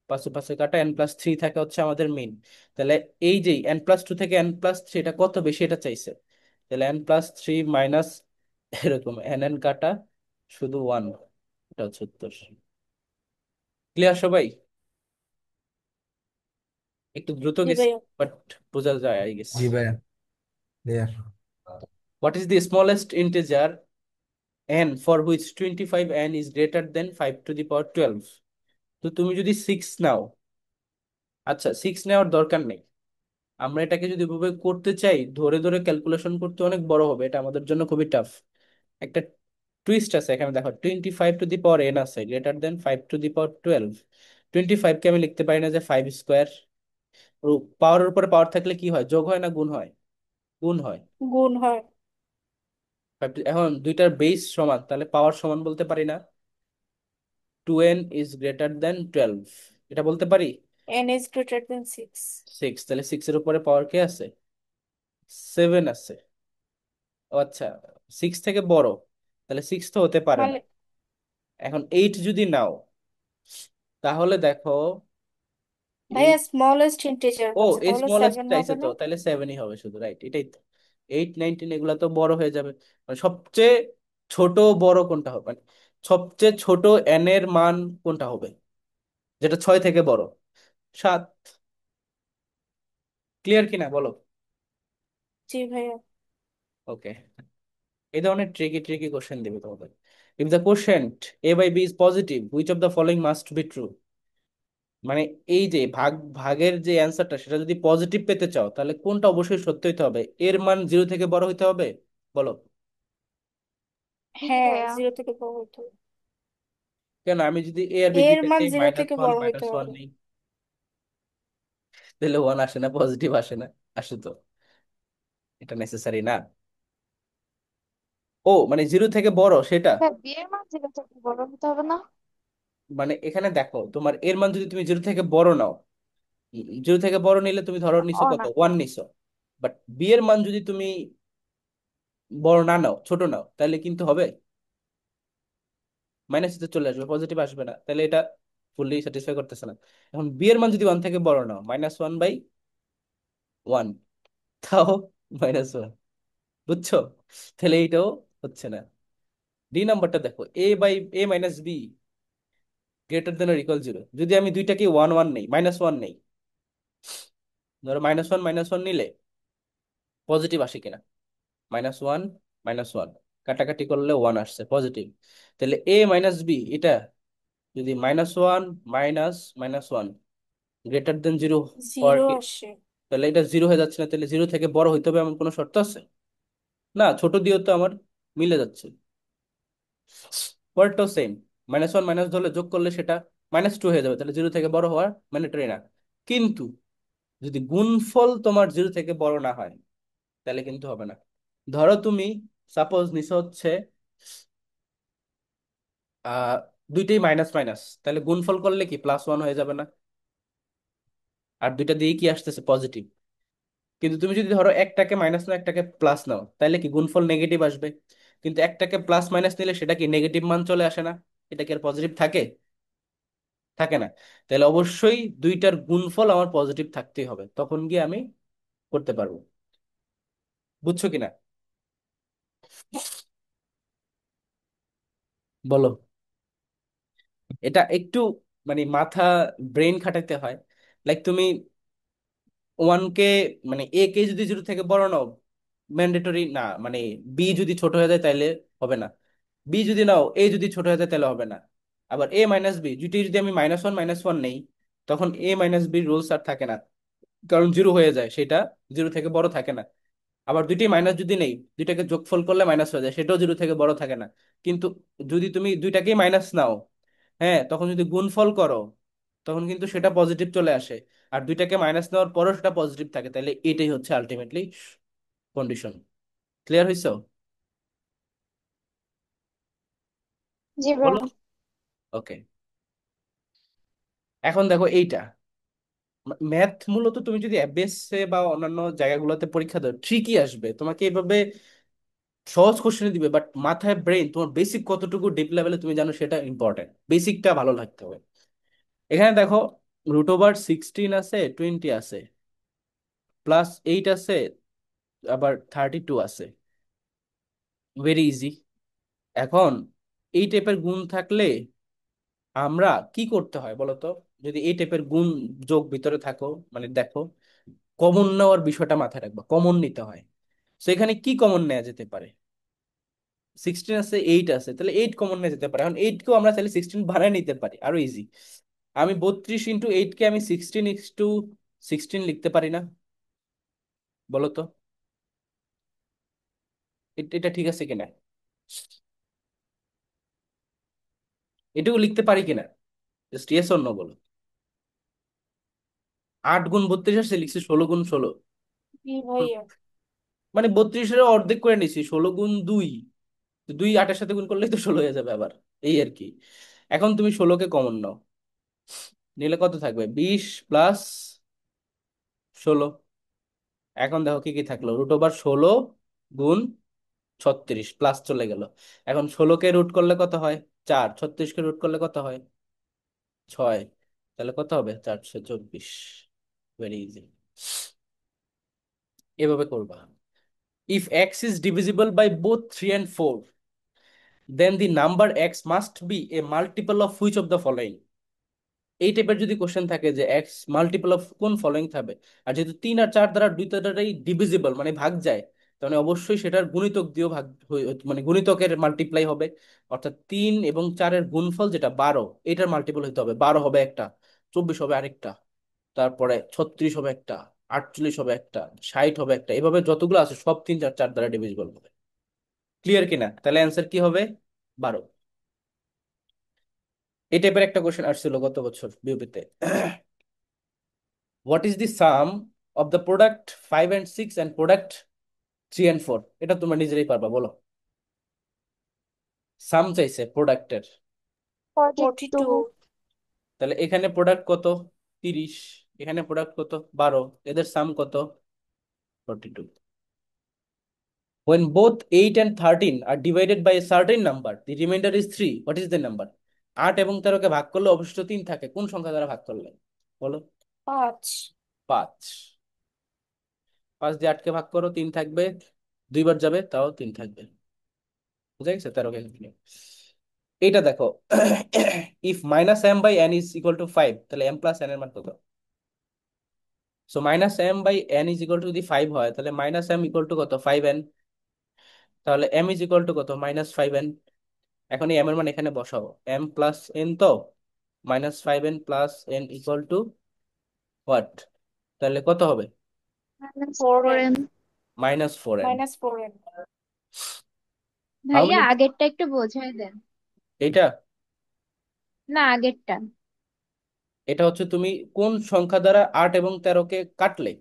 5 পাশে কাটা n+3 থাকে হচ্ছে আমাদের মিন। তাহলে এই যে n+2 থেকে n+3 এটা কত বেশি এটা চাইছে, তাহলে n+3 মাইনাস এরকম n কাটা শুধু 1, এটা হচ্ছে উত্তর। ক্লিয়ার সবাই? একটু দ্রুত জি গেছি ভাইয়া। বাট বোঝা যায় আই গেস। জি ভাইয়া, clear. What is the smallest integer n for which 25n is greater than 5 to the power 12? তো তুমি যদি 6 নাও, আচ্ছা 6 নেওয়ার দরকার নেই, আমরা এটাকে যদি এভাবে করতে চাই ধরে ধরে ক্যালকুলেশন করতে অনেক বড় হবে, এটা আমাদের জন্য খুবই টাফ। একটা টুইস্ট আছে এখানে, দেখো 25 to the power n আছে greater than 5 to the power 12। 25কে আমি লিখতে পারি না যে 5 স্কোয়ার? পাওয়ারের উপরে পাওয়ার থাকলে কি হয়, যোগ হয় না গুণ হয়? গুণ হয়। গুণ হয়। এখন দুইটার বেস সমান, তাহলে পাওয়ার সমান বলতে পারি না? 2n is greater than 12, এটা বলতে পারি। N is greater than 6। 6, তাহলে 6 এর উপরে পাওয়ার কে আছে? 7 আছে। ও আচ্ছা, 6 থেকে বড়, তাহলে 6 তো হতে পারে না। মানে এখন 8 যদি নাও, তাহলে দেখো ভাইয়া এইট, স্মলেস্ট ইন্টিজার ও বলছে, তাহলে স্মলেস্ট 7 চাইছে, হবে তো না? তাহলে 7ই হবে শুধু, রাইট, এটাই তো। 8 9 10 এগুলা তো বড় হয়ে যাবে, মানে সবচেয়ে ছোট বড় কোনটা হবে, মানে সবচেয়ে ছোট এন এর মান কোনটা হবে, যেটা 6 থেকে বড়? 7। ক্লিয়ার কিনা বলো? জি ভাইয়া। ওকে, এই ধরনের ট্রিকি ট্রিকি কোশ্চেন দিবে তোমাদের। If the quotient a/b is positive, which of the following must be true? মানে এই যে ভাগের যে অ্যান্সারটা সেটা যদি পজিটিভ পেতে চাও তাহলে কোনটা অবশ্যই সত্য হইতে হবে, এর মান 0 থেকে বড় হইতে হবে, বলো? জি হ্যাঁ, ভাইয়া। 0 থেকে বড় হতে হবে। কেন, আমি যদি এ আর বি এর দুইটা মান নেই, 0 থেকে -1 বড় হতে -1 হবে। নেই, তাহলে 1 আসে না, পজিটিভ আসে না? আসে তো, এটা নেসেসারি না। ও মানে 0 থেকে বড় সেটা, বিয়ের মান যেটা থেকে বড় হতে হবে না? মানে এখানে দেখো তোমার এর মান যদি তুমি 0 থেকে বড় নাও, 0 থেকে বড় নিলে তুমি ধরো নিছো ও কত, না। 1 নিছো, বাট বি এর মান যদি তুমি বড় না নাও, ছোট নাও, তাহলে কিন্তু হবে মাইনাসে চলে আসবে, পজিটিভ আসবে না, তাহলে এটা ফুললি স্যাটিসফাই করতেছে না। এখন বি এর মান যদি 1 থেকে বড় নাও, -1/1, তাও -1, বুঝছো? তাহলে এইটাও হচ্ছে না। ডি নাম্বারটা দেখো, a/a - b greater than or equal 0, যদি আমি দুইটাকে 1 1 নেই, -1 নেই, ধরো -1 - 1 নিলে পজিটিভ আসে কিনা, -1 -1 কাটাকাটি করলে 1 আসছে পজিটিভ, তাহলে a - b এটা যদি -1 -1 গ্রেটার দেন 0 হওয়ার 0 কি, আসে। তাহলে এটা 0 হয়ে যাচ্ছে না? তাহলে 0 থেকে বড় হইতে হবে এমন কোনো শর্ত আছে? না, ছোট দিয়েও তো আমার মিলে যাচ্ছে, পরেরটাও সেম, -1 মাইনাস ধরলে যোগ করলে সেটা -2 হয়ে যাবে, তাহলে 0 থেকে বড় হওয়ার ম্যান্ডেটরি না। কিন্তু যদি গুণফল তোমার 0 থেকে বড় না হয় তাহলে কিন্তু হবে না। ধরো তুমি সাপোজ নিছো হচ্ছে আহ দুইটাই মাইনাস মাইনাস, তাহলে গুণফল করলে কি +1 হয়ে যাবে না? আর দুইটা দিয়ে কি আসতেছে, পজিটিভ। কিন্তু তুমি যদি ধরো একটাকে মাইনাস নাও একটাকে প্লাস নাও, তাহলে কি গুণফল নেগেটিভ আসবে? কিন্তু একটাকে প্লাস মাইনাস নিলে সেটা কি নেগেটিভ মান চলে আসে না? এটা কি আর পজিটিভ থাকে? থাকে না। তাহলে অবশ্যই দুইটার গুণফল আমার পজিটিভ থাকতেই হবে, তখন গিয়ে আমি করতে পারবো। বুঝছো কিনা বলো? এটা একটু মানে মাথা, ব্রেন খাটাতে হয়। লাইক তুমি 1 কে, মানে a কে যদি 0 থেকে বড় নাও ম্যান্ডেটরি না, মানে বি যদি ছোট হয়ে যায় তাহলে হবে না, বি যদি নাও এ যদি ছোট হয়ে যায় তাহলে হবে না। আবার a - b যদি যদি আমি -1 - 1 নেই, তখন a - b রুলস আর থাকে না, কারণ 0 হয়ে যায়, সেটা 0 থেকে বড় থাকে না। আবার দুইটাই মাইনাস যদি নেই, দুইটাকে যোগফল করলে মাইনাস হয়ে যায়, সেটাও জিরো থেকে বড় থাকে না। কিন্তু যদি তুমি দুইটাকেই মাইনাস নাও, হ্যাঁ, তখন যদি গুণফল করো তখন কিন্তু সেটা পজিটিভ চলে আসে। আর দুইটাকে মাইনাস নেওয়ার পরও সেটা পজিটিভ থাকে, তাহলে এটাই হচ্ছে আলটিমেটলি কন্ডিশন। ক্লিয়ার হয়েছে? জি বলো। ভাইয়া। ওকে, এখন দেখো এইটা ম্যাথ মূলত তুমি যদি এফবিএসএ বা অন্যান্য জায়গাগুলোতে পরীক্ষা দাও ঠিকই আসবে, তোমাকে এইভাবে সহজ কোশ্চেন দিবে, বাট মাথায় ব্রেন তোমার বেসিক কতটুকু ডিপ লেভেলে তুমি জানো সেটা ইম্পর্টেন্ট, বেসিকটা ভালো থাকতে হবে। এখানে দেখো √16 আছে, 20 আছে, +8 আছে, আবার 32 আছে। Very easy. এখন এই টাইপের গুণ থাকলে আমরা কি করতে হয় বলো তো? যদি এই টাইপের গুণ যোগ ভিতরে থাকো, মানে দেখো, কমন নেওয়ার বিষয়টা মাথায় রাখবা, কমন নিতে হয়। তো এখানে কি কমন নেওয়া যেতে পারে? 16 আছে, 8 আছে, তাহলে 8 কমন নেওয়া যেতে পারে। এখন 8 কেও আমরা চাইলে 16 বানায় নিতে পারি, আরো ইজি। আমি 32 × 8 কে আমি 16 লিখতে পারি না? বলো তো এটা ঠিক আছে কিনা? এটুকু লিখতে পারি কিনা? জাস্ট ইয়েস অর নো বলো। 8 × 32 আসছে, লিখছি 16 × 16। জি ভাইয়া। মানে 32-এর অর্ধেক করে নিছি, 16 × 2। তো 2 8-এর সাথে গুণ করলেই তো 16 হয়ে যাবে আবার, এই আর কি। এখন তুমি 16কে কমন নাও, নিলে কত থাকবে? 20 + 16। এখন দেখো কি কি থাকলো, √16 × 36 প্লাস চলে গেল। এখন 16কে রুট করলে কত হয়? 4। 36কে রুট করলে কত হয়? 6। তাহলে কত হবে? 424। ভেরি ইজি, এভাবে করবা। If X is divisible by both 3 and 4, then the number X must be a multiple of which of the following. এই টাইপের যদি কোশ্চেন থাকে যে এক্স মাল্টিপল অফ কোন ফলোইং থাকবে, আর যেহেতু 3 আর 4 দ্বারা দুইটা দ্বারাই ডিভিজিবল মানে ভাগ যায়, তাহলে অবশ্যই সেটার গুণিতক দিয়েও মানে গুণিতকের মাল্টিপ্লাই হবে। অর্থাৎ 3 এবং 4-এর গুণফল যেটা 12, এটার মাল্টিপল হতে হবে। 12 হবে একটা, 24 হবে আরেকটা, তারপরে 36 হবে একটা, 48 হবে একটা, 60 হবে একটা, এভাবে যতগুলো আছে সব 3 আর 4 দ্বারা ডিভিজিবল হবে। ক্লিয়ার কিনা? তাহলে অ্যান্সার কি হবে? 12। এই টাইপের একটা কোশ্চেন আসছিল গত বছর বিউপিতে। What is the sum of the product 5 and 6 and product 3 and 4? এটা তোমরা নিজেরাই পারবা, বলো। সাম চাইছে প্রোডাক্টের। 42। 42। তাহলে এখানে প্রোডাক্ট কত? 30। এখানে প্রোডাক্ট কত? 12। এদের সাম কত? 42। When both 8 and 13 are divided by a certain number, the remainder is 3. What is the number? 8 এবং 13-কে ভাগ করলে অবশিষ্ট 3 থাকে, কোন সংখ্যা দ্বারা ভাগ করলে? বলো। 5। 5। 5 দিয়ে 8-কে ভাগ করো, 3 থাকবে। 2 বার যাবে, তাও 3 থাকবে। বুঝা গেছে? 13-কে এইটা দেখো, if -m/n is equal two 5, তাহলে m+n এর মান কত? So -m/n is equal two যদি 5 হয়, তাহলে -m ইকুয়াল টু কত? 5n। তাহলে m ইজ ইকুয়াল টু কত? -5n। এখন এই m এর মান এখানে বসাও, m+n তো, -5n+n ইকুয়াল টু হোয়াট? তাহলে কত হবে? ফোর করেন। -4n। -4n। হাউ ভাইয়া মেনি? আগেরটা একটু বোঝাই দেন। এইটা না, আগেরটা। এটা হচ্ছে তুমি কোন সংখ্যা দ্বারা 8 এবং 13-কে কাটলে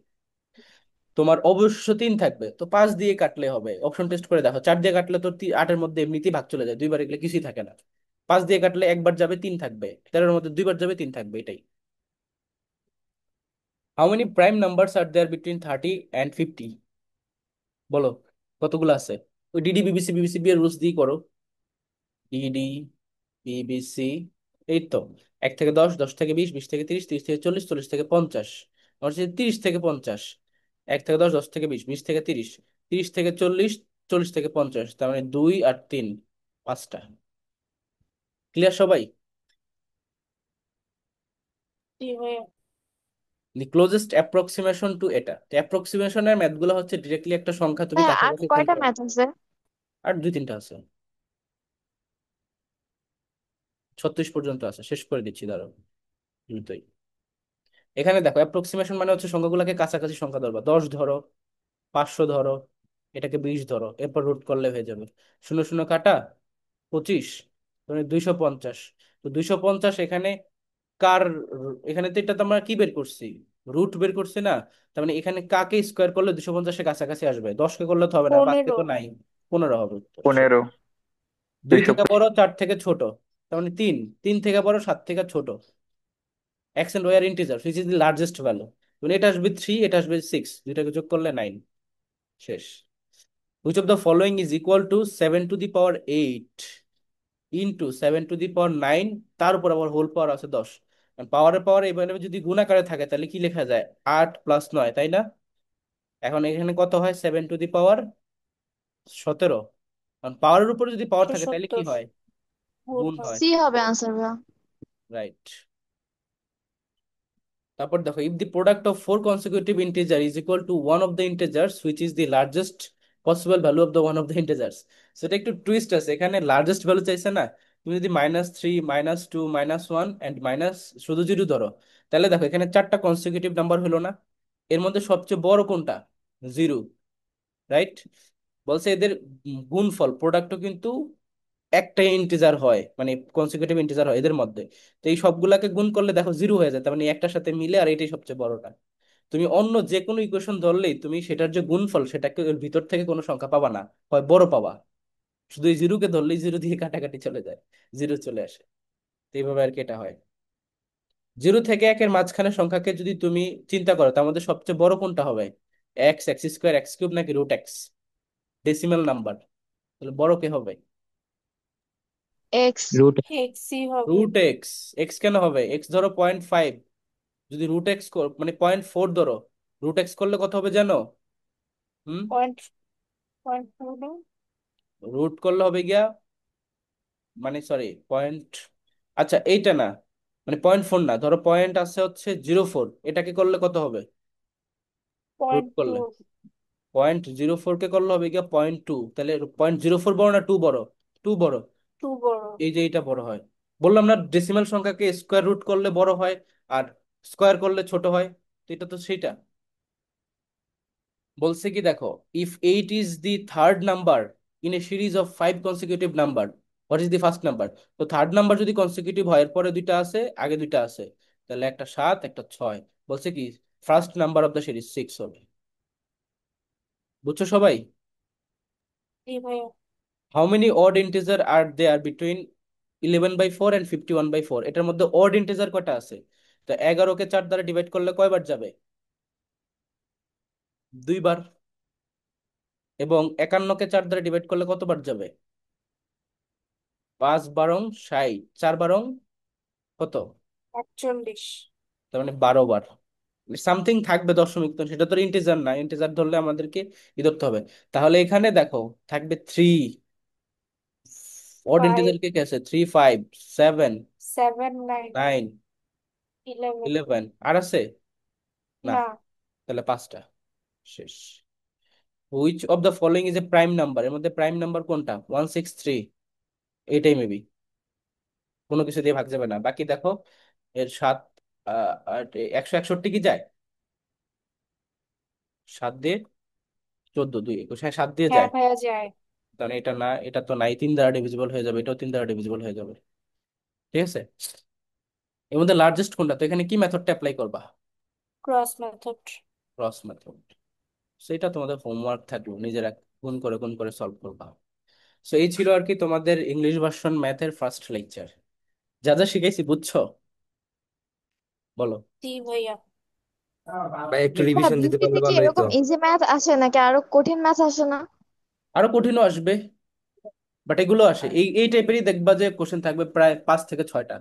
তোমার অবশ্য 3 থাকবে, তো 5 দিয়ে কাটলে হবে। অপশন টেস্ট করে দেখো, 4 দিয়ে কাটলে তো 8-এর মধ্যে এমনিতেই ভাগ চলে যায়, 2 বার এগুলো কিছুই থাকে না। 5 দিয়ে কাটলে একবার যাবে, 3 থাকবে। 13-এর মধ্যে 2 বার যাবে, 3 থাকবে, এটাই। How many prime numbers are there between 30 and 50? বলো কতগুলো আছে? ওই ডিডি বিবিসি বিবিসি বি এর রুলস দিয়ে করো। ডিডি বিবিসি, এই তো 1 থেকে 10, 10 থেকে 20, 20 থেকে 30, 30 থেকে 40, 40 থেকে 50। আমার হচ্ছে 30 থেকে 50। 1 থেকে 10, 10 থেকে 20, 20 থেকে 30, 30 থেকে 40, 40 থেকে 50, তার মানে 2 আর 3, 5টা। ক্লিয়ার সবাই? জি ভাইয়া। দি ক্লোজেস্ট অ্যাপ্রক্সিমেশন টু এটা, অ্যাপ্রক্সিমেশনের ম্যাথ গুলো হচ্ছে ডিরেক্টলি একটা সংখ্যা তুমি হ্যাঁ, আর কাছাকাছি কয়টা ফেলতে হবে। ম্যাথ আছে? আর 2-3টা আছে, 36 পর্যন্ত আছে, শেষ করে দিচ্ছি, দাঁড়াও দ্রুতই। এখানে দেখো অ্যাপ্রক্সিমেশন মানে হচ্ছে সংখ্যাগুলোকে কাছাকাছি সংখ্যা ধরবা। 10 ধরো, 500 ধরো, এটাকে 20 ধরো, এরপর রুট করলে হয়ে যাবে। শূন্য শূন্য কাটা 25, মানে 250। তো 250 এখানে কার, এখানে তো এটা তো আমরা কি বের করছি, রুট বের করছি না। তার মানে এখানে কাকে স্কোয়ার করলে 250-এর কাছাকাছি আসবে, 10কে করলে তো হবে না, 5কে 15। তো নাই, 15 হবে উত্তর। 15, 2 দুইশো থেকে বড়, 4 থেকে ছোট, তার মানে 3, 3 থেকে বড়, 7 থেকে ছোট। X and Y are integer which is the largest value, মানে এটা আসবে 3, এটা আসবে 6, দুইটাকে যোগ করলে 9। শেষ। Which of the following is equal to 7 to the power 8 into 7 to the power 9, তার উপর আবার হোল পাওয়ার আছে 10। পাওয়ারের পাওয়ার এবার যদি গুণ আকারে থাকে তাহলে কি লেখা যায়, 8 + 9, তাই না? এখন এখানে কত হয়, 7 টু দি পাওয়ার 17। কারণ পাওয়ারের উপরে যদি পাওয়ার থাকে তাহলে কি 170 হয়, গুণ গুণ হয়। হয়। সি হবে আনসার ভাইয়া। রাইট। তারপর দেখো, if the product of 4 consecutive integer is equal two one of the integers which is the largest possible value of the one of the integers. সেটা একটু টুইস্ট আছে, এখানে লার্জেস্ট ভ্যালু চাইছে না। তুমি যদি -3, -2, -1 অ্যান্ড মাইনাস শুধু জিরো ধরো, তাহলে দেখো এখানে 4টা কনসিকিউটিভ নাম্বার হলো না, এর মধ্যে সবচেয়ে বড় কোনটা, জিরো, রাইট? বলছে এদের গুণফল প্রোডাক্টও কিন্তু একটাই ইন্টিজার হয়, মানে কনসিকিউটিভ ইন্টিজার হয় এদের মধ্যে। তো এই সবগুলাকে গুণ করলে দেখো জিরো হয়ে যায়, তার মানে একটার সাথে মিলে, আর এটাই সবচেয়ে বড়টা। তুমি অন্য যে কোনো ইকুয়েশন ধরলেই তুমি সেটার যে গুণফল সেটাকে এর ভিতর থেকে কোনো সংখ্যা পাবা না, হয় বড় পাবা। শুধু এই জিরোকে ধরলেই জিরো দিয়ে কাটাকাটি চলে যায়, জিরো চলে আসে। তো এইভাবে আর কি এটা হয়। 0 থেকে 1-এর মাঝখানে সংখ্যাকে যদি তুমি চিন্তা করো, তার মধ্যে সবচেয়ে বড় কোনটা হবে, x, x square, x cube, নাকি √x, ডেসিমাল নাম্বার, তাহলে বড় কে হবে? এক্স। রুট। এক্সই হবে। √x। এক্স কেন হবে, এক্স ধরো 0.5, যদি √x মানে 0.4 ধরো, √x করলে কত হবে জানো? হুম, পয়েন্ট পয়েন্ট ফোর। রুট করলে হবে গিয়া, মানে সরি পয়েন্ট, আচ্ছা এইটা না, মানে 0.4 না, ধরো পয়েন্ট আছে হচ্ছে 0.4, এটাকে করলে কত হবে রুট পয়েন্ট টু। করলে? 0.04 কে করলে হবে গিয়া 0.2, তাহলে 0.04 বড় না টু বড়? টু বড়। টু বড়। এই যে এইটা বড় হয়। বললাম না ডেসিমাল সংখ্যাকে স্কোয়ার রুট করলে বড় হয়, আর স্কোয়ার করলে ছোট হয়, তো এটা তো সেইটা। বলছে কি দেখো, if 8 is the third number in a series of 5 consecutive number, what is the first number? তো থার্ড নাম্বার যদি কনসিকিউটিভ হয়, এর পরে দুইটা আছে, আগে দুইটা আছে, তাহলে একটা 7, একটা 6। বলছে কি first number of the series 6 হবে। বুঝছো সবাই? জি ভাইয়া। How many odd integer are there between 11/4 and 51/4? এটার মধ্যে অড ইন্টিজার কয়টা আছে? তো 11কে 4 দ্বারা ডিভাইড করলে কয়বার যাবে, 2 বার। এবং 51কে 4 দ্বারা ডিভাইড করলে কতবার যাবে, 5 বারং 60, 4 বারং কত, 41। তার মানে 12 বার। সামথিং থাকবে দশমিক, তো সেটা তো ইন্টিজার না, ইন্টিজার ধরলে আমাদেরকে ই ধরতে হবে। তাহলে এখানে দেখো থাকবে 3, অড ফাইভ। ইন্টিজার কে কে আছে, 3, 5, 7, 7, 9, 9, 11। 11, আর আছে না, না। তাহলে 5টা। শেষ। Which of the following is a prime number? এর মধ্যে প্রাইম নাম্বার কোনটা, 163, এইটাই মেবি, কোনো কিছু দিয়ে ভাগ যাবে না। বাকি দেখো এর 7, 161 কি যায়, 7 দিয়ে 14, 2, 21, হ্যাঁ 7 দিয়ে হ্যাঁ যায়। ভাইয়া যায়। কারণ এটা না, এটা তো নাই, 3 দ্বারা ডিভিজিবল হয়ে যাবে, এটাও 3 দ্বারা ডিভিজিবল হয়ে যাবে। ঠিক আছে। এর মধ্যে লার্জেস্ট কোনটা, তো এখানে কি মেথডটা অ্যাপ্লাই করবা, ক্রস মেথড। Cross method. সেটা তোমাদের হোমওয়ার্ক থাকলো, নিজেরা গুণ করে সলভ করবা। সো এই ছিল আর কি তোমাদের ইংলিশ ভার্সন ম্যাথের ফার্স্ট লেকচার। যা যা শিখাইছি বুঝছো, বলো। জি ভাইয়া। ভাই একটু হ্যাঁ, রিভিশন দিতে পারলে বিসিতে কি ভালো হতো। এরকম ইজি ম্যাথ আসে নাকি আরো কঠিন ম্যাথ আসে না? আরো কঠিনও আসবে, বাট এগুলো আসে, এই টাইপেরই দেখবা যে কোশ্চেন থাকবে প্রায় 5 থেকে 6টা,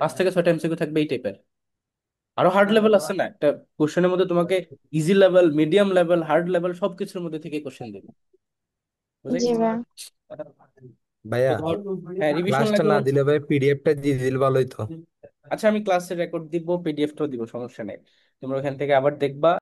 5 থেকে 6টা এমসিকিউ থাকবে এই টাইপের। আরো হার্ড লেভেল আছে না, একটা কোশ্চেনের মধ্যে তোমাকে easy level, medium level, hard level সবকিছুর মধ্যে থেকে কোশ্চেন দেবে, বুঝে জি গেছো? ভাই। তো ভাইয়া ধর, হ্যাঁ রিভিশন ক্লাসটা লাগলো। না দিলে ভাই পিডিএফটা দিয়ে দিলে ভালো হতো। আচ্ছা আমি ক্লাসের রেকর্ড দিব, পিডিএফটাও দিব, সমস্যা নেই, তোমরা ওখান থেকে আবার দেখবা।